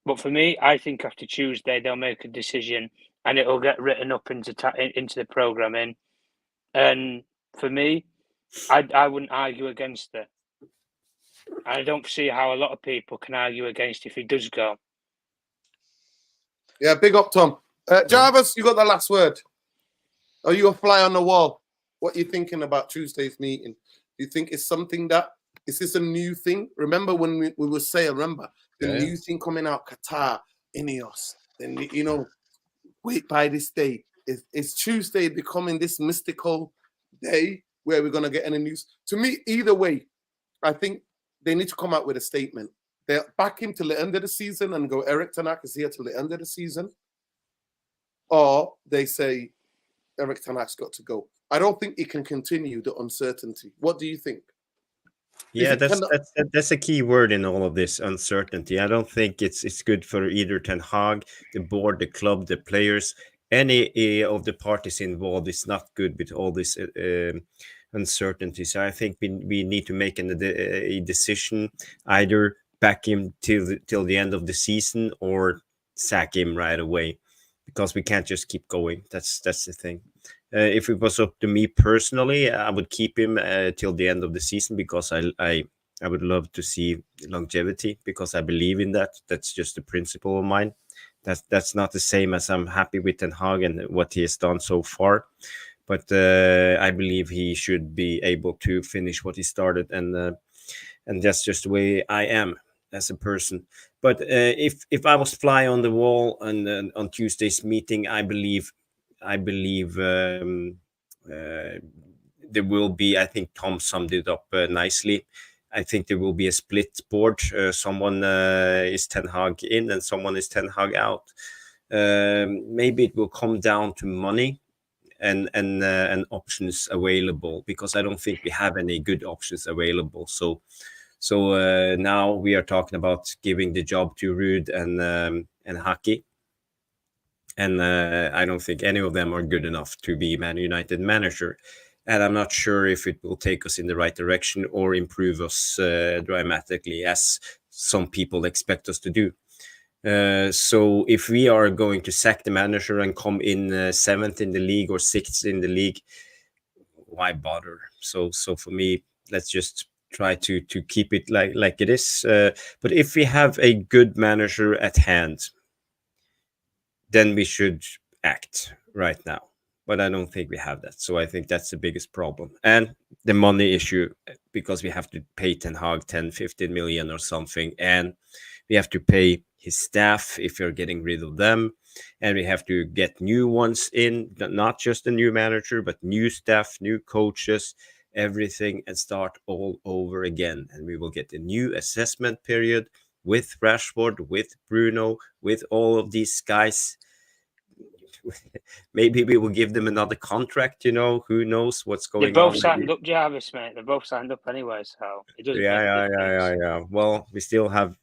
But for me, I think after Tuesday, they'll make a decision and it'll get written up into the programming. And for me, I wouldn't argue against it. I don't see how a lot of people can argue against if he does go. Yeah, big up, Tom. Jarvis, you got the last word. Are you a fly on the wall? What are you thinking about Tuesday's meeting? Do you think it's something that, is this a new thing? Remember when we were saying, the new thing coming out, Qatar, Ineos, then, you know, wait by this day. Is Tuesday becoming this mystical day where we're going to get any news? To me, either way, I think they need to come out with a statement. They'll back him till the end of the season and go, Eric Ten Hag is here till the end of the season. Or they say, Eric Ten Hag's got to go. I don't think he can continue the uncertainty. What do you think? Yeah, that's a key word in all of this, uncertainty. I don't think it's good for either Ten Hag, the board, the club, the players, any of the parties involved. It's not good with all this uncertainty. So I think we need to make a decision, either back him till the end of the season or sack him right away, because we can't just keep going. That's the thing. If it was up to me personally, I would keep him till the end of the season, because I would love to see longevity, because I believe in that. That's just a principle of mine. That's not the same as I'm happy with Ten Hag and what he has done so far. But I believe he should be able to finish what he started, and that's just the way I am as a person. But if I was fly on the wall on Tuesday's meeting, I believe there will be, I think Tom summed it up nicely. I think there will be a split board. Someone is Ten Hag in and someone is Ten Hag out. Maybe it will come down to money and options available, because I don't think we have any good options available. So now we are talking about giving the job to Ruud and Haki. And I don't think any of them are good enough to be Man United manager. And I'm not sure if it will take us in the right direction or improve us dramatically, as some people expect us to do. So if we are going to sack the manager and come in 7th in the league or 6th in the league, why bother? So for me, let's just try to keep it like it is. But if we have a good manager at hand, then we should act right now. But I don't think we have that. So I think that's the biggest problem. And the money issue, because we have to pay Ten Hag 10, 15 million or something. And we have to pay his staff if you're getting rid of them. And we have to get new ones in, not just a new manager, but new staff, new coaches, everything, and start all over again. And we will get a new assessment period with Rashford, with Bruno, with all of these guys. Maybe we will give them another contract, who knows what's going on. They're both signed up, Jarvis, mate. They're both signed up anyway, so it doesn't Yeah. Well, we still have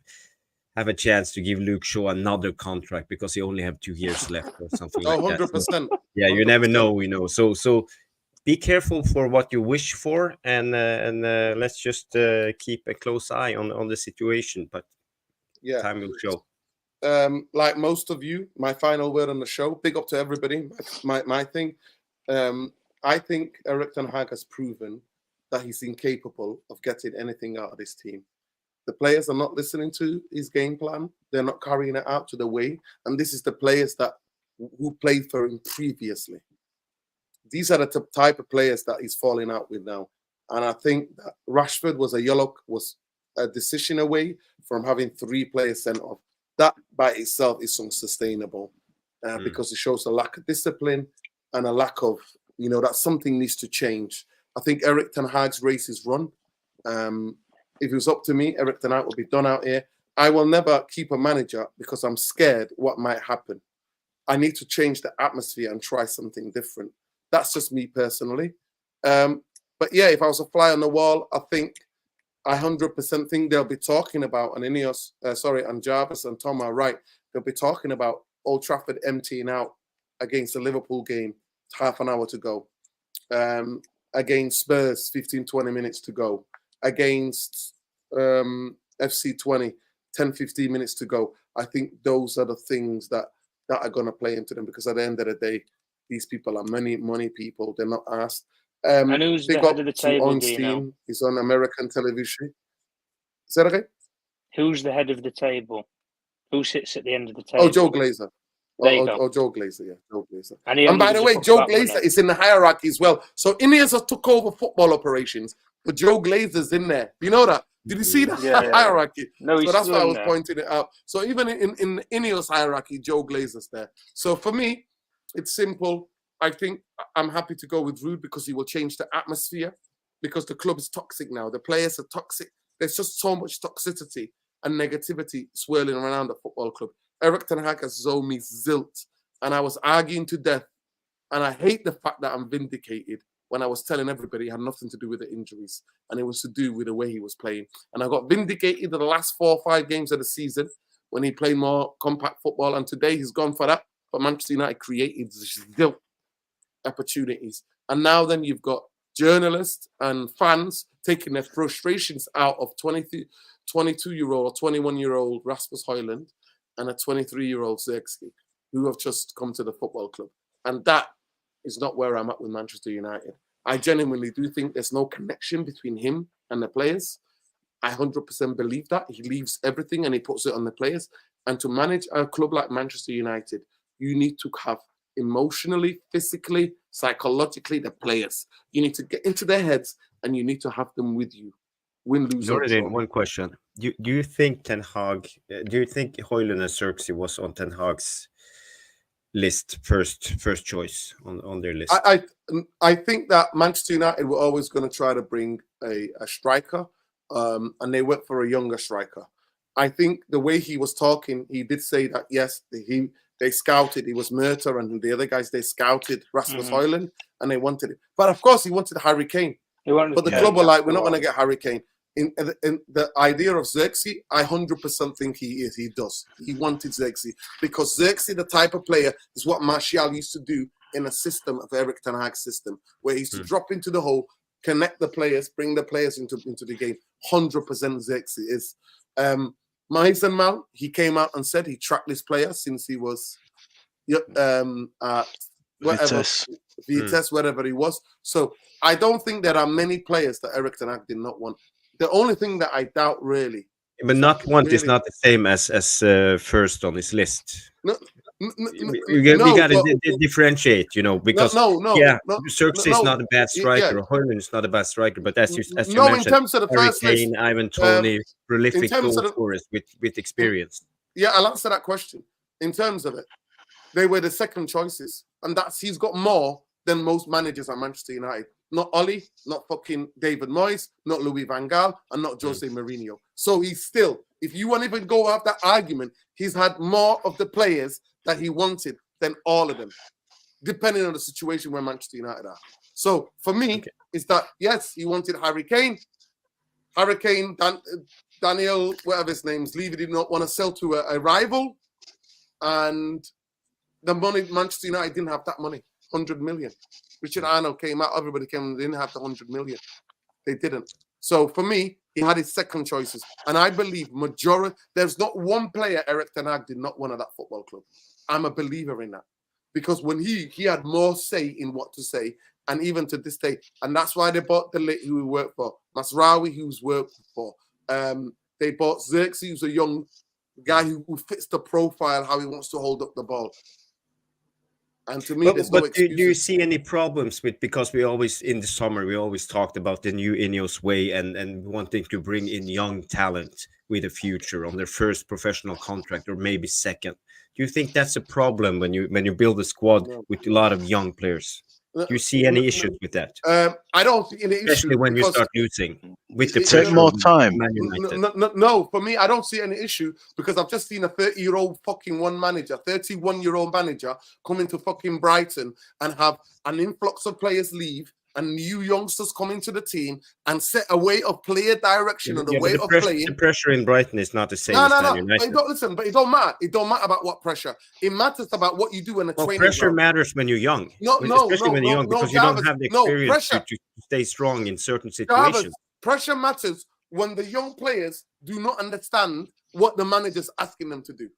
a chance to give Luke Shaw another contract, because he only have 2 years left or something like 100%. that. So, yeah, 100%. you never know, So be careful for what you wish for, and let's just keep a close eye on the situation. But yeah, time will show. Like most of you, my final word on the show, big up to everybody. My thing, I think Eric Ten Hag has proven that he's incapable of getting anything out of this team. The players are not listening to his game plan. They're not carrying it out to the way. And this is the players who played for him previously. These are the type of players that he's falling out with now. And I think that Rashford was a decision away from having 3 players sent off. That by itself is unsustainable because it shows a lack of discipline and a lack of, that something needs to change. I think Erik ten Hag's race is run. If it was up to me, Erik ten Hag would be done out here. I will never keep a manager because I'm scared what might happen. I need to change the atmosphere and try something different. That's just me personally. But yeah, if I was a fly on the wall, I 100% think they'll be talking about, and Ineos, and Jarvis and Tom are right, they'll be talking about Old Trafford emptying out against the Liverpool game, half an hour to go. Against Spurs, 15, 20 minutes to go. Against FC 20, 10, 15 minutes to go. I think those are the things that are going to play into them, because at the end of the day, these people are money people. They're not asked. And who's the head of the table, do you know? He's on American television. Is that okay? Who's the head of the table? Who sits at the end of the table? Oh, Joe Glazer. Joe Glazer, yeah. Joe Glazer. And by the way, Joe Glazer is in the hierarchy as well. So Ineos has took over football operations, but Joe Glazer's in there. Do you know that? Did you see the hierarchy? No, so that's why I was pointing it out. So even in the Ineos hierarchy, Joe Glazer's there. So for me, it's simple. I think I'm happy to go with Ruud because he will change the atmosphere, because the club is toxic now. The players are toxic. There's just so much toxicity and negativity swirling around the football club. Erik ten Hag has zoned me zilt, and I was arguing to death. And I hate the fact that I'm vindicated when I was telling everybody it had nothing to do with the injuries, and it was to do with the way he was playing. And I got vindicated in the last 4 or 5 games of the season when he played more compact football, and today he's gone for that. But Manchester United created zilt opportunities. And now then you've got journalists and fans taking their frustrations out of 22-year-old or 21-year-old Rasmus Højlund and a 23-year-old Zirkzee, who have just come to the football club. And that is not where I'm at with Manchester United. I genuinely do think there's no connection between him and the players. I 100% believe that. He leaves everything and he puts it on the players. And to manage a club like Manchester United, you need to have emotionally, physically, psychologically the players. You need to get into their heads and you need to have them with you. Win, lose, or draw. One question. Do you think Ten Hag, do you think Højlund and Zirkzee was on Ten Hag's list, first choice on their list? I think that Manchester United were always going to try to bring a striker, and they went for a younger striker. I think the way he was talking, he did say that, yes, they scouted, it was Murta and the other guys, they scouted Rasmus Højlund and they wanted it. But of course, he wanted Harry Kane. But the club were like, we're not going to get Harry Kane. In the idea of Zirkzee, I 100% think he does. He wanted Zirkzee because Zirkzee, the type of player, is what Martial used to do in a system of Erik ten Hag's system, where he used to drop into the hole, connect the players, bring the players into the game. 100% Zirkzee is. Mason Mount, he came out and said he tracked this player since he was Vitesse, wherever he was. So I don't think there are many players that Erik ten Hag did not want. The only thing that I doubt really, but not want is not the same as first on his list. We got to differentiate, because Zirkzee is not a bad striker, Højlund is not a bad striker, but as you mentioned, in terms of the Harry first Kane, list, Ivan Toney, prolific goal scorers with experience. Yeah, I'll answer that question. In terms of it, they were the second choices, and he's got more than most managers at Manchester United. Not Oli, not fucking David Moyes, not Louis van Gaal, and not Jose Mourinho. So he's still, if you want to even go off that argument, he's had more of the players that he wanted than all of them, depending on the situation where Manchester United are. So for me, it's that, yes, he wanted Harry Kane. Daniel, whatever his name's, Levy did not want to sell to a rival. And the money, Manchester United didn't have that money, 100 million. Richard Arnold came out, everybody came and didn't have the 100 million. They didn't. So for me, he had his second choices. And I believe there's not one player Erik ten Hag did not want at that football club. I'm a believer in that. Because when he had more say in what to say, and even to this day, and that's why they bought the late who he worked for, Masraoui, who's worked for. They bought Xerxes, who's a young guy who fits the profile, how he wants to hold up the ball. And to me, there's no But do you excuses. see any problems with, because we always in the summer we always talked about the new Ineos way and wanting to bring in young talent with a future on their first professional contract or maybe second. Do you think that's a problem when you build a squad with a lot of young players? Do you see any issues with that? I don't see any Especially issue when you because start losing with the Take pressure more of time. Man United. No, for me, I don't see any issue because I've just seen a 30-year-old fucking 31-year-old manager come into fucking Brighton and have an influx of players leave and new youngsters come into the team and set a way of player direction and a way of playing. The pressure in Brighton is not the same No. as Man But United. it don't matter. It don't matter about what pressure. It matters about what you do in a training Pressure ground. matters when you're young. Especially when you're young, because you don't have the experience to stay strong in certain situations. Pressure matters when the young players do not understand what the manager's asking them to do.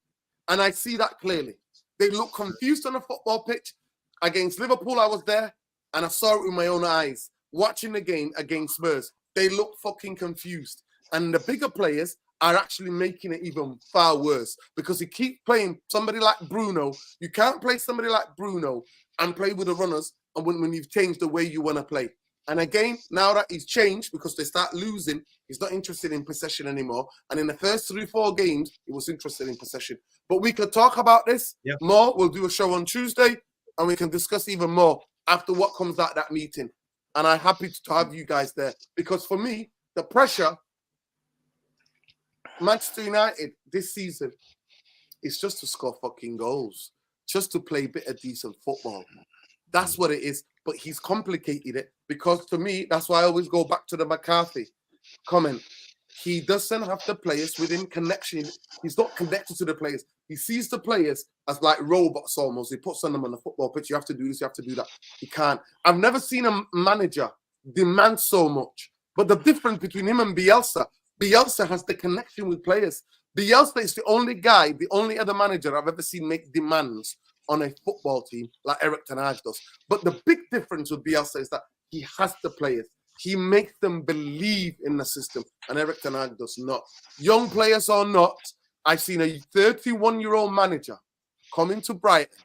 And I see that clearly. They look confused on a football pitch. Against Liverpool, I was there, and I saw it with my own eyes. Watching the game against Spurs, they look fucking confused. And the bigger players are actually making it even far worse because you keep playing somebody like Bruno. You can't play somebody like Bruno and play with the runners and when you've changed the way you want to play. And again, now that he's changed because they start losing, he's not interested in possession anymore. And in the first 3-4 games, he was interested in possession. But we could talk about this more. We'll do a show on Tuesday and we can discuss even more after what comes out of that meeting. And I'm happy to have you guys there because for me, the pressure, Manchester United this season is just to score fucking goals, just to play a bit of decent football. That's what it is. But he's complicated it because to me, that's why I always go back to the McCarthy comment. He doesn't have the players within connection. He's not connected to the players. He sees the players as like robots almost. He puts on them on the football pitch. You have to do this, you have to do that. He can't. I've never seen a manager demand so much. But the difference between him and Bielsa has the connection with players. Bielsa is the only guy, the only other manager I've ever seen make demands on a football team like Eric Ten Hag does. But the big difference with Bielsa is that he has the players. He makes them believe in the system, and Eric Ten Hag does not. Young players or not, I've seen a 31-year-old manager come into Brighton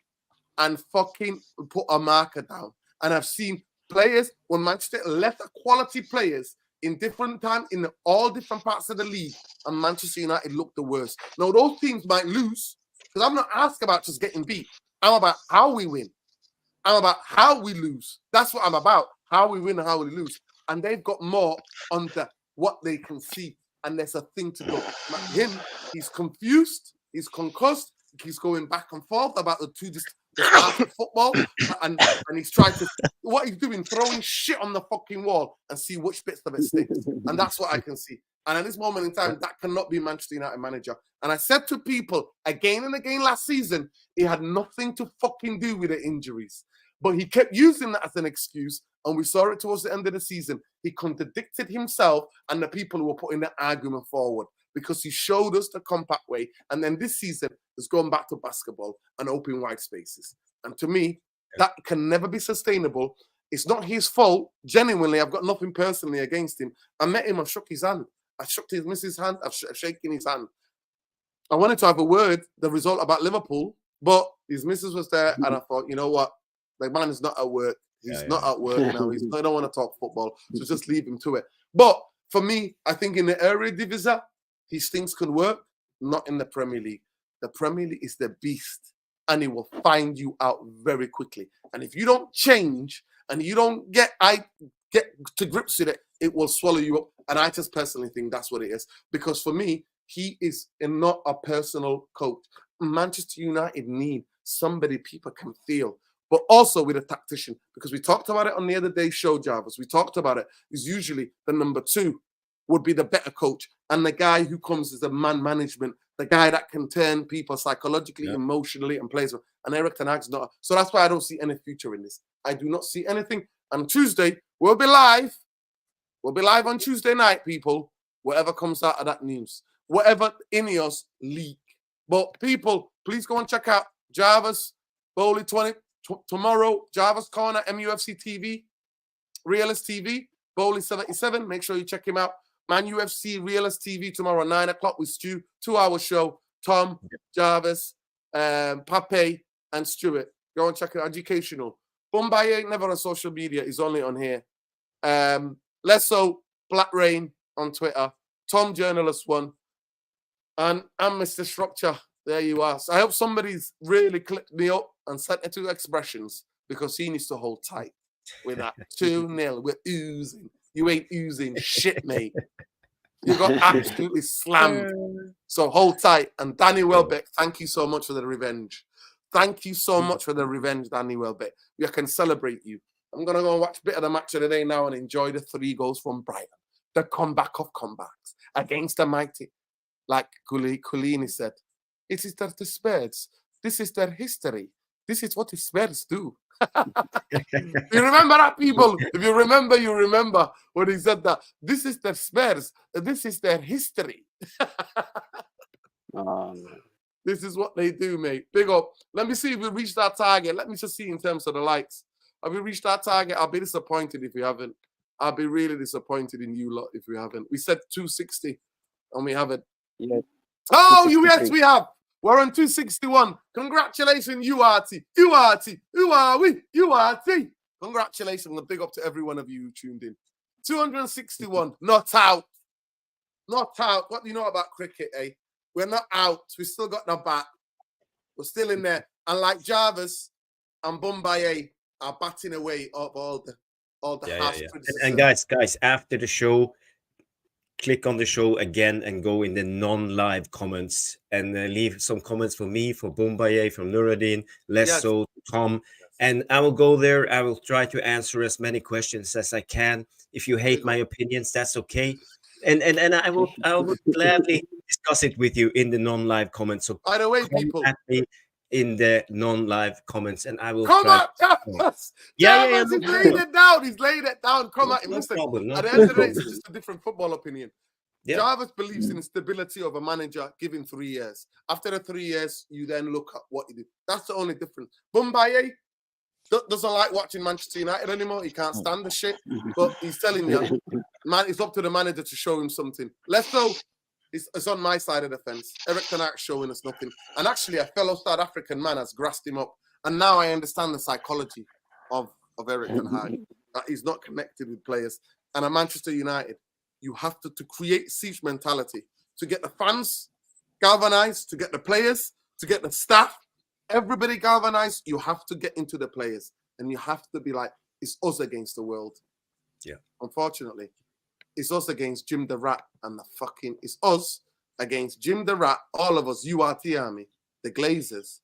and fucking put a marker down. And I've seen players, when Manchester left quality players in different times, in all different parts of the league, and Manchester United looked the worst. Now, those teams might lose, because I'm not asking about just getting beat. I'm about how we win. I'm about how we lose. That's what I'm about, how we win and how we lose. And they've got more on what they can see. And there's a thing to go. Him, he's confused, he's concussed, he's going back and forth about the start of football. And he's trying to, what he's doing, throwing shit on the fucking wall and see which bits of it sticks. And that's what I can see. And at this moment in time, that cannot be Manchester United manager. And I said to people again and again last season, it had nothing to fucking do with the injuries. But he kept using that as an excuse. And we saw it towards the end of the season. He contradicted himself and the people who were putting the argument forward because he showed us the compact way. And then this season has gone back to basketball and open wide spaces. And to me, that can never be sustainable. It's not his fault. Genuinely, I've got nothing personally against him. I met him, I shook his hand. I shook his missus' hand. I've shaken his hand. I wanted to have a word, the result about Liverpool, but his missus was there, and I thought, you know what? The man is not at work. He's not at work now. I don't want to talk football, so just leave him to it. But for me, I think in the Eredivisie, these things can work, not in the Premier League. The Premier League is the beast, and it will find you out very quickly. And if you don't change and you don't get to grips with it, it will swallow you up. And I just personally think that's what it is. Because for me, he is not a personal coach. Manchester United need somebody people can feel, but also with a tactician. Because we talked about it on the other day's show, Jarvis. We talked about it. Is usually the number 2 would be the better coach. And the guy who comes as a man management, the guy that can turn people psychologically, emotionally, and plays with. And Eric Ten Hag's not. So that's why I don't see any future in this. I do not see anything. And Tuesday, we'll be live. We'll be live on Tuesday night, people. Whatever comes out of that news. Whatever Ineos leak. But people, please go and check out Jarvis, Bowley 20. Tomorrow, Jarvis Corner, MUFC TV, Realist TV, Bowley 77. Make sure you check him out. Man UFC Realist TV tomorrow, 9 o'clock with Stu. 2-hour show. Tom, Jarvis, Pape, and Stuart. Go and check it. Educational. Bombay ain't never on social media. He's only on here. Lesso, Black Rain on Twitter. Tom Journalist 1. And I'm Mr. Structure. There you are. So I hope somebody's really clicked me up and sent it to expressions because he needs to hold tight with that 2-0. We're oozing. You ain't oozing shit, mate. You got absolutely slammed. So hold tight. And Danny Welbeck, thank you so much for the revenge. Thank you so much for the revenge, Danny Welbeck. We can celebrate you. I'm going to go and watch a bit of the match of the day now and enjoy the 3 goals from Brighton. The comeback of comebacks against the mighty. Like Colini said, it is the Spurs. This is their history. This is what the Spurs do. You remember that, people? If you remember, you remember when he said that. This is their Spurs. This is their history. This is what they do, mate. Big up. Let me see if we reached our target. Let me just see in terms of the likes. Have we reached our target? I'll be disappointed if we haven't. I'll be really disappointed in you lot if we haven't. We said 260 and we haven't. Yeah. Oh, yes, we have. We're on 261. Congratulations, URT. URT. Who are we? URT. Congratulations and big up to every one of you who tuned in. 261. Not out. Not out. What do you know about cricket, eh? We're not out. We still got the bat. We're still in there. And like Jarvis and Bombay are batting away of all the harsh criticism. And guys, after the show, click on the show again and go in the non-live comments and leave some comments for me, for Bombay, from Nuruddin, Lesso, Tom. And I will go there. I will try to answer as many questions as I can. If you hate my opinions, that's okay. And I will gladly discuss it with you in the non-live comments. So by the way, people, me in the non-live comments, and I will come on, Jarvis. Yeah. He's laid it down. He's laid it down. Come on, listen. At the end of the day, it's just a different football opinion. Yeah. Jarvis believes in the stability of a manager given 3 years. After the 3 years, you then look at what he did. That's the only difference. Bombay doesn't like watching Manchester United anymore. He can't stand the shit. But he's telling you, man, it's up to the manager to show him something. Let's go. It's on my side of the fence. Eric Ten Hag showing us nothing. And actually, a fellow South African man has grasped him up. And now I understand the psychology of Eric Ten Hag. That he's not connected with players. And at Manchester United, you have to create siege mentality. To get the fans galvanized, to get the players, to get the staff, everybody galvanized, you have to get into the players. And you have to be like, it's us against the world. Yeah. Unfortunately. It's us against Jim the Rat and it's us against Jim the Rat, all of us, URT Army, the Glazers,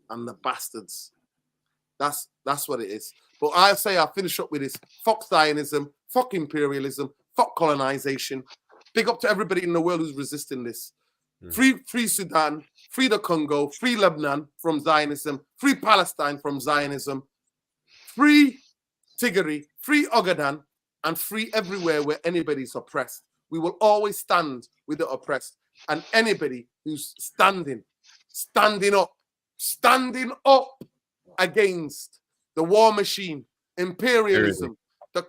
and the bastards. That's what it is. But I say I'll finish up with this. Fuck Zionism, fuck imperialism, fuck colonization. Big up to everybody in the world who's resisting this. Free Sudan, free the Congo, free Lebanon from Zionism, free Palestine from Zionism, free Tigray, free Ogaden, and free everywhere where anybody's oppressed. We will always stand with the oppressed. And anybody who's standing up against the war machine, imperialism, the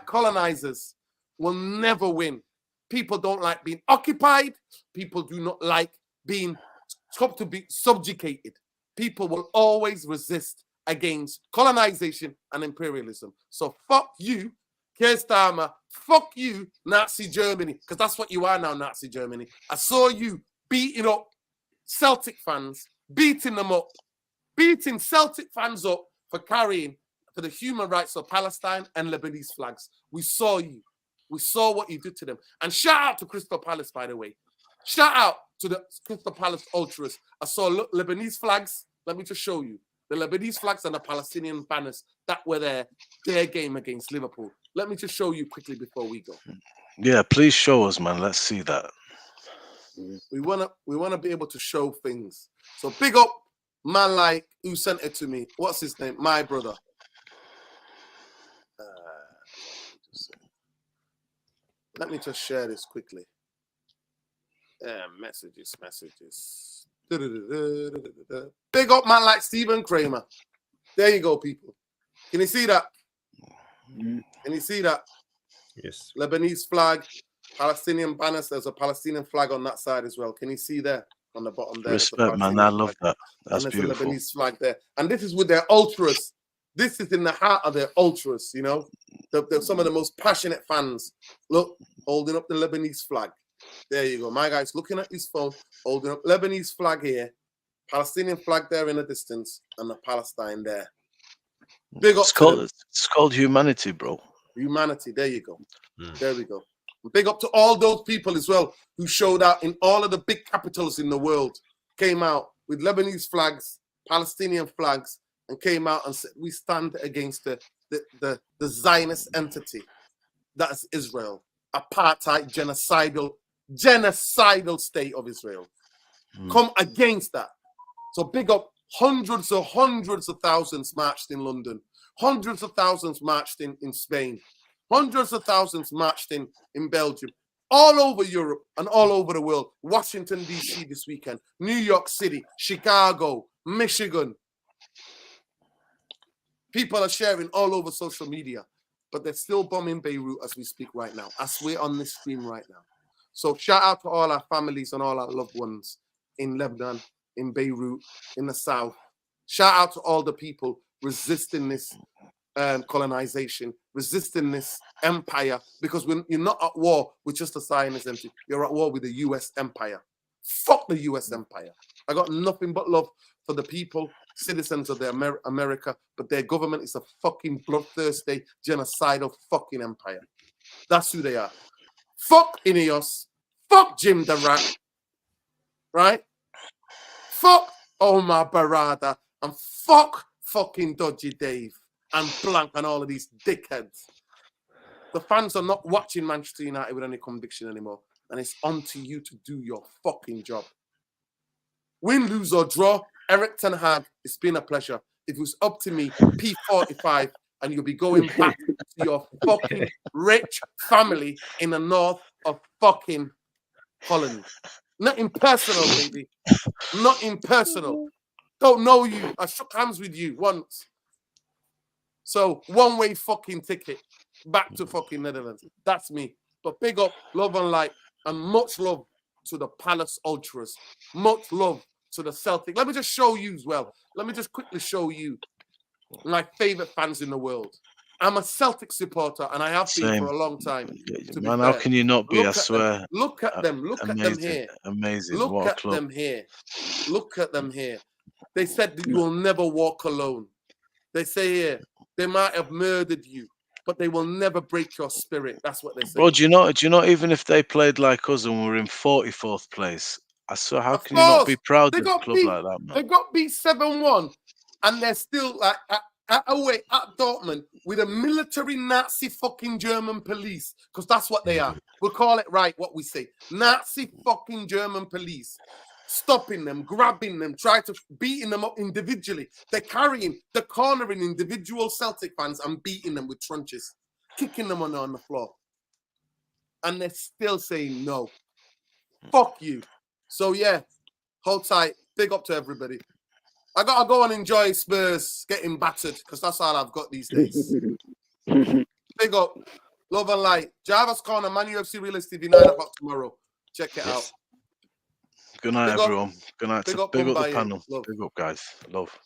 colonizers will never win. People don't like being occupied. People do not like being subjugated. People will always resist against colonization and imperialism. So fuck you, Keir Starmer, fuck you, Nazi Germany, because that's what you are now, Nazi Germany. I saw you beating up Celtic fans, beating Celtic fans up for carrying for the human rights of Palestine and Lebanese flags. We saw you. We saw what you did to them. And shout out to Crystal Palace, by the way. Shout out to the Crystal Palace Ultras. I saw Lebanese flags. Let me just show you. The Lebanese flags and the Palestinian banners that were their game against Liverpool. Let me just show you quickly before we go. Yeah, please show us, man. Let's see that. We wanna be able to show things. So big up, man, like who sent it to me. What's his name? My brother. Let me just share this quickly. Messages. Big up, man, like Stephen Kramer. There you go, people. Can you see that? Can you see that? Yes. Lebanese flag. Palestinian banners. There's a Palestinian flag on that side as well. Can you see there on the bottom there? Respect, man. I love that. That's and beautiful. There's a Lebanese flag there. And this is with their ultras. This is in the heart of their ultras, you know. They're some of the most passionate fans. Look, holding up the Lebanese flag. There you go. My guy's looking at his phone, holding up Lebanese flag here, Palestinian flag there in the distance, and the Palestine there. Big up it's called humanity, bro. Humanity. There you go. There we go. Big up to all those people as well who showed out in all of the big capitals in the world, came out with Lebanese flags, Palestinian flags, and came out and said, we stand against the Zionist entity that is Israel, apartheid, genocidal state of Israel. Come against that. So big up. Hundreds of thousands marched in London. Hundreds of thousands marched in Spain. Hundreds of thousands marched in Belgium. All over Europe and all over the world. Washington, D.C. this weekend. New York City, Chicago, Michigan. People are sharing all over social media. But they're still bombing Beirut as we speak right now. As we're on this stream right now. So shout out to all our families and all our loved ones in Lebanon, in Beirut, in the south. Shout out to all the people resisting this colonization, resisting this empire, because when you're not at war with just the Zionist empire, you're at war with the U.S. empire. Fuck the U.S. empire. I got nothing but love for the people, citizens of the America, but their government is a fucking bloodthirsty, genocidal fucking empire. That's who they are. Fuck Ineos. Fuck Jim Durant. Right? Fuck Omar Barada. And fuck fucking Dodgy Dave and Blank and all of these dickheads. The fans are not watching Manchester United with any conviction anymore. And it's on to you to do your fucking job. Win, lose or draw, Eric Ten Hag, it's been a pleasure. If it was up to me, P45, and you'll be going back to your fucking rich family in the north of fucking Holland. Not impersonal, baby. Not impersonal. Don't know you. I shook hands with you once. So, one-way fucking ticket back to fucking Netherlands. That's me. But big up, love and light, and much love to the Palace Ultras. Much love to the Celtic. Let me just show you as well. Let me just quickly show you my favorite fans in the world. I'm a Celtic supporter, and I have been for a long time. Man, how can you not be? I swear. Look at them. Look at them here. Amazing. Look at them here. Look at them here. They said that you will never walk alone. They say here, they might have murdered you, but they will never break your spirit. That's what they say. Bro, do you know, even if they played like us and were in 44th place, I saw how can you not be proud of a club like that, man? They got beat 7-1, and they're still like away at Dortmund with a military Nazi fucking German police, because that's what they are. We'll call it right what we say. Nazi fucking German police. Stopping them, grabbing them, trying to beating them up individually. They're cornering individual Celtic fans and beating them with trunches, kicking them on the floor. And they're still saying no. Fuck you. So yeah, hold tight. Big up to everybody. I gotta go and enjoy Spurs getting battered, because that's all I've got these days. Big up. Love and light. Jarvis Corner, Man UFC Realist TV, 9 o'clock tomorrow. Check it out. Good night, everyone. Good night. Big up the Mumbai, panel. love. Big up, guys. Love.